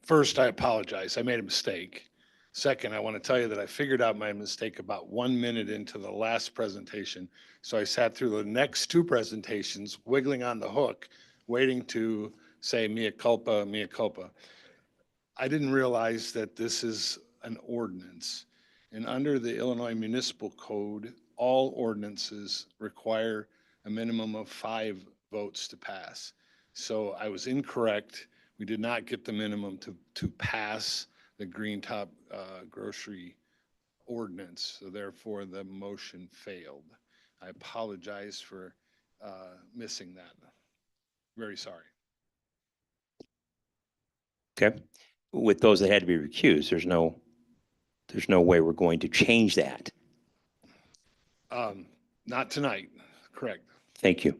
E: First, I apologize. I made a mistake. Second, I want to tell you that I figured out my mistake about 1 minute into the last presentation. So I sat through the next two presentations, wiggling on the hook, waiting to say mea culpa, mea culpa. I didn't realize that this is an ordinance. And under the Illinois Municipal Code, all ordinances require a minimum of 5 votes to pass. So I was incorrect. We did not get the minimum to pass the Green Top grocery ordinance. So therefore, the motion failed. I apologize for missing that. Very sorry.
A: Okay. With those that had to be recused, there's no way we're going to change that.
E: Not tonight, correct.
A: Thank you.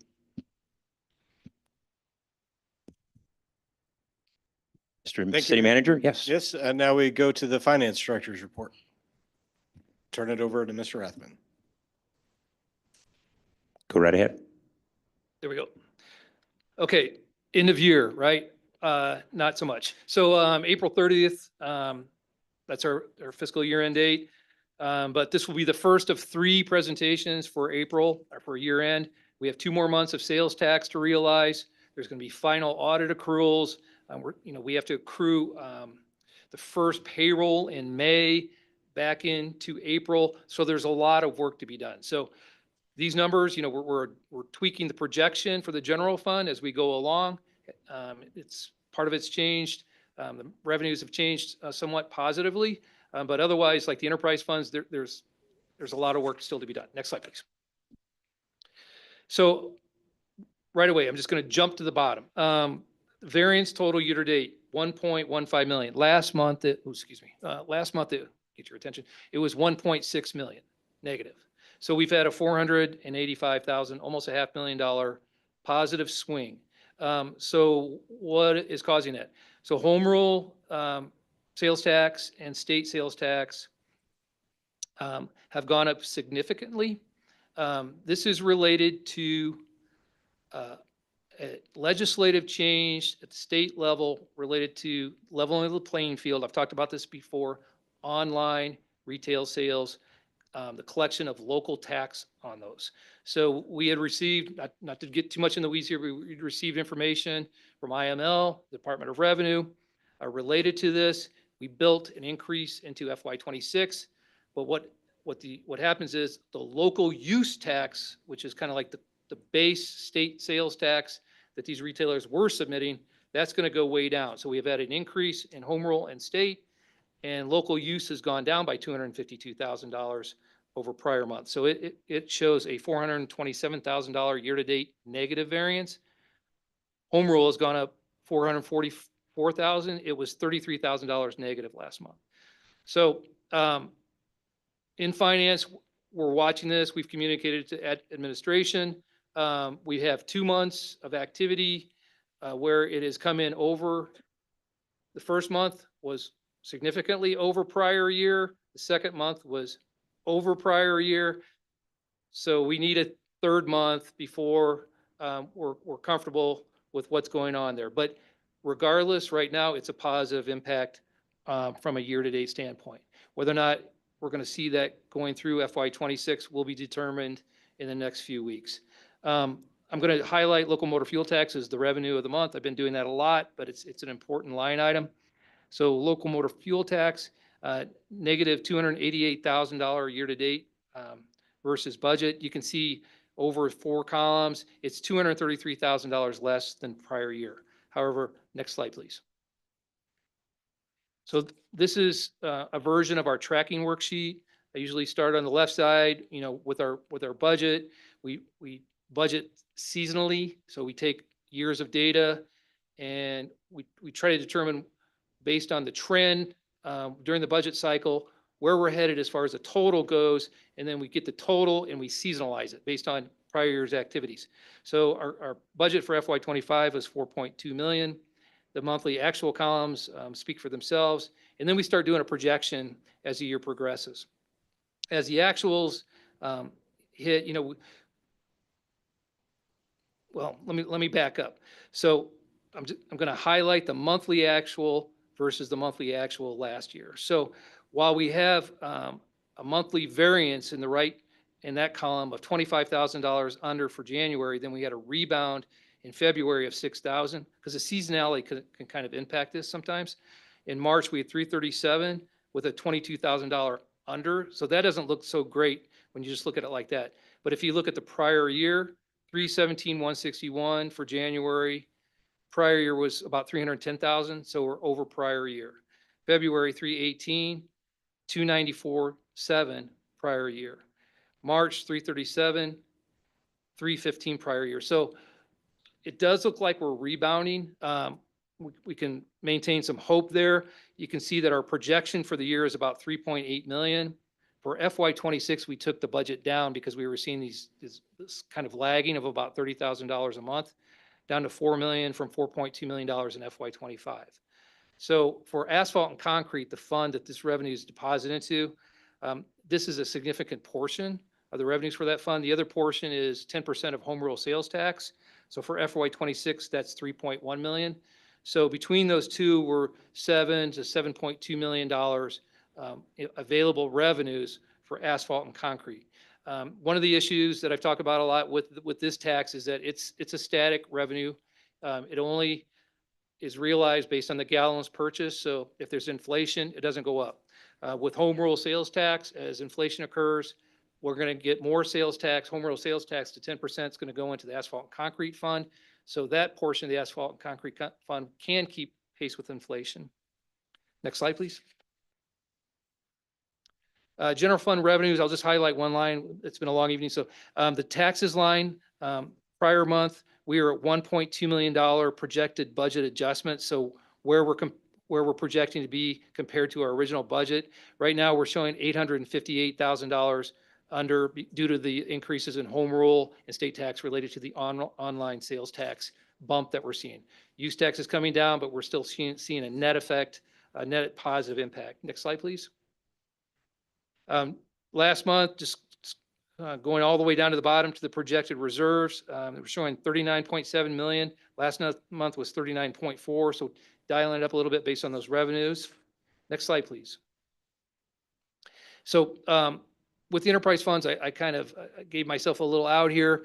A: Mr.
Q: Thank
A: City
Q: you.
A: Manager, yes.
Q: Yes, and now we go to the finance director's report. Turn it over to Mr. Rathman.
A: Go right ahead.
I: There we go. Okay, end of year, right? Not so much. So April 30th, that's our fiscal year end date. But this will be the first of 3 presentations for April, or for year end. We have 2 more months of sales tax to realize. There's going to be final audit accruals. We have to accrue the first payroll in May back into April. So there's a lot of work to be done. So these numbers, we're tweaking the projection for the general fund as we go along. Part of it's changed. The revenues have changed somewhat positively, but otherwise, like the enterprise funds, there's a lot of work still to be done. Next slide, please. So right away, I'm just going to jump to the bottom. Variance total year to date, 1.15 million. Last month, to get your attention, it was 1.6 million negative. So we've had a $485,000, almost a $500,000 positive swing. So what is causing that? So home rule sales tax and state sales tax have gone up significantly. This is related to a legislative change at the state level related to leveling of the playing field. I've talked about this before, online retail sales, the collection of local tax on those. So we had received, not to get too much in the weeds here, we received information from IML, Department of Revenue, related to this. We built an increase into FY26, but what happens is the local use tax, which is kind of like the base state sales tax that these retailers were submitting, that's going to go way down. So we have had an increase in home rule and state, and local use has gone down by $252,000 over prior months. So it shows a $427,000 year-to-date negative variance. Home rule has gone up $444,000. It was $33,000 negative last month. So in finance, we're watching this. We've communicated to administration. We have 2 months of activity where it has come in over. The first month was significantly over prior year. The second month was over prior year. So we need a 3rd month before we're comfortable with what's going on there. But regardless, right now, it's a positive impact from a year-to-date standpoint. Whether or not we're going to see that going through FY26 will be determined in the next few weeks. I'm going to highlight local motor fuel tax as the revenue of the month. I've been doing that a lot, but it's an important line item. So local motor fuel tax, negative $288,000 year-to-date versus budget. You can see over 4 columns, it's $233,000 less than prior year. However, next slide, please. So this is a version of our tracking worksheet. I usually start on the left side, with our budget. We budget seasonally, so we take years of data and we try to determine based on the trend during the budget cycle where we're headed as far as the total goes, and then we get the total and we seasonalize it based on prior year's activities. So our budget for FY25 was 4.2 million. The monthly actual columns speak for themselves, and then we start doing a projection as the year progresses. As the actuals hit, well, let me back up. So I'm going to highlight the monthly actual versus the monthly actual last year. So while we have a monthly variance in the right, in that column of $25,000 under for January, then we had a rebound in February of 6,000, because the seasonality can kind of impact this sometimes. In March, we had 337 with a $22,000 under, so that doesn't look so great when you just look at it like that. But if you look at the prior year, 317,161 for January. Prior year was about 310,000, so we're over prior year. February 318, 294.7 prior year. March 337, 315 prior year. So it does look like we're rebounding. We can maintain some hope there. You can see that our projection for the year is about 3.8 million. For FY26, we took the budget down because we were seeing this kind of lagging of about $30,000 a month, down to 4 million from $4.2 million in FY25. So for asphalt and concrete, the fund that this revenue is deposited into, this is a significant portion of the revenues for that fund. The other portion is 10% of home rule sales tax. So for FY26, that's 3.1 million. So between those two, we're $7 to $7.2 million available revenues for asphalt and concrete. One of the issues that I've talked about a lot with this tax is that it's a static revenue. It only is realized based on the gallons purchased. So if there's inflation, it doesn't go up. With home rule sales tax, as inflation occurs, we're going to get more sales tax. Home rule sales tax to 10% is going to go into the asphalt and concrete fund. So that portion of the asphalt and concrete fund can keep pace with inflation. Next slide, please. General fund revenues, I'll just highlight one line. It's been a long evening. So the taxes line, prior month, we are at $1.2 million projected budget adjustment. So where we're projecting to be compared to our original budget. Right now, we're showing $858,000 under due to the increases in home rule and state tax related to the online sales tax bump that we're seeing. Use tax is coming down, but we're still seeing a net effect, a net positive impact. Next slide, please. Last month, just going all the way down to the bottom to the projected reserves, we're showing 39.7 million. Last month was 39.4, so dialing it up a little bit based on those revenues. Next slide, please. So with the enterprise funds, I kind of gave myself a little out here.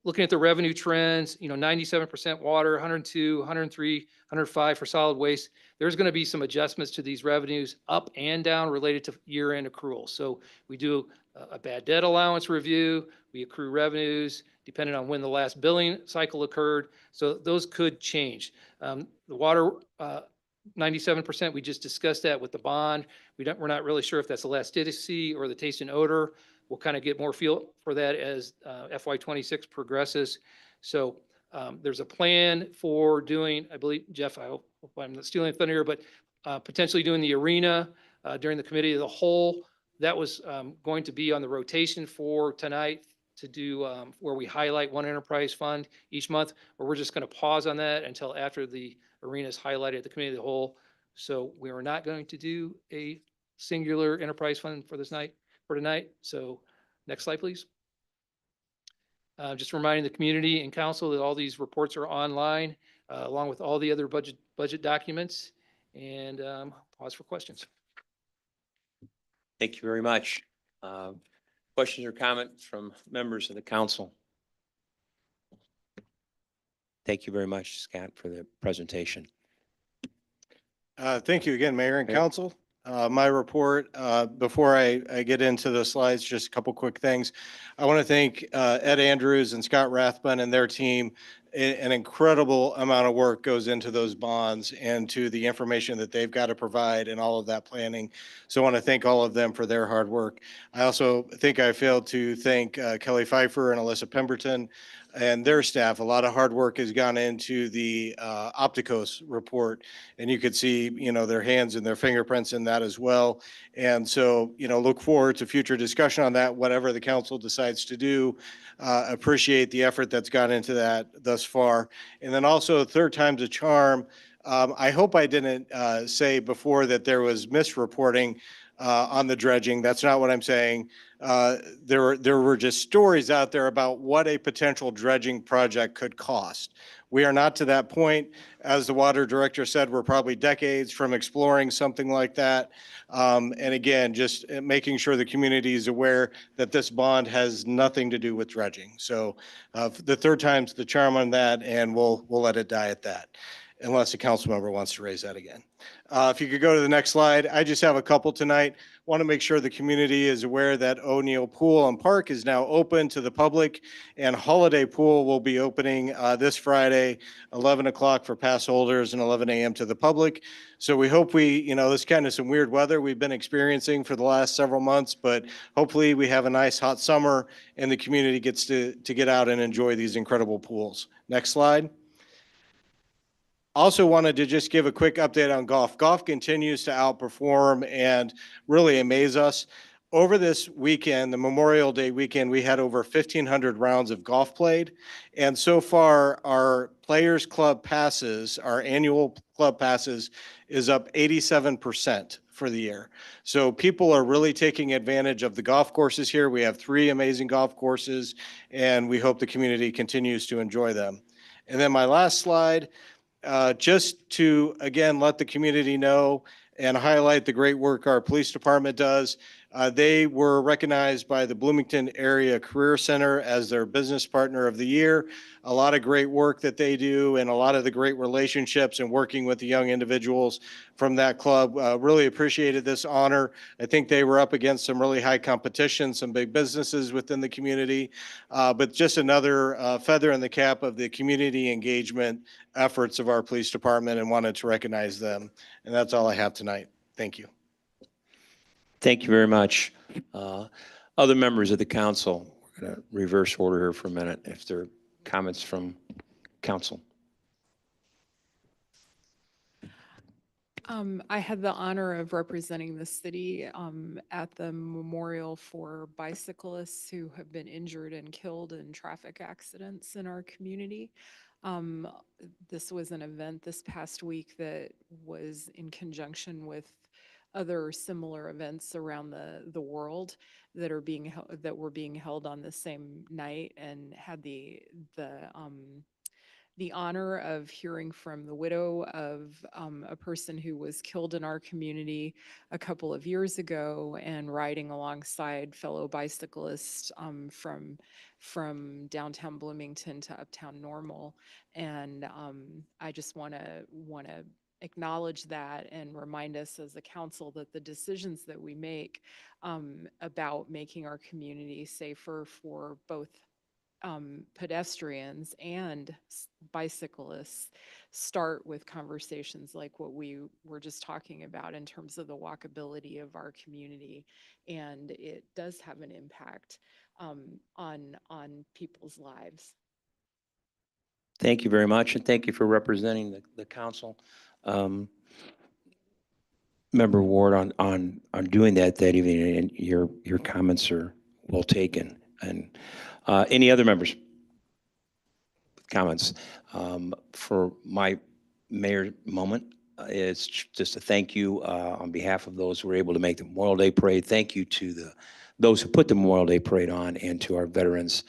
I: Looking at the revenue trends, 97% water, 102, 103, 105 for solid waste. There's going to be some adjustments to these revenues up and down related to year-end accruals. So we do a bad debt allowance review. We accrue revenues depending on when the last billing cycle occurred. So those could change. The water, 97%, we just discussed that with the bond. We're not really sure if that's elasticity or the taste and odor. We'll kind of get more feel for that as FY26 progresses. So there's a plan for doing, I believe, Jeff, I hope I'm not stealing thunder here, but potentially doing the arena during the committee of the whole. That was going to be on the rotation for tonight to do where we highlight one enterprise fund each month, or we're just going to pause on that until after the arena is highlighted at the committee of the whole. So we are not going to do a singular enterprise fund for tonight. So next slide, please. Just reminding the community and council that all these reports are online, along with all the other budget documents, and pause for questions.
A: Thank you very much. Questions or comments from members of the council? Thank you very much, Scott, for the presentation.
Q: Thank you again, Mayor and Council. My report, before I get into the slides, just a couple quick things. I want to thank Ed Andrews and Scott Rathbun and their team. An incredible amount of work goes into those bonds and to the information that they've got to provide and all of that planning. So I want to thank all of them for their hard work. I also think I failed to thank Kelly Pfeiffer and Alyssa Pemberton and their staff. A lot of hard work has gone into the Opticos report, and you could see, their hands and their fingerprints in that as well. And so, look forward to future discussion on that, whatever the council decides to do. Appreciate the effort that's gone into that thus far. And then also, third time's a charm. I hope I didn't say before that there was misreporting on the dredging. That's not what I'm saying. There were just stories out there about what a potential dredging project could cost. We are not to that point. As the water director said, we're probably decades from exploring something like that. And again, just making sure the community is aware that this bond has nothing to do with dredging. So the third time's the charm on that, and we'll let it die at that, unless a council member wants to raise that again. If you could go to the next slide. I just have a couple tonight. Want to make sure the community is aware that O'Neill Pool and Park is now open to the public, and Holiday Pool will be opening this Friday, 11 o'clock for pass holders and 11 a.m. to the public. So we hope this kind of some weird weather we've been experiencing for the last several months, but hopefully we have a nice hot summer and the community gets to get out and enjoy these incredible pools. Next slide. Also wanted to just give a quick update on golf. Golf continues to outperform and really amaze us. Over this weekend, the Memorial Day weekend, we had over 1,500 rounds of golf played. And so far, our Players Club passes, our annual club passes, is up 87% for the year. So people are really taking advantage of the golf courses here. We have 3 amazing golf courses, and we hope the community continues to enjoy them. And then my last slide, just to, again, let the community know and highlight the great work our police department does. They were recognized by the Bloomington Area Career Center as their business partner of the year. A lot of great work that they do and a lot of the great relationships and working with the young individuals from that club. Really appreciated this honor. I think they were up against some really high competition, some big businesses within the community, but just another feather in the cap of the community engagement efforts of our police department, and wanted to recognize them. And that's all I have tonight. Thank you.
A: Thank you very much. Other members of the council, we're going to reverse order here for a minute if there are comments from council.
G: I had the honor of representing the city at the memorial for bicyclists who have been injured and killed in traffic accidents in our community. This was an event this past week that was in conjunction with other similar events around the world that are that were being held on the same night, and had the honor of hearing from the widow of a person who was killed in our community a couple of years ago, and riding alongside fellow bicyclists from downtown Bloomington to uptown Normal. And I just want to acknowledge that and remind us as a council that the decisions that we make about making our community safer for both pedestrians and bicyclists start with conversations like what we were just talking about in terms of the walkability of our community. And it does have an impact on people's lives.
A: Thank you very much, and thank you for representing the council. Member Ward, on doing that evening, and your comments are well taken. And any other members? Comments? For my mayor moment, it's just a thank you on behalf of those who were able to make the Memorial Day Parade. Thank you to those who put the Memorial Day Parade on, and to our veterans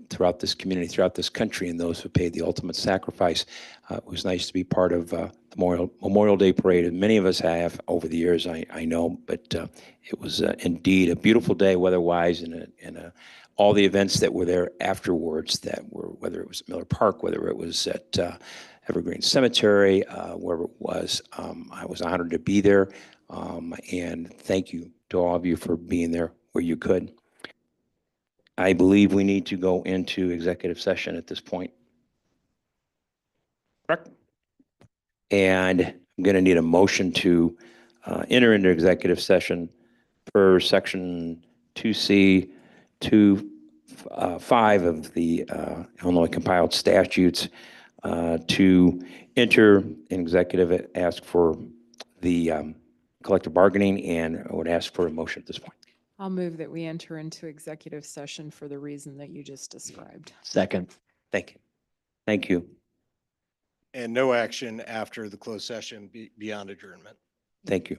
A: throughout this community, throughout this country, and those who paid the ultimate sacrifice. It was nice to be part of the Memorial Day Parade, and many of us have over the years, I know, but it was indeed a beautiful day weather-wise, and all the events that were there afterwards, that were, whether it was at Miller Park, whether it was at Evergreen Cemetery, wherever it was, I was honored to be there, and thank you to all of you for being there where you could. I believe we need to go into executive session at this point. Correct. And I'm going to need a motion to enter into executive session per section 2C 2(5) of the Illinois compiled statutes to enter an executive, ask for the collective bargaining, and I would ask for a motion at this point.
G: I'll move that we enter into executive session for the reason that you just described.
D: Second.
A: Thank you. Thank you.
Q: and no action after the closed session beyond adjournment.
A: Thank you.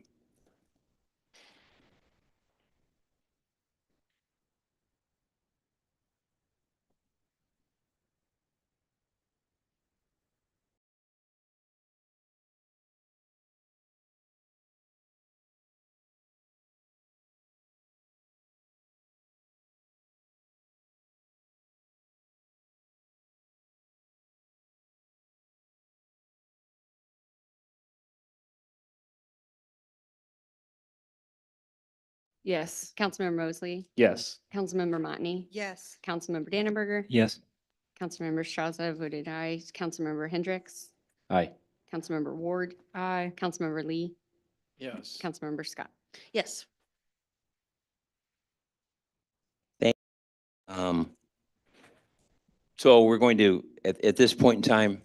F: Yes.
B: Councilmember Mosley,
O: Yes.
B: Councilmember Motney,
P: Yes.
B: Councilmember Dannenberger,
O: Yes.
B: Councilmember Straza voted aye, Councilmember Hendricks,
D: Aye.
B: Councilmember Ward,
F: Aye.
B: Councilmember Lee,
E: Yes.
B: Councilmember Scott.
U: Yes.
A: Um, So we're going to, at this point in time,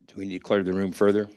A: do we need to clear the room further?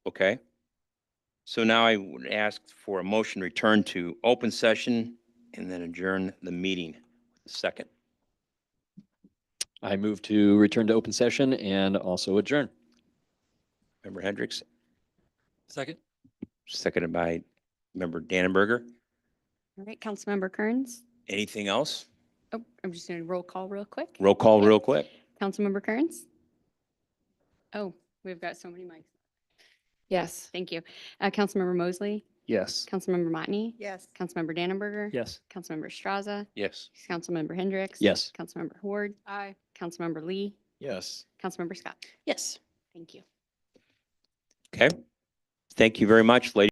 A: Okay. So now I would ask for a motion to return to open session and then adjourn the meeting. Second.
D: I move to return to open session and also adjourn.
A: Member Hendricks,
O: Second.
A: seconded by Member Dannenberger.
B: All right, Councilmember Kearns.
A: Anything else?
B: Oh, I'm just going to roll call real quick.
A: Roll call
B: Yeah.
A: real quick.
B: Councilmember Kearns? Oh, we've got so many mics.
F: Yes.
B: Thank you. Councilmember Mosley?
D: Yes.
B: Councilmember Motney?
P: Yes.
B: Councilmember Dannenberger?
O: Yes.
B: Councilmember Straza?
S: Yes.
B: Councilmember Hendricks?
D: Yes.
B: Councilmember Horde?
U: Aye.
B: Councilmember Lee?
V: Yes.
B: Councilmember Scott?
U: Yes.
B: Thank you.
A: Okay. Thank you very much, ladies.